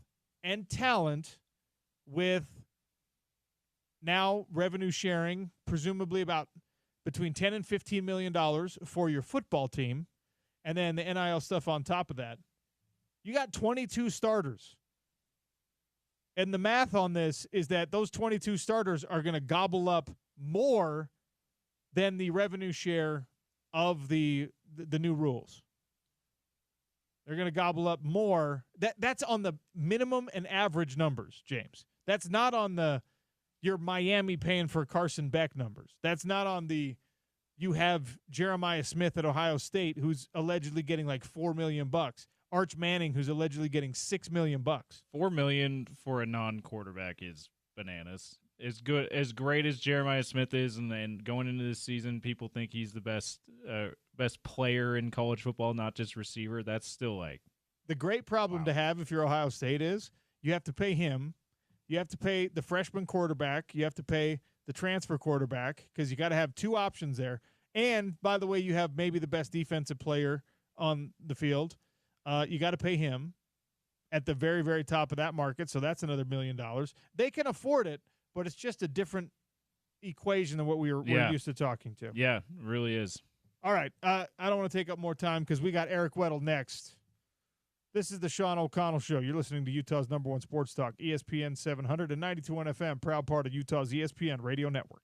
[SPEAKER 1] and talent with now revenue sharing, presumably about between $10 and $15 million for your football team, and then the NIL stuff on top of that. You got 22 starters. And the math on this is that those 22 starters are going to gobble up more than the revenue share of the new rules. They're going to gobble up more. That's on the minimum and average numbers, James. That's not on your Miami paying for Carson Beck numbers. That's not on you have Jeremiah Smith at Ohio State who's allegedly getting like $4 million. Arch Manning, who's allegedly getting $6 million.
[SPEAKER 2] $4 million for a non-quarterback is bananas. as great as Jeremiah Smith is, and then going into this season, people think he's the best player in college football, not just receiver. That's still like
[SPEAKER 1] the great problem to have if you're Ohio State is you have to pay him, you have to pay the freshman quarterback, you have to pay the transfer quarterback because you got to have two options there. And by the way, you have maybe the best defensive player on the field. You got to pay him at the very, very top of that market, so that's another $1 million. They can afford it, but it's just a different equation than what we're used to talking to.
[SPEAKER 2] Yeah, it really is.
[SPEAKER 1] All right, I don't want to take up more time because we got Eric Weddle next. This is the Sean O'Connell Show. You're listening to Utah's #1 sports talk, ESPN 700 and 92.1 FM, proud part of Utah's ESPN radio network.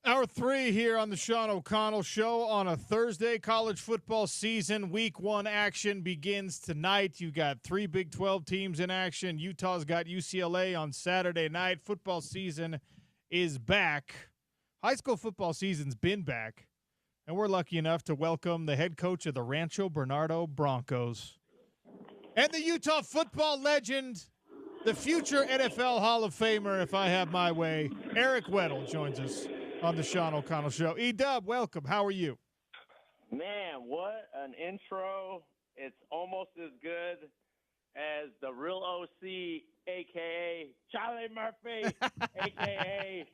[SPEAKER 1] Hour 3 here on the Sean O'Connell Show on a Thursday. College football season, week 1 action begins tonight. You got 3 Big 12 teams in action. Utah's got UCLA on Saturday night. Football season is back. High school football season's been back, and we're lucky enough to welcome the head coach of the Rancho Bernardo Broncos and the Utah football legend, the future NFL Hall of Famer, if I have my way, Eric Weddle joins us on the Sean O'Connell Show. E-Dub, welcome. How are you?
[SPEAKER 5] Man, what an intro. It's almost as good as the real OC, a.k.a. Charlie Murphy, a.k.a.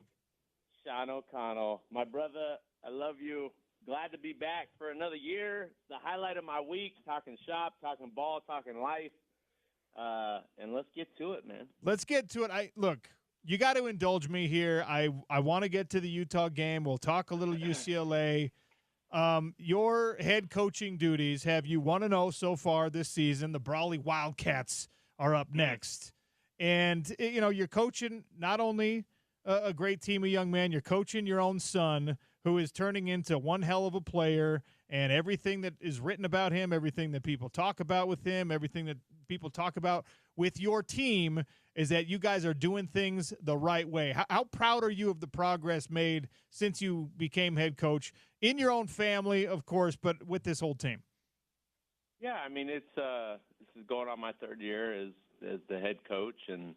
[SPEAKER 5] Sean O'Connell. My brother, I love you. Glad to be back for another year. It's the highlight of my week, talking shop, talking ball, talking life. And let's get to it, man.
[SPEAKER 1] Let's get to it. Look, you got to indulge me here. I want to get to the Utah game. We'll talk a little UCLA. Your head coaching duties have you 1-0 so far this season. The Brawley Wildcats are up next. And, you know, you're coaching not only a great team of young men, you're coaching your own son, who is turning into one hell of a player, and everything that is written about him, everything that people talk about with him, everything that people talk about with your team is that you guys are doing things the right way. How proud are you of the progress made since you became head coach in your own family, of course, but with this whole team?
[SPEAKER 5] Yeah, I mean, this is going on my third year as the head coach, and,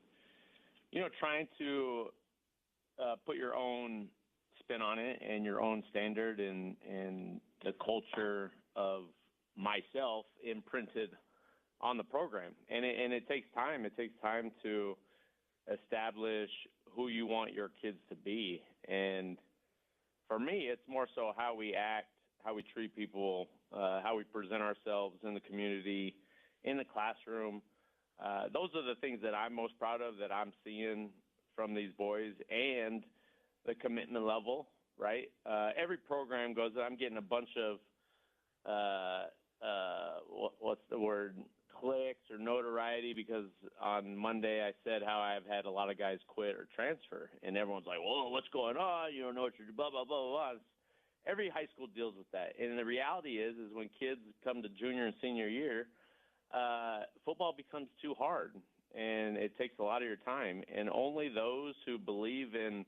[SPEAKER 5] you know, trying to put your own spin on it and your own standard and the culture of myself imprinted on the program. And it takes time. It takes time to establish who you want your kids to be. And for me, it's more so how we act, how we treat people, how we present ourselves in the community, in the classroom. Those are the things that I'm most proud of, that I'm seeing from these boys, and the commitment level, right? Every program goes, I'm getting a bunch of, what's the word, clicks or notoriety, because on Monday I said how I've had a lot of guys quit or transfer, and everyone's like, well, what's going on? You don't know what you're doing, blah, blah, blah, blah. Every high school deals with that. And the reality is when kids come to junior and senior year, football becomes too hard, and it takes a lot of your time. And only those who believe in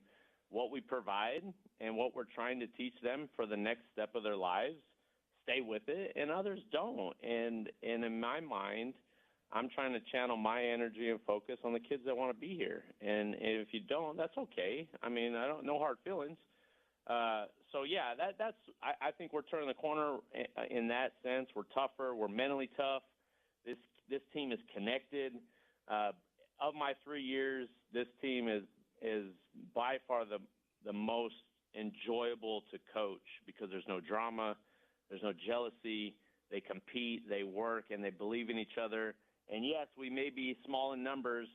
[SPEAKER 5] what we provide and what we're trying to teach them for the next step of their lives stay with it, and others don't. And in my mind, I'm trying to channel my energy and focus on the kids that want to be here. And if you don't, that's okay. I mean, no hard feelings. So yeah, I think we're turning the corner in that sense. We're tougher. We're mentally tough. This team is connected. Of my 3 years, this team is by far the most enjoyable to coach, because there's no drama, there's no jealousy. They compete, they work, and they believe in each other. And yes, we may be small in numbers.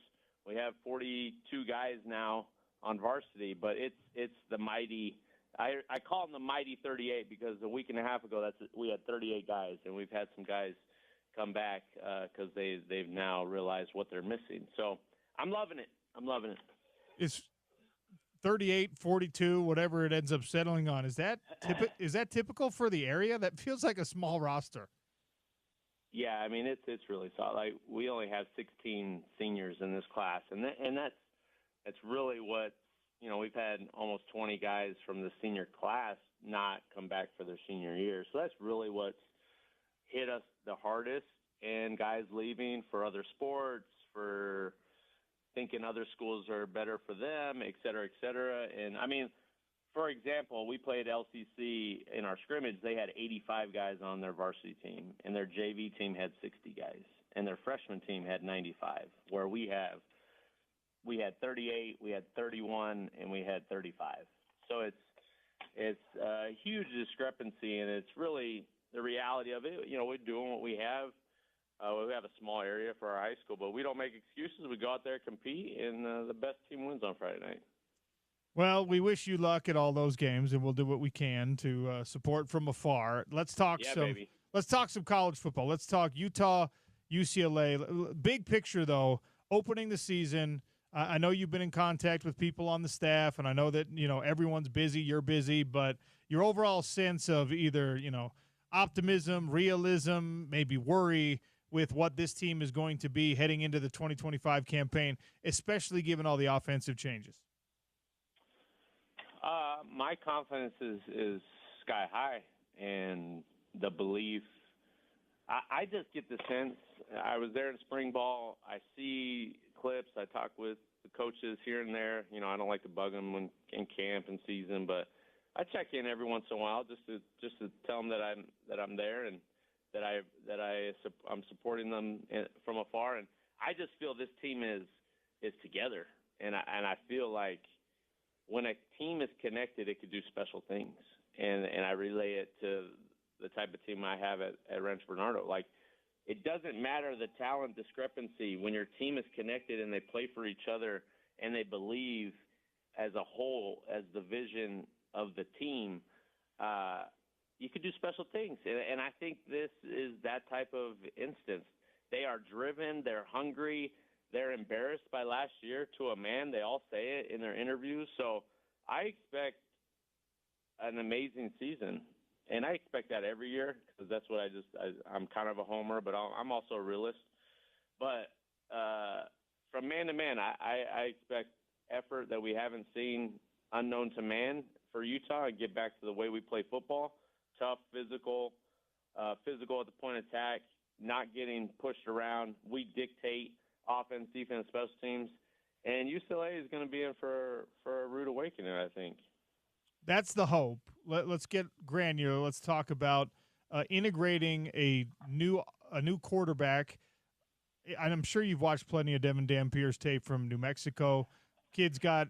[SPEAKER 5] We have 42 guys now on varsity, but it's the mighty. I call them the mighty 38, because a week and a half ago we had 38 guys, and we've had some guys come back because they've now realized what they're missing. So I'm loving it.
[SPEAKER 1] Is 38, 42, whatever it ends up settling on, is that typical for the area? That feels like a small roster.
[SPEAKER 5] Yeah, I mean, it's really solid. Like, we only have 16 seniors in this class, and that's really what, you know, we've had almost 20 guys from the senior class not come back for their senior year. So that's really what's hit us the hardest, and guys leaving for other sports, for thinking other schools are better for them, et cetera, et cetera. And, I mean, for example, we played LCC in our scrimmage. They had 85 guys on their varsity team, and their JV team had 60 guys, and their freshman team had 95, where we had 38, we had 31, and we had 35. So it's a huge discrepancy, and it's really the reality of it. You know, we're doing what we have. We have a small area for our high school, but we don't make excuses. We go out there, compete, and the best team wins on Friday night.
[SPEAKER 1] Well, we wish you luck at all those games, and we'll do what we can to support from afar. Let's talk Let's talk some college football. Let's talk Utah, UCLA. Big picture, though, opening the season. I know you've been in contact with people on the staff, and I know that, everyone's busy, you're busy, but your overall sense of either, optimism, realism, maybe worry with what this team is going to be heading into the 2025 campaign, especially given all the offensive changes.
[SPEAKER 5] My confidence is sky high, and the belief. I just get the sense. I was there in spring ball. I see clips. I talk with the coaches here and there. I don't like to bug them when in camp and season, but I check in every once in a while just to tell them that I'm there and that I'm supporting them from afar. And I just feel this team is together, and I feel like when a team is connected, it could do special things. And I relay it to the type of team I have at Rancho Bernardo. Like, it doesn't matter the talent discrepancy when your team is connected and they play for each other and they believe as a whole, as the vision of the team, you could do special things. And I think this is that type of instance. They are driven. They're hungry. They're embarrassed by last year to a man. They all say it in their interviews. So I expect an amazing season. And I expect that every year because that's what I'm kind of a homer, but I'm also a realist. But from man to man, I expect effort that we haven't seen unknown to man for Utah and get back to the way we play football. Tough, physical at the point of attack, not getting pushed around. We dictate offense, defense, special teams. And UCLA is going to be in for a rude awakening, I think.
[SPEAKER 1] That's the hope. Let's get granular. Let's talk about integrating a new quarterback. And I'm sure you've watched plenty of Devin Dampier's tape from New Mexico. Kid's got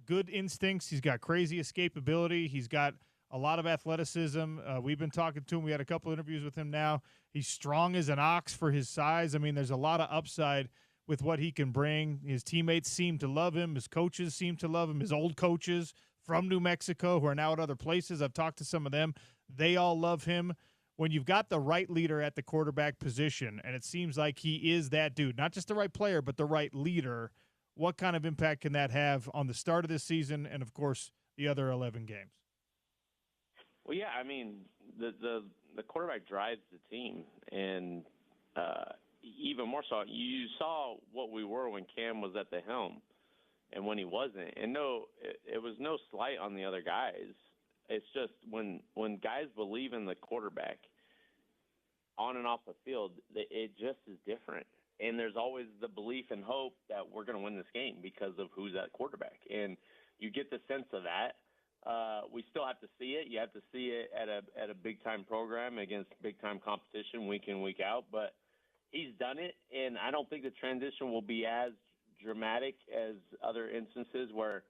[SPEAKER 1] good instincts. He's got crazy escapability. He's got a lot of athleticism. We've been talking to him. We had a couple interviews with him now. He's strong as an ox for his size. I mean, there's a lot of upside with what he can bring. His teammates seem to love him. His coaches seem to love him. His old coaches from New Mexico who are now at other places, I've talked to some of them. They all love him. When you've got the right leader at the quarterback position, and it seems like he is that dude, not just the right player, but the right leader, what kind of impact can that have on the start of this season and, of course, the other 11 games?
[SPEAKER 5] Well, yeah, I mean, the quarterback drives the team, and even more so, you saw what we were when Cam was at the helm and when he wasn't. And no, it was no slight on the other guys. It's just when guys believe in the quarterback on and off the field, it just is different. And there's always the belief and hope that we're going to win this game because of who's at quarterback. And you get the sense of that. We still have to see it. You have to see it at a big-time program against big-time competition week in, week out. But he's done it, and I don't think the transition will be as dramatic as other instances where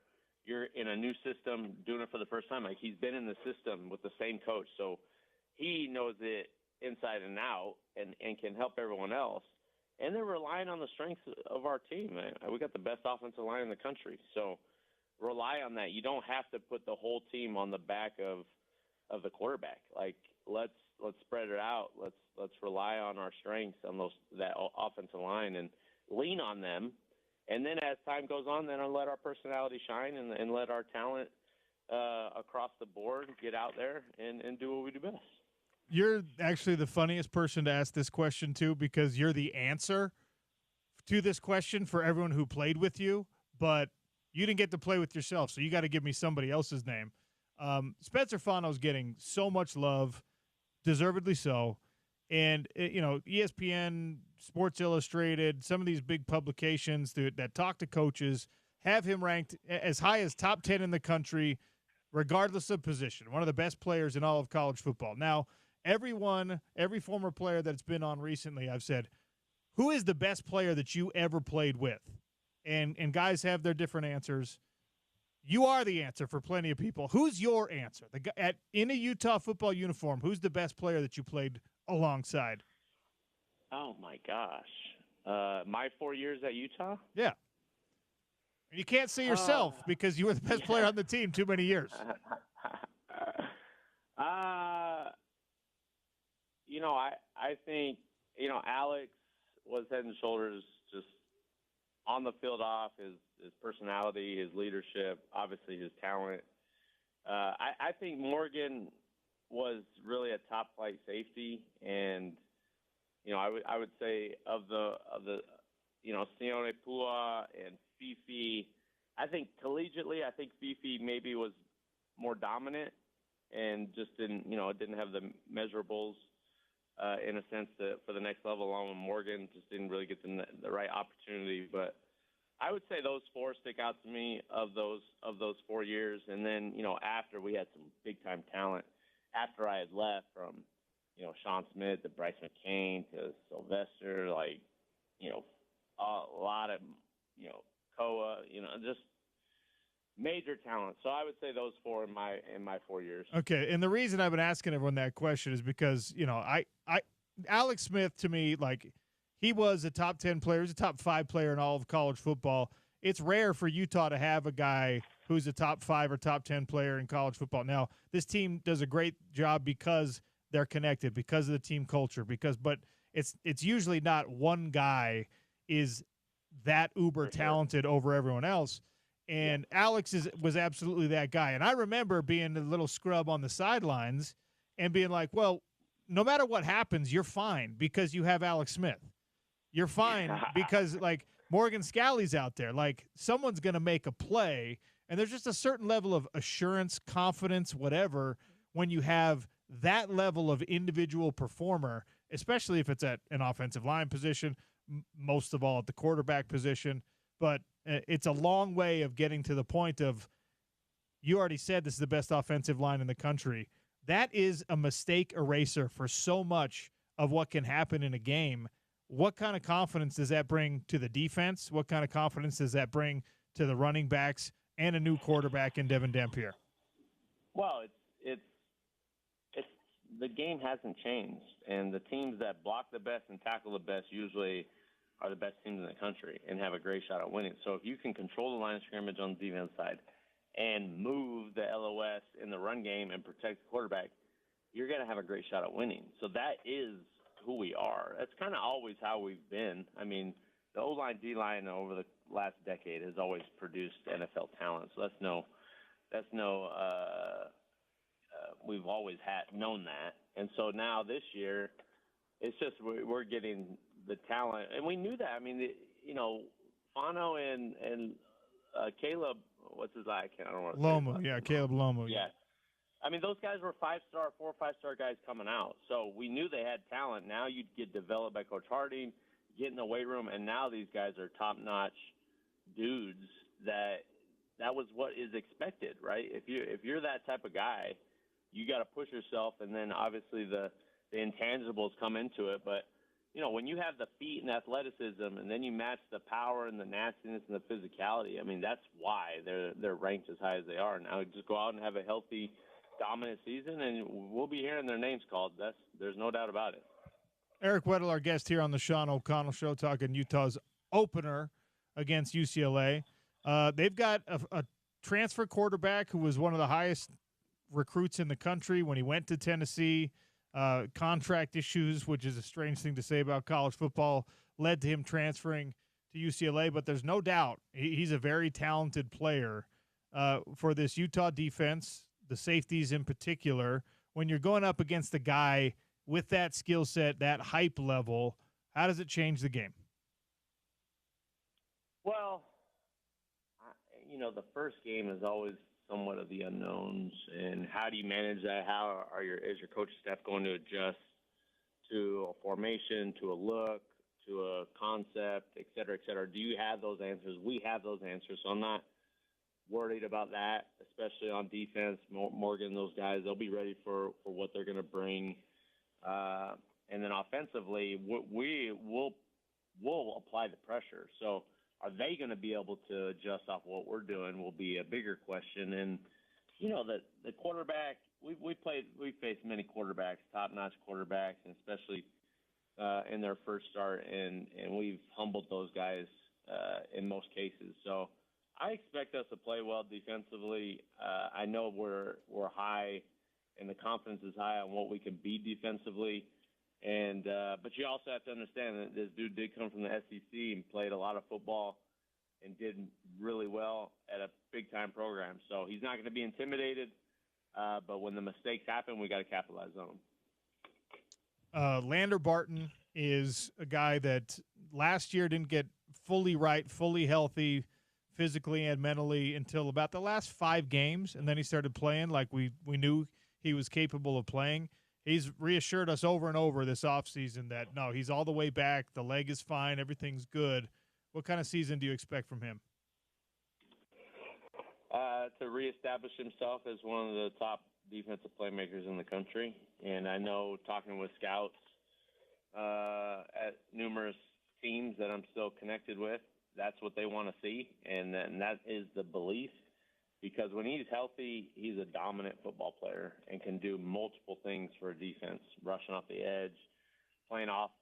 [SPEAKER 5] you're in a new system doing it for the first time. Like, he's been in the system with the same coach, so he knows it inside and out and can help everyone else. And they're relying on the strengths of our team. We got the best offensive line in the country, so rely on that. You don't have to put the whole team on the back of the quarterback. Like, let's spread it out. Let's rely on our strengths on that offensive line and lean on them. And then as time goes on, then I'll let our personality shine and let our talent across the board get out there and do what we do best.
[SPEAKER 1] You're actually the funniest person to ask this question to because you're the answer to this question for everyone who played with you, but you didn't get to play with yourself, so you got to give me somebody else's name. Spencer Fano's getting so much love, deservedly so. And, ESPN, Sports Illustrated, some of these big publications that talk to coaches have him ranked as high as top 10 in the country, regardless of position, one of the best players in all of college football. Now, every former player that's been on recently, I've said, who is the best player that you ever played with? And guys have their different answers. You are the answer for plenty of people. Who's your answer? In a Utah football uniform, who's the best player that you played alongside?
[SPEAKER 5] Oh, my gosh. My 4 years at Utah?
[SPEAKER 1] Yeah. You can't say yourself because you were the best player on the team too many years.
[SPEAKER 5] I think, Alex was head and shoulders just on the field off, his personality, his leadership, obviously his talent. I think Morgan was really a top flight safety, and I would say of the Sione Pua and Fifi, I think collegiately, Fifi maybe was more dominant and just didn't have the measurables in a sense for the next level. Along with Morgan, just didn't really get the right opportunity. But I would say those four stick out to me of those 4 years. And then after, we had some big time talent after I had left, from Sean Smith to Bryce McCain to Sylvester, a lot of Koa, just major talent. So I would say those four in my 4 years.
[SPEAKER 1] Okay, and the reason I've been asking everyone that question is because Alex Smith, to me, he was a top 10 player, he's a top 5 player in all of college football. It's rare for Utah to have a guy who's a top 5 or top 10 player in college football. Now, this team does a great job because they're connected, because of the team culture, but it's usually not one guy is that uber talented over everyone else. And Alex was absolutely that guy. And I remember being a little scrub on the sidelines and being like, well, no matter what happens, you're fine because you have Alex Smith. You're fine because, Morgan Scalley's out there. Someone's going to make a play, and there's just a certain level of assurance, confidence, whatever, when you have that level of individual performer, especially if it's at an offensive line position, most of all at the quarterback position. But it's a long way of getting to the point of, you already said this is the best offensive line in the country. That is a mistake eraser for so much of what can happen in a game. What kind of confidence does that bring to the defense? What kind of confidence does that bring to the running backs and a new quarterback in Devin Dampier?
[SPEAKER 5] Well, it's the game hasn't changed, and the teams that block the best and tackle the best usually are the best teams in the country and have a great shot at winning. So if you can control the line of scrimmage on the defense side and move the LOS in the run game and protect the quarterback, you're going to have a great shot at winning. So that is who we are. That's kind of always how we've been. I mean, the O-line, D-line over the last decade has always produced NFL talent. So we've always known that. And so now this year, it's just we're getting the talent, and we knew that. I mean, Fano and Caleb, what's his last? I don't want to
[SPEAKER 1] Lomu, yeah, Caleb Lomu.
[SPEAKER 5] Yeah. I mean, those guys were 4 or 5-star guys coming out. So we knew they had talent. Now you'd get developed by Coach Harding, get in the weight room, and now these guys are top-notch dudes that was what is expected, right? If you're that type of guy, you got to push yourself, and then obviously the intangibles come into it. But, when you have the feet and athleticism, and then you match the power and the nastiness and the physicality, I mean, that's why they're ranked as high as they are. Now just go out and have a healthy, dominant season, and we'll be hearing their names called. There's no doubt about it.
[SPEAKER 1] Eric Weddle, our guest here on the Sean O'Connell Show, talking Utah's opener against UCLA. They've got a transfer quarterback who was one of the highest recruits in the country when he went to Tennessee. Contract issues, which is a strange thing to say about college football, led to him transferring to UCLA. But there's no doubt he's a very talented player for this Utah defense, the safeties in particular. When you're going up against a guy with that skill set, that hype level, how does it change the game?
[SPEAKER 5] Well, the first game is always somewhat of the unknowns, and how do you manage that? How is your coaching staff going to adjust to a formation, to a look, to a concept, et cetera, et cetera? Do you have those answers? We have those answers, so I'm not worried about that, especially on defense. Morgan, those guys, they'll be ready for what they're going to bring. And then offensively, we'll apply the pressure. So are they going to be able to adjust off what we're doing will be a bigger question. And, the quarterback, we faced many quarterbacks, top-notch quarterbacks, and especially in their first start, and we've humbled those guys in most cases. So I expect us to play well defensively. I know we're high, and the confidence is high on what we can be defensively. And but you also have to understand that this dude did come from the SEC and played a lot of football and did really well at a big-time program. So he's not going to be intimidated, but when the mistakes happen, we got to capitalize on them.
[SPEAKER 1] Lander Barton is a guy that last year didn't get fully right, fully healthy, physically and mentally until about the last 5 games, and then he started playing like we knew he was capable of playing. He's reassured us over and over this offseason that, no, he's all the way back, the leg is fine, everything's good. What kind of season do you expect from him?
[SPEAKER 5] To reestablish himself as one of the top defensive playmakers in the country. And I know, talking with scouts at numerous teams that I'm still connected with, that's what they want to see, and that is the belief. Because when he's healthy, he's a dominant football player and can do multiple things for a defense, rushing off the edge, playing off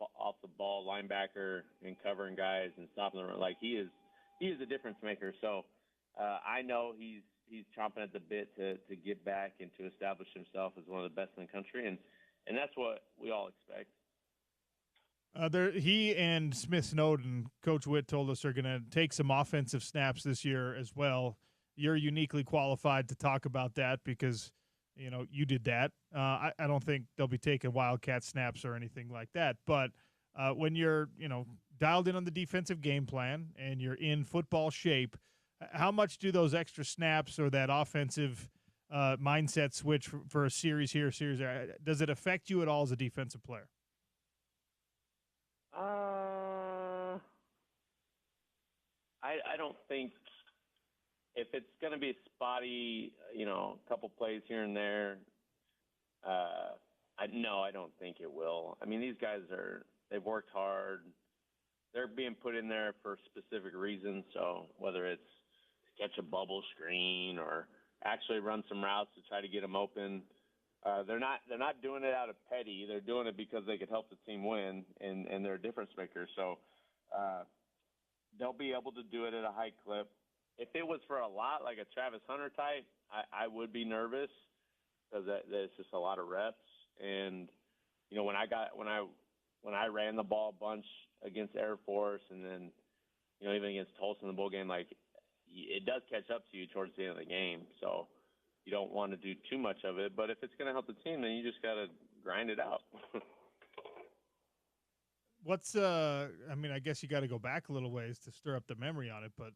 [SPEAKER 5] the ball, linebacker, and covering guys and stopping the run. Like, he is a difference maker. So I know he's chomping at the bit to get back and to establish himself as one of the best in the country, and that's what we all expect.
[SPEAKER 1] He and Smith Snowden, Coach Witt told us, are going to take some offensive snaps this year as well. You're uniquely qualified to talk about that because, you did that. I don't think they'll be taking Wildcat snaps or anything like that. But when you're, dialed in on the defensive game plan and you're in football shape, how much do those extra snaps or that offensive mindset switch for a series here, series there, does it affect you at all as a defensive player?
[SPEAKER 5] I don't think, if it's going to be spotty, a couple plays here and there, I don't think it will. I mean, these guys they've worked hard. They're being put in there for specific reasons. So whether it's catch a bubble screen or actually run some routes to try to get them open, they're not doing it out of petty. They're doing it because they could help the team win, and they're a difference maker. So they'll be able to do it at a high clip. If it was for a lot, like a Travis Hunter type, I would be nervous because that's just a lot of reps. And when I ran the ball a bunch against Air Force, and then even against Tulsa in the bowl game, like, it does catch up to you towards the end of the game. So you don't want to do too much of it. But if it's going to help the team, then you just got to grind it out.
[SPEAKER 1] What's I guess you got to go back a little ways to stir up the memory on it, but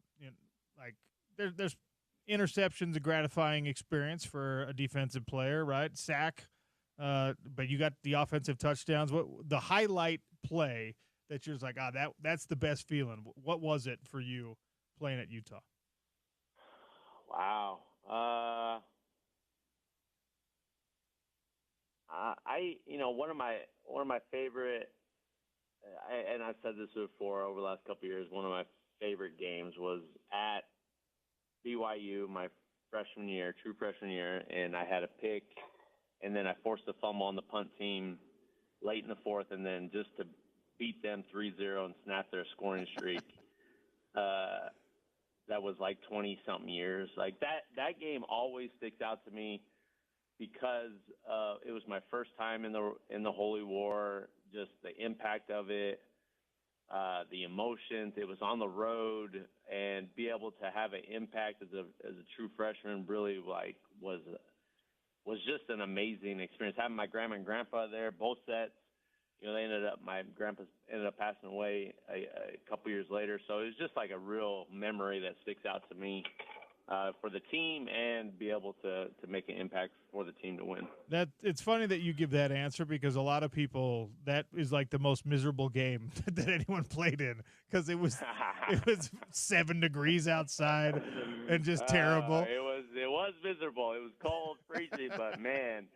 [SPEAKER 1] there's interceptions, a gratifying experience for a defensive player, right? Sack, but you got the offensive touchdowns. What the highlight play that you're just like, that's the best feeling? What was it for you playing at Utah?
[SPEAKER 5] Wow. One of my favorite, and I've said this before over the last couple of years, one of my favorite games was at BYU my true freshman year, and I had a pick, and then I forced a fumble on the punt team late in the fourth, and then just to beat them 3-0 and snap their scoring streak. That was like 20-something years. Like, that game always sticks out to me because it was my first time in the Holy War, just the impact of it, the emotions. It was on the road, and be able to have an impact as a true freshman really was just an amazing experience. Having my grandma and grandpa there, both sets. My grandpa ended up passing away a couple years later, so it was just like a real memory that sticks out to me for the team, and be able to make an impact for the team to win.
[SPEAKER 1] It's funny that you give that answer, because a lot of people, that is like the most miserable game that anyone played in, because it was 7 degrees outside and just terrible.
[SPEAKER 5] It was miserable. It was cold, freezing, but man.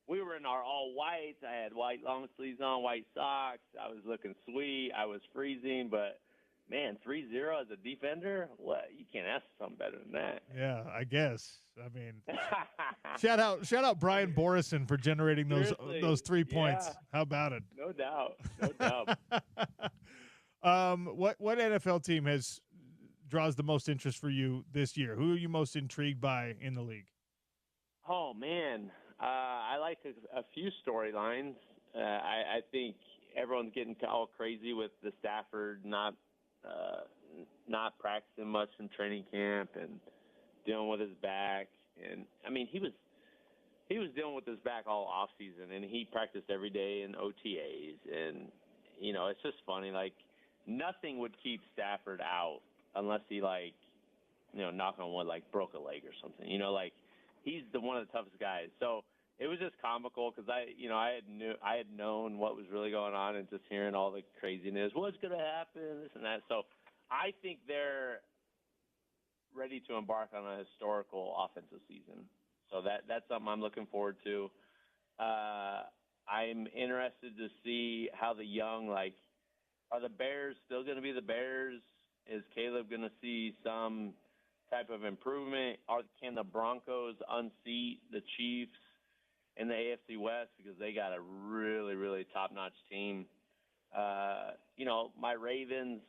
[SPEAKER 5] We were in our all whites. I had white long sleeves on, white socks. I was looking sweet. I was freezing, but man, 3-0 as a defender? What? You can't ask for something better than that.
[SPEAKER 1] Yeah, I guess. I mean, shout out Brian Borison for generating those 3 points.
[SPEAKER 5] Yeah.
[SPEAKER 1] How about it?
[SPEAKER 5] No doubt.
[SPEAKER 1] What NFL team draws the most interest for you this year? Who are you most intrigued by in the league?
[SPEAKER 5] Oh man. I like a few storylines. I think everyone's getting all crazy with the Stafford not not practicing much in training camp and dealing with his back. And I mean, he was dealing with his back all off season, and he practiced every day in OTAs. And you know, it's just funny. Like, nothing would keep Stafford out unless he, like, you know, knock on wood, like broke a leg or something. You know, like, he's one of the toughest guys. So it was just comical because I had known what was really going on, and just hearing all the craziness, what's going to happen, this and that. So I think they're ready to embark on a historical offensive season. So that's something I'm looking forward to. I'm interested to see how the young, like, are the Bears still going to be the Bears? Is Caleb going to see some type of improvement? Can the Broncos unseat the Chiefs in the AFC West, because they got a really, really top-notch team? You know, my Ravens,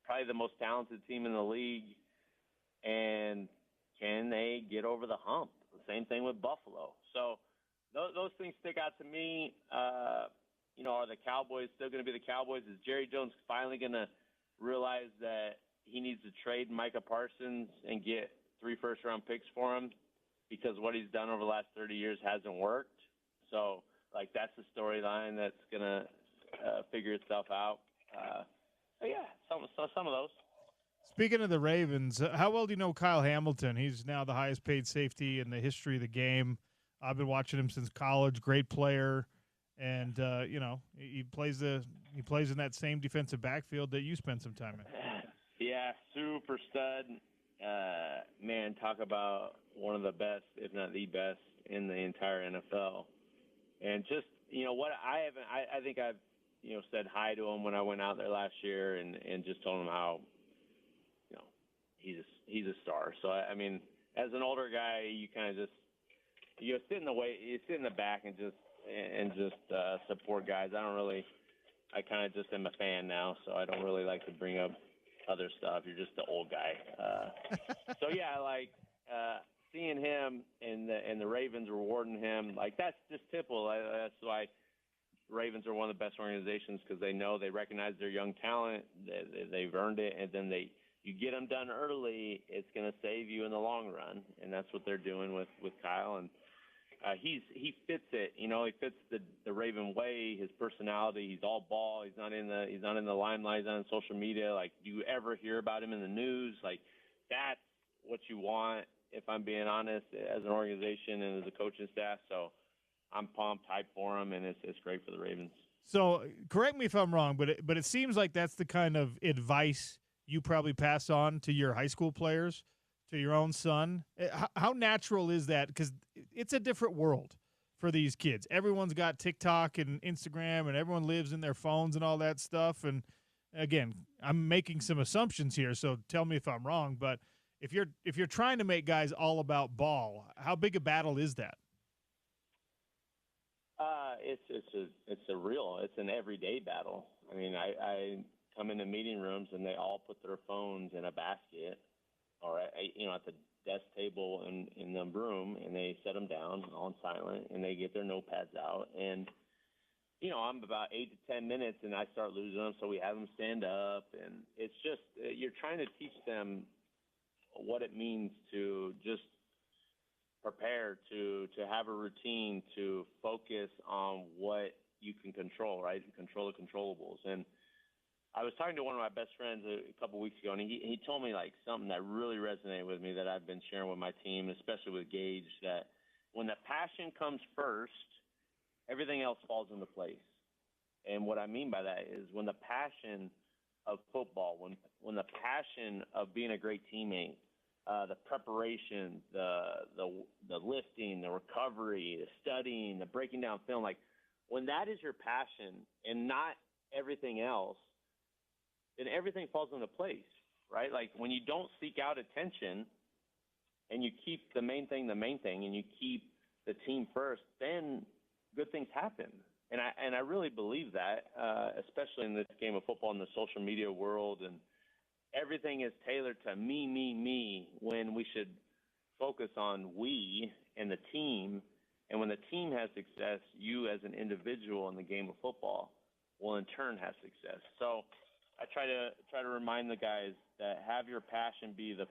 [SPEAKER 5] probably the most talented team in the league, and can they get over the hump? The same thing with Buffalo. So those things stick out to me. You know, are the Cowboys still going to be the Cowboys? Is Jerry Jones finally going to realize that he needs to trade Micah Parsons and get 3 first-round picks for him, because what he's done over the last 30 years hasn't worked? So, like, that's the storyline that's going to figure itself out. So, yeah, some of those.
[SPEAKER 1] Speaking of the Ravens, how well do you know Kyle Hamilton? He's now the highest paid safety in the history of the game. I've been watching him since college. Great player, and you know, he plays in that same defensive backfield that you spent some time in.
[SPEAKER 5] Yeah, super stud. Man, talk about one of the best, if not the best, in the entire NFL. And just, you know, what I think I've, you know, said hi to him when I went out there last year, and just told him how, you know, he's a star. So I mean, as an older guy, you kind of just, you sit in the back and just support guys. I kind of just am a fan now, so I don't really like to bring up other stuff. You're just the old guy. So yeah, like seeing him and the Ravens rewarding him, like, that's just typical. That's why Ravens are one of the best organizations, because they recognize their young talent. They've earned it, and then you get them done early, it's going to save you in the long run, and that's what they're doing with Kyle. And he fits it. You know, he fits the Raven way, his personality. He's all ball. He's not in the limelight. He's not on social media. Like, do you ever hear about him in the news? Like, that's what you want, if I'm being honest, as an organization and as a coaching staff. So I'm pumped, hyped for him, and it's great for the Ravens. So
[SPEAKER 1] correct me if I'm wrong, but it seems like that's the kind of advice you probably pass on to your high school players, to your own son. How natural is that? Because it's a different world for these kids. Everyone's got TikTok and Instagram, and everyone lives in their phones and all that stuff. And again, I'm making some assumptions here, so tell me if I'm wrong. But if you're trying to make guys all about ball, how big a battle is that?
[SPEAKER 5] It's an everyday battle. I mean, I come into meeting rooms and they all put their phones in a basket, or at the desk table in the room, and they set them down on silent, and they get their notepads out. And you know, I'm about 8 to 10 minutes, and I start losing them, so we have them stand up, and it's just, you're trying to teach them what it means to just prepare, to have a routine, to focus on what you can control, right? Control the controllables. And I was talking to one of my best friends a couple weeks ago, and he told me, like, something that really resonated with me that I've been sharing with my team, especially with Gage, that when the passion comes first, everything else falls into place. And what I mean by that is, when the passion of football, when the passion of being a great teammate, the preparation, the lifting, the recovery, the studying, the breaking down film, like, when that is your passion and not everything else, then everything falls into place, right? Like, when you don't seek out attention and you keep the main thing, and you keep the team first, then good things happen. And I really believe that, especially in this game of football, in the social media world, and everything is tailored to me, when we should focus on we and the team. And when the team has success, you as an individual in the game of football will in turn have success. So I try to remind the guys that have your passion be the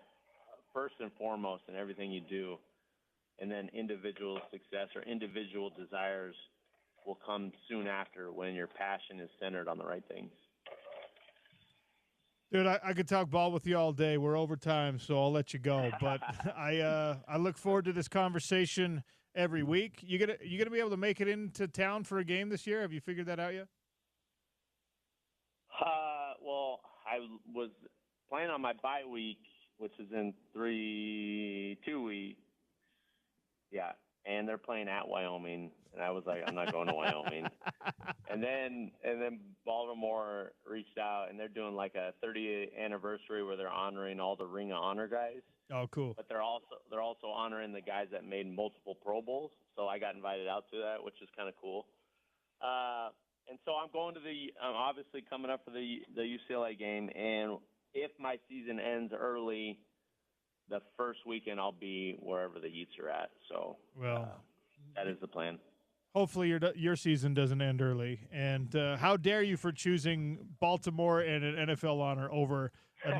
[SPEAKER 5] first and foremost in everything you do, and then individual success or individual desires will come soon after when your passion is centered on the right things.
[SPEAKER 1] Dude, I could talk ball with you all day. We're over time, so I'll let you go. But I look forward to this conversation every week. You gonna be able to make it into town for a game this year? Have you figured that out yet?
[SPEAKER 5] Well, I was planning on my bye week, which is in 2 weeks. Yeah, and they're playing at Wyoming, and I was like, I'm not going to Wyoming. And then Baltimore reached out, and they're doing like a 30th anniversary where they're honoring all the Ring of Honor guys.
[SPEAKER 1] Oh, cool.
[SPEAKER 5] But they're also honoring the guys that made multiple Pro Bowls. So I got invited out to that, which is kind of cool. And so I'm going to I'm obviously coming up for the UCLA game, and if my season ends early, the first weekend I'll be wherever the Utes are at. So that is the plan.
[SPEAKER 1] Hopefully your season doesn't end early. And how dare you for choosing Baltimore and an NFL honor over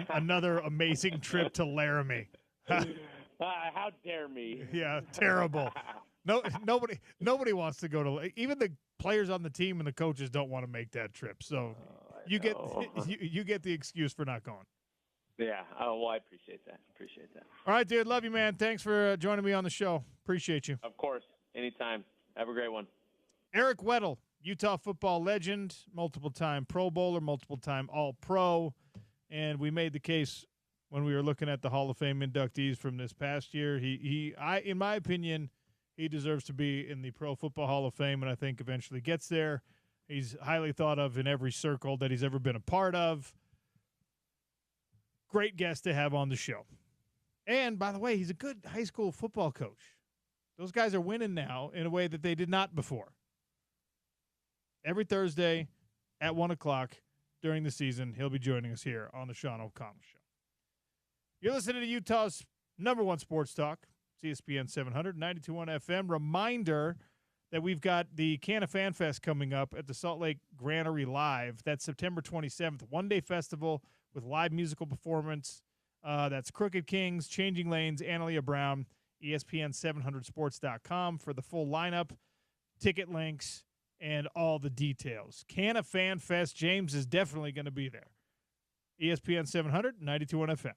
[SPEAKER 1] another amazing trip to Laramie?
[SPEAKER 5] How dare me?
[SPEAKER 1] Yeah, terrible. No, nobody wants to go to. Even the players on the team and the coaches don't want to make that trip. So you get the excuse for not going.
[SPEAKER 5] Yeah. Oh, well, I appreciate that.
[SPEAKER 1] All right, dude. Love you, man. Thanks for joining me on the show. Appreciate you.
[SPEAKER 5] Of course. Anytime. Have a great one.
[SPEAKER 1] Eric Weddle, Utah football legend, multiple-time Pro Bowler, multiple-time All-Pro. And we made the case when we were looking at the Hall of Fame inductees from this past year. In my opinion, he deserves to be in the Pro Football Hall of Fame, and I think eventually gets there. He's highly thought of in every circle that he's ever been a part of. Great guest to have on the show. And, by the way, he's a good high school football coach. Those guys are winning now in a way that they did not before. Every Thursday at 1 o'clock during the season, he'll be joining us here on the Sean O'Connell Show. You're listening to Utah's #1 sports talk, ESPN 700, 92.1 FM. Reminder that we've got the Canna Fan Fest coming up at the Salt Lake Granary Live. That's September 27th, one-day festival with live musical performance. That's Crooked Kings, Changing Lanes, Analia Brown, ESPN700sports.com for the full lineup, ticket links, and all the details. Canna Fan Fest, James is definitely going to be there. ESPN 700, 92.1 FM.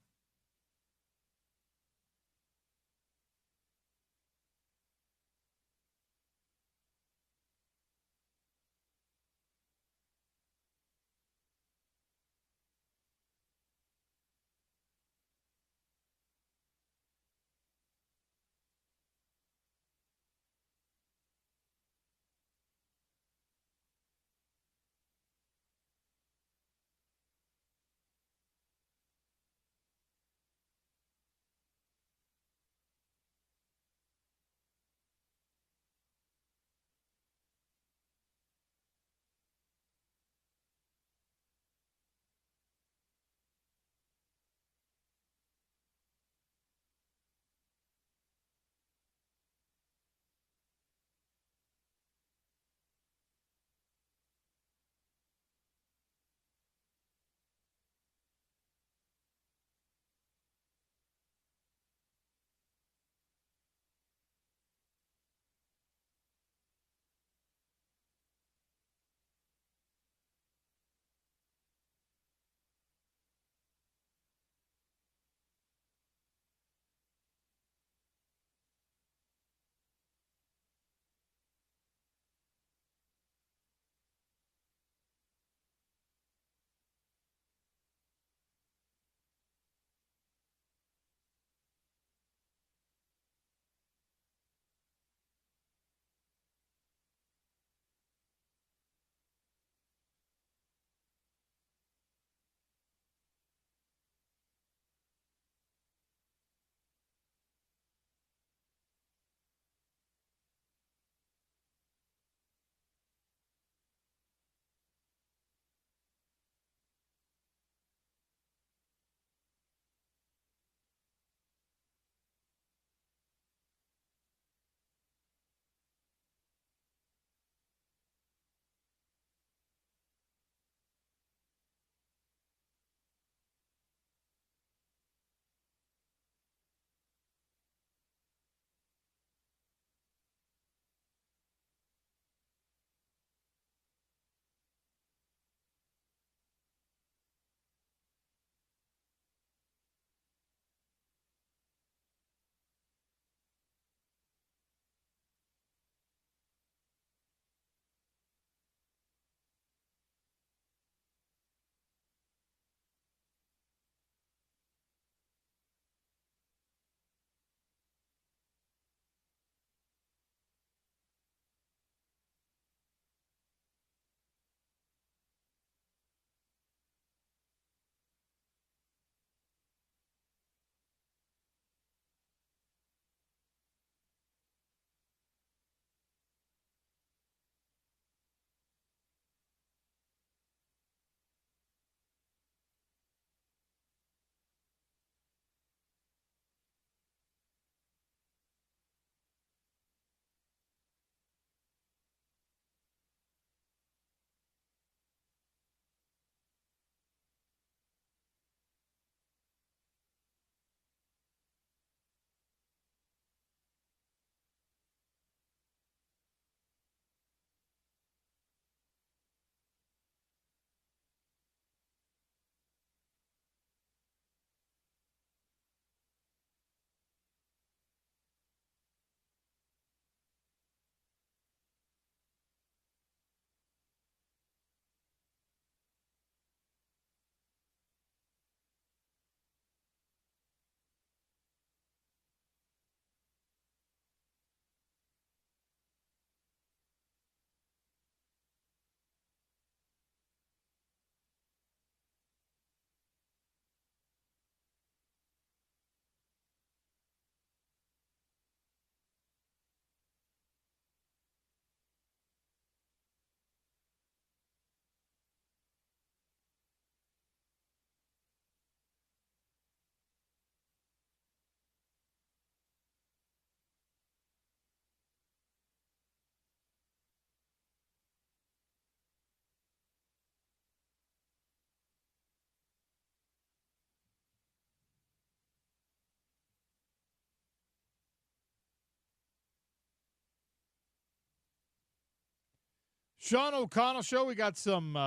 [SPEAKER 1] Sean O'Connell Show. We got some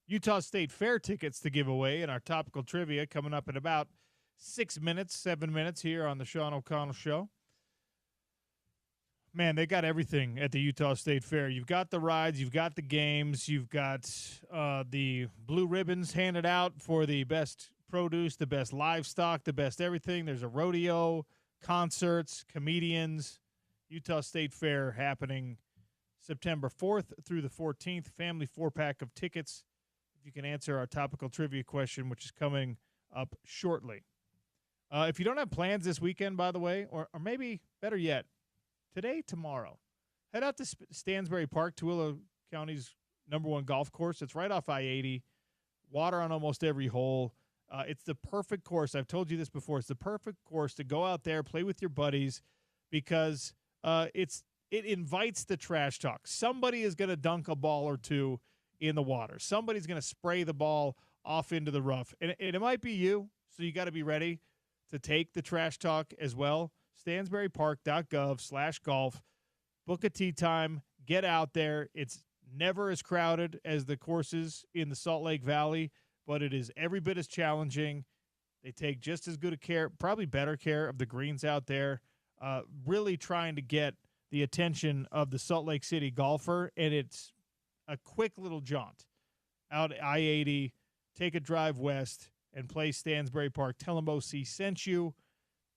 [SPEAKER 1] Utah State Fair tickets to give away in our topical trivia coming up in about 7 minutes here on the Sean O'Connell Show. Man, they got everything at the Utah State Fair. You've got the rides, you've got the games, you've got the blue ribbons handed out for the best produce, the best livestock, the best everything. There's a rodeo, concerts, comedians. Utah State Fair happening September 4th through the 14th. Family 4-pack of tickets. If you can answer our topical trivia question, which is coming up shortly. If you don't have plans this weekend, by the way, or maybe better yet, today, tomorrow, head out to Stansbury Park, Tooele County's #1 golf course. It's right off I-80, water on almost every hole. It's the perfect course. I've told you this before. It's the perfect course to go out there, play with your buddies, because it invites the trash talk. Somebody is going to dunk a ball or two in the water. Somebody's going to spray the ball off into the rough. And it might be you, so you got to be ready to take the trash talk as well. StansburyPark.gov/golf. Book a tee time. Get out there. It's never as crowded as the courses in the Salt Lake Valley, but it is every bit as challenging. They take just as good a care, probably better care of the greens out there, really trying to get the attention of the Salt Lake City golfer, and it's a quick little jaunt out I-80, take a drive west, and play Stansbury Park. Tell them OC sent you,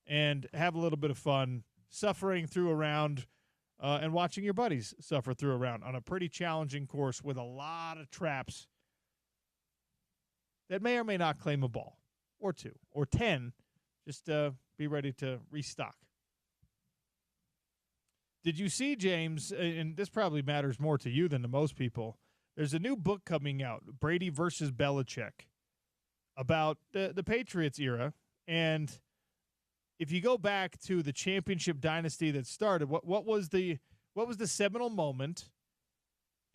[SPEAKER 1] and have a little bit of fun suffering through a round and watching your buddies suffer through a round on a pretty challenging course with a lot of traps that may or may not claim a ball or two or 10. Just be ready to restock. Did you see, James, and this probably matters more to you than to most people, there's a new book coming out, Brady versus Belichick, about the Patriots era. And if you go back to the championship dynasty that started, what was the seminal moment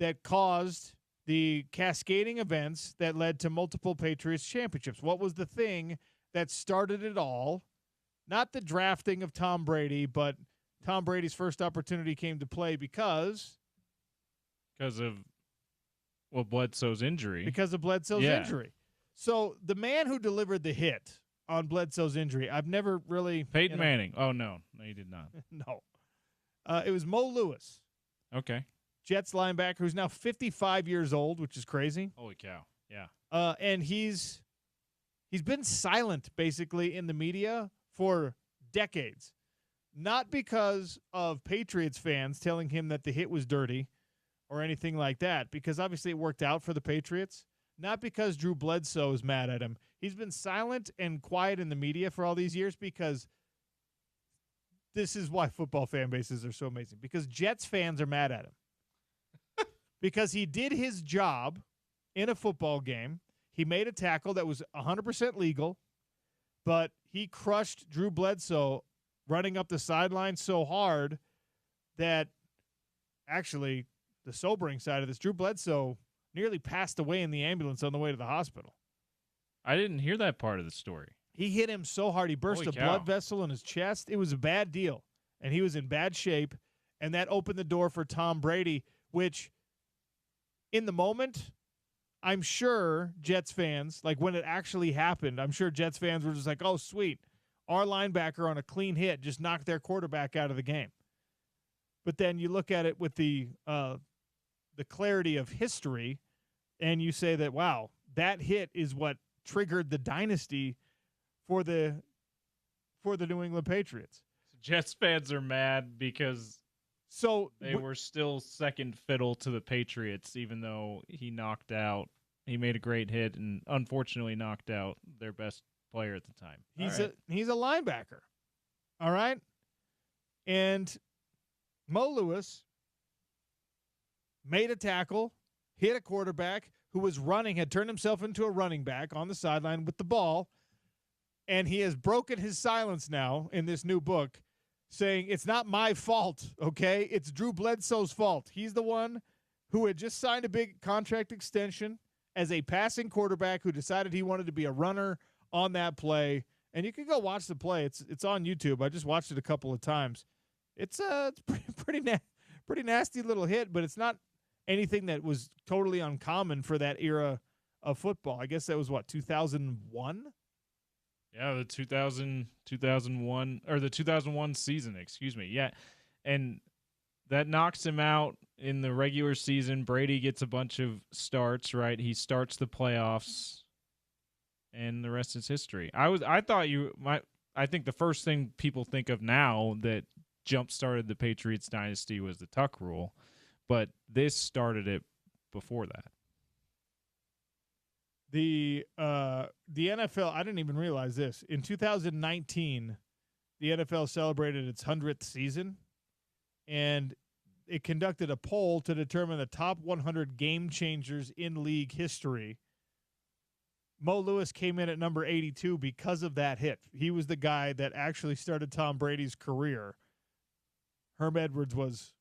[SPEAKER 1] that caused the cascading events that led to multiple Patriots championships? What was the thing that started it all? Not the drafting of Tom Brady, but Tom Brady's first opportunity came to play because
[SPEAKER 2] of Bledsoe's injury.
[SPEAKER 1] Because of Bledsoe's injury. So the man who delivered the hit on Bledsoe's injury, I've never really...
[SPEAKER 2] Peyton Manning. Oh, no. No, you did not.
[SPEAKER 1] No. It was Mo Lewis.
[SPEAKER 2] Okay.
[SPEAKER 1] Jets linebacker who's now 55 years old, which is crazy.
[SPEAKER 2] Holy cow. Yeah.
[SPEAKER 1] And he's been silent, basically, in the media for decades. Not because of Patriots fans telling him that the hit was dirty or anything like that, because obviously it worked out for the Patriots. Not because Drew Bledsoe is mad at him. He's been silent and quiet in the media for all these years because this is why football fan bases are so amazing. Because Jets fans are mad at him. Because he did his job in a football game. He made a tackle that was 100% legal, but he crushed Drew Bledsoe running up the sideline so hard that actually the sobering side of this, Drew Bledsoe nearly passed away in the ambulance on the way to the hospital.
[SPEAKER 2] I didn't hear that part of the story.
[SPEAKER 1] He hit him so hard. He burst
[SPEAKER 2] Holy
[SPEAKER 1] a
[SPEAKER 2] cow.
[SPEAKER 1] blood vessel in his chest. It was a bad deal, and he was in bad shape, and that opened the door for Tom Brady, which in the moment, I'm sure Jets fans, like when it actually happened, I'm sure Jets fans were just like, oh, sweet. Our linebacker on a clean hit just knocked their quarterback out of the game. But then you look at it with the clarity of history, and you say that, wow, that hit is what triggered the dynasty for the New England Patriots.
[SPEAKER 2] Jets fans are mad because they were still second fiddle to the Patriots, even though he made a great hit and unfortunately knocked out their best player at the time.
[SPEAKER 1] He's a linebacker. All right? And Mo Lewis made a tackle, hit a quarterback who was running, had turned himself into a running back on the sideline with the ball, and he has broken his silence now in this new book, saying it's not my fault, okay? It's Drew Bledsoe's fault. He's the one who had just signed a big contract extension as a passing quarterback who decided he wanted to be a runner on that play. And you can go watch the play. It's on YouTube. I just watched it a couple of times. It's pretty nasty little hit, but it's not anything that was totally uncommon for that era of football. I guess that was, 2001?
[SPEAKER 2] Yeah, the 2001 or the 2001 season, excuse me. Yeah, and that knocks him out in the regular season. Brady gets a bunch of starts, right? He starts the playoffs, and the rest is history. I think the first thing people think of now that jump-started the Patriots dynasty was the Tuck rule, but this started it before that.
[SPEAKER 1] The NFL, I didn't even realize this. In 2019, the NFL celebrated its 100th season, and it conducted a poll to determine the top 100 game changers in league history. Mo Lewis came in at number 82 because of that hit. He was the guy that actually started Tom Brady's career. Herm Edwards was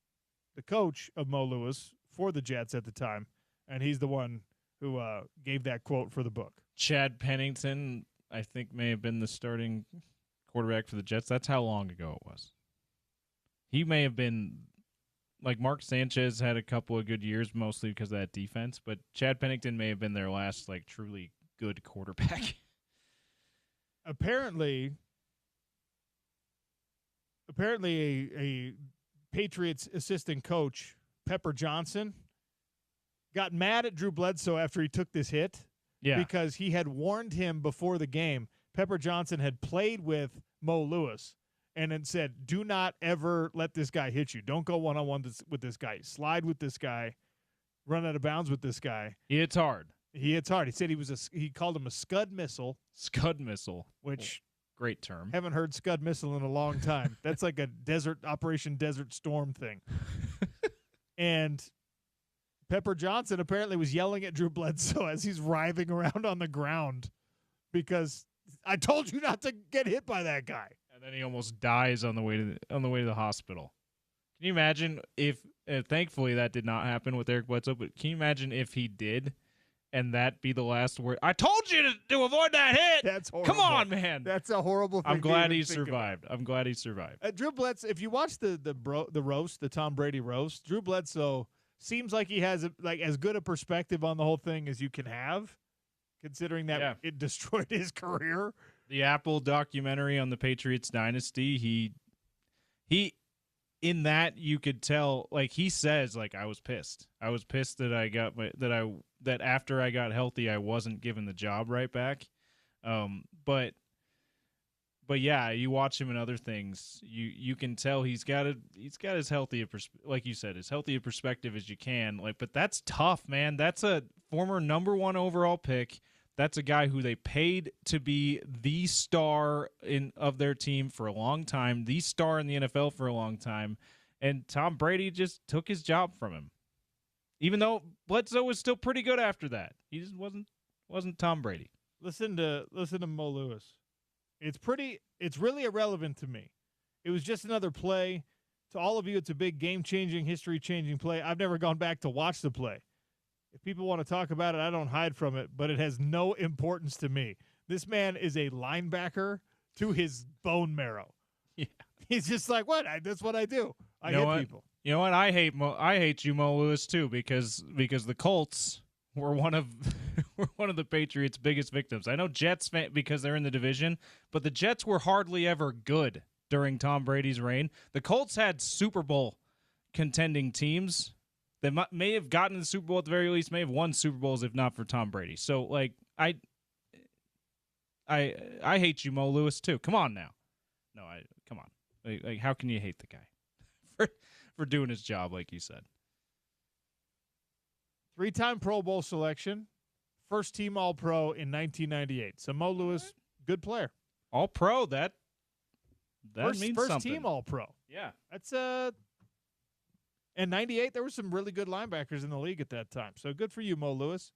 [SPEAKER 1] the coach of Mo Lewis for the Jets at the time, and he's the one who gave that quote for the book.
[SPEAKER 2] Chad Pennington, I think, may have been the starting quarterback for the Jets. That's how long ago it was. He may have been, like, Mark Sanchez had a couple of good years, mostly because of that defense, but Chad Pennington may have been their last, like, truly good quarterback.
[SPEAKER 1] Apparently a Patriots assistant coach, Pepper Johnson, got mad at Drew Bledsoe after he took this hit because he had warned him before the game. Pepper Johnson had played with Mo Lewis and had said, do not ever let this guy hit you. Don't go one-on-one with this guy. Slide with this guy. Run out of bounds with this guy.
[SPEAKER 2] He hits hard.
[SPEAKER 1] He said he called him a Scud missile.
[SPEAKER 2] Scud missile.
[SPEAKER 1] Which
[SPEAKER 2] great term.
[SPEAKER 1] Haven't heard Scud missile in a long time. That's like a Operation Desert Storm thing. And Pepper Johnson apparently was yelling at Drew Bledsoe as he's writhing around on the ground because I told you not to get hit by that guy.
[SPEAKER 2] And then he almost dies on the way to the hospital. Can you imagine if thankfully that did not happen with Eric Bledsoe, but can you imagine if he did and that be the last word? I told you to avoid that hit.
[SPEAKER 1] That's horrible.
[SPEAKER 2] Come on, man.
[SPEAKER 1] That's a horrible thing.
[SPEAKER 2] I'm glad he survived. I'm glad he survived.
[SPEAKER 1] Drew Bledsoe, if you watch the roast, the Tom Brady roast, Drew Bledsoe seems like he has as good a perspective on the whole thing as you can have, considering that it destroyed his career.
[SPEAKER 2] The Apple documentary on the Patriots dynasty, he in that you could tell, like, he says, like, I was pissed. I was pissed that that after I got healthy I wasn't given the job right back. But yeah, you watch him in other things, you can tell he's got as healthy a like you said, as healthy a perspective as you can. Like, but that's tough, man. That's a former number 1 overall pick. That's a guy who they paid to be the star of their team for a long time, the star in the NFL for a long time, and Tom Brady just took his job from him. Even though Bledsoe was still pretty good after that, he just wasn't Tom Brady.
[SPEAKER 1] Listen to Mo Lewis. It's really irrelevant to me. It was just another play. To all of you, it's a big game-changing, history-changing play. I've never gone back to watch the play. If people want to talk about it, I don't hide from it, but it has no importance to me. This man is a linebacker to his bone marrow.
[SPEAKER 2] Yeah.
[SPEAKER 1] He's just like, what? That's what I do. I hit people.
[SPEAKER 2] You know what? I hate you, Mo Lewis, too, because the Colts were one of the Patriots' biggest victims. I know Jets because they're in the division, but the Jets were hardly ever good during Tom Brady's reign. The Colts had Super Bowl contending teams. They may have gotten the Super Bowl at the very least, may have won Super Bowls if not for Tom Brady. So, like, I hate you, Mo Lewis, too. Come on now. No, come on. Like, how can you hate the guy for doing his job, like you said?
[SPEAKER 1] 3-time Pro Bowl selection, first team All-Pro in 1998. So Mo Lewis, good player.
[SPEAKER 2] All-Pro, that means something.
[SPEAKER 1] First team All-Pro.
[SPEAKER 2] Yeah.
[SPEAKER 1] That's in 98, there were some really good linebackers in the league at that time. So good for you, Mo Lewis.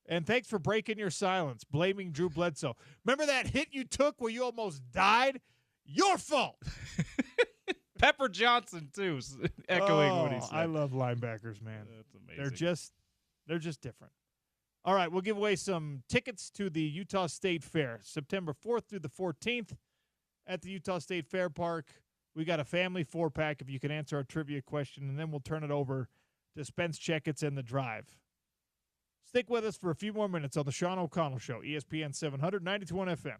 [SPEAKER 1] And thanks for breaking your silence, blaming Drew Bledsoe. Remember that hit you took where you almost died? Your fault.
[SPEAKER 2] Pepper Johnson, too, echoing what he said.
[SPEAKER 1] I love linebackers, man.
[SPEAKER 2] That's amazing.
[SPEAKER 1] They're just different. All right, we'll give away some tickets to the Utah State Fair, September 4th through the 14th at the Utah State Fair Park. We got a family 4-pack if you can answer our trivia question, and then we'll turn it over to Spence Checketts and the Drive. Stick with us for a few more minutes on the Sean O'Connell Show, ESPN 700, 92.1 FM.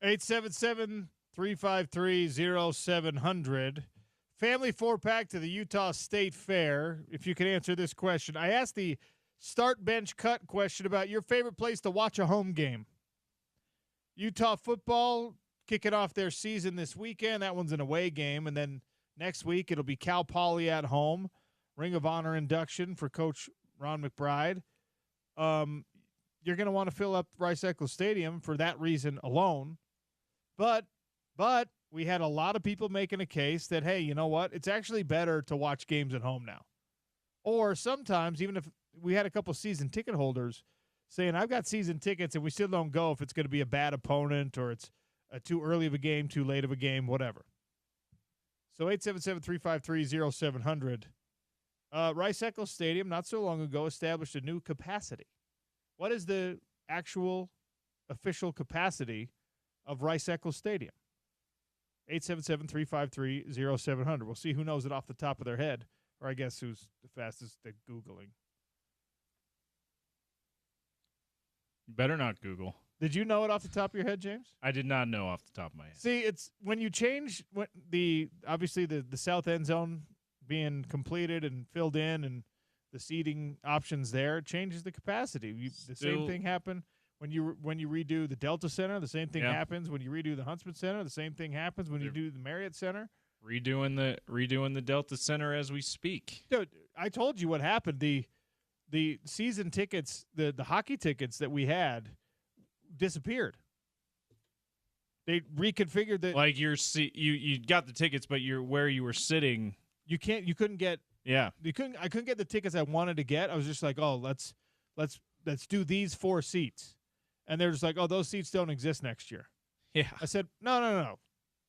[SPEAKER 1] Eight seven seven 353-0700. Family four-pack to the Utah State Fair. If you can answer this question. I asked the start, bench, cut question about your favorite place to watch a home game. Utah football kicking off their season this weekend. That one's an away game. And then next week it'll be Cal Poly at home. Ring of Honor induction for Coach Ron McBride. You're going to want to fill up Rice-Eccles Stadium for that reason alone. But we had a lot of people making a case that, hey, you know what? It's actually better to watch games at home now. Or sometimes, even if we had a couple season ticket holders saying, I've got season tickets and we still don't go if it's going to be a bad opponent or it's too early of a game, too late of a game, whatever. So 877-353-0700. Rice-Eccles Stadium, not so long ago, established a new capacity. What is the actual official capacity of Rice-Eccles Stadium? 877-353-0700. We'll see who knows it off the top of their head, or I guess who's the fastest at Googling.
[SPEAKER 2] Better not Google.
[SPEAKER 1] Did you know it off the top of your head, James?
[SPEAKER 2] I did not know off the top of my head.
[SPEAKER 1] See, it's when you change the south end zone being completed and filled in, and the seating options there, it changes the capacity. The same thing happened when you redo the Delta Center. The same thing happens when you redo the Huntsman Center. The same thing happens when you do the Marriott Center.
[SPEAKER 2] Redoing the Delta Center as we speak.
[SPEAKER 1] Dude, I told you what happened. The season tickets, the hockey tickets that we had, disappeared. They reconfigured the
[SPEAKER 2] you got the tickets, but where you were sitting.
[SPEAKER 1] You couldn't get.
[SPEAKER 2] Yeah.
[SPEAKER 1] I couldn't get the tickets I wanted to get. I was just like, oh, let's do these 4 seats, and they're just like, oh, those seats don't exist next year.
[SPEAKER 2] Yeah.
[SPEAKER 1] I said, no,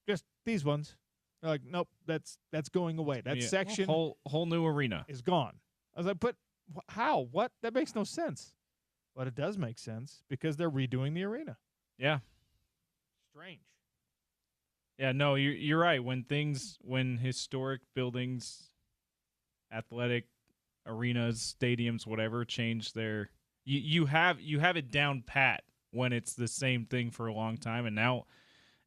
[SPEAKER 1] just these ones. They're like, nope, that's going away. That section
[SPEAKER 2] whole new arena
[SPEAKER 1] is gone. I was like, but how? What? That makes no sense. But it does make sense because they're redoing the arena.
[SPEAKER 2] Yeah.
[SPEAKER 1] Strange.
[SPEAKER 2] Yeah, no, you're right. When historic buildings, athletic arenas, stadiums, whatever, change their you have it down pat when it's the same thing for a long time, and now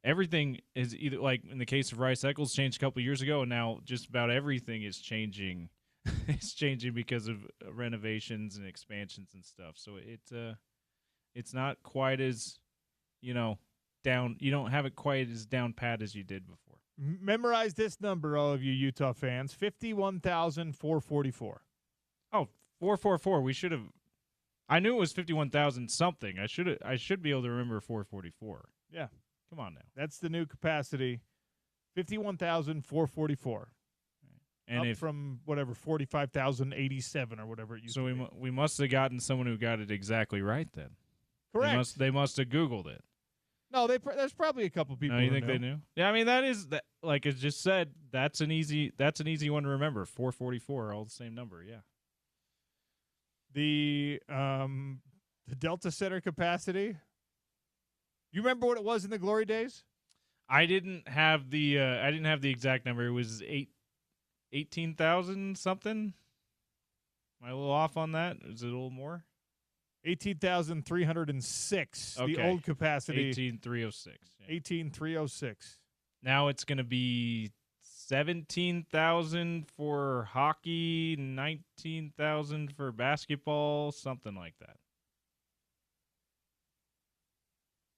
[SPEAKER 2] everything is either, like in the case of Rice Eccles, changed a couple of years ago, and now just about everything is changing. It's changing because of renovations and expansions and stuff. So it's not quite as, down. You don't have it quite as down pat as you did before.
[SPEAKER 1] Memorize this number, all of you Utah fans: 51,444.
[SPEAKER 2] Oh, 444. We should have. I knew it was 51,000 something. I should be able to remember 444.
[SPEAKER 1] Yeah,
[SPEAKER 2] come on now.
[SPEAKER 1] That's the new capacity. 51,444. And up from whatever 45,087 or whatever it used to be.
[SPEAKER 2] So we must have gotten someone who got it exactly right then.
[SPEAKER 1] Correct.
[SPEAKER 2] They must have Googled it.
[SPEAKER 1] No, there's probably a couple people.
[SPEAKER 2] No, you think they knew? Yeah, I mean that like it just said. That's an easy one to remember. 444, all the same number. Yeah.
[SPEAKER 1] The Delta Center capacity. You remember what it was in the glory days?
[SPEAKER 2] I didn't have the exact number. It was 18,000 something. Am I a little off on that? Is it a little more?
[SPEAKER 1] 18,306. Okay. The old capacity.
[SPEAKER 2] 18,306. Yeah.
[SPEAKER 1] 18,306.
[SPEAKER 2] Now it's going to be 17,000 for hockey, 19,000 for basketball, something like that.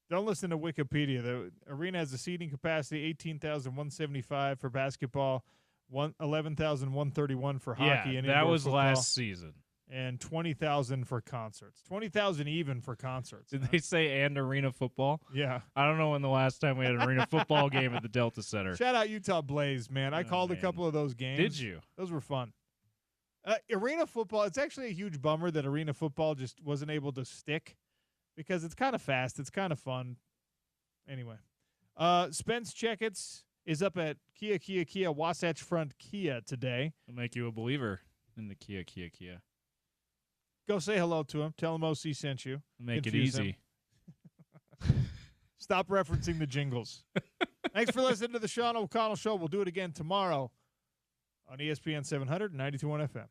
[SPEAKER 1] Don't listen to Wikipedia. The arena has a seating capacity 18,175 for basketball, 11,131 for hockey.
[SPEAKER 2] Yeah,
[SPEAKER 1] and
[SPEAKER 2] that was
[SPEAKER 1] football,
[SPEAKER 2] last season.
[SPEAKER 1] And 20,000 for concerts. 20,000 even for concerts.
[SPEAKER 2] Did they say and arena football?
[SPEAKER 1] Yeah.
[SPEAKER 2] I don't know when the last time we had an arena football game at the Delta Center.
[SPEAKER 1] Shout out Utah Blaze, man. I called a couple of those games.
[SPEAKER 2] Did you?
[SPEAKER 1] Those were fun. Arena football, it's actually a huge bummer that arena football just wasn't able to stick because it's kind of fast. It's kind of fun. Anyway. Spence Checketts is up at Kia Wasatch Front Kia today.
[SPEAKER 2] It'll make you a believer in the Kia.
[SPEAKER 1] Go say hello to him. Tell him OC sent you.
[SPEAKER 2] Make it easy.
[SPEAKER 1] Stop referencing the jingles. Thanks for listening to the Sean O'Connell Show. We'll do it again tomorrow on ESPN 700 and 92.1 FM.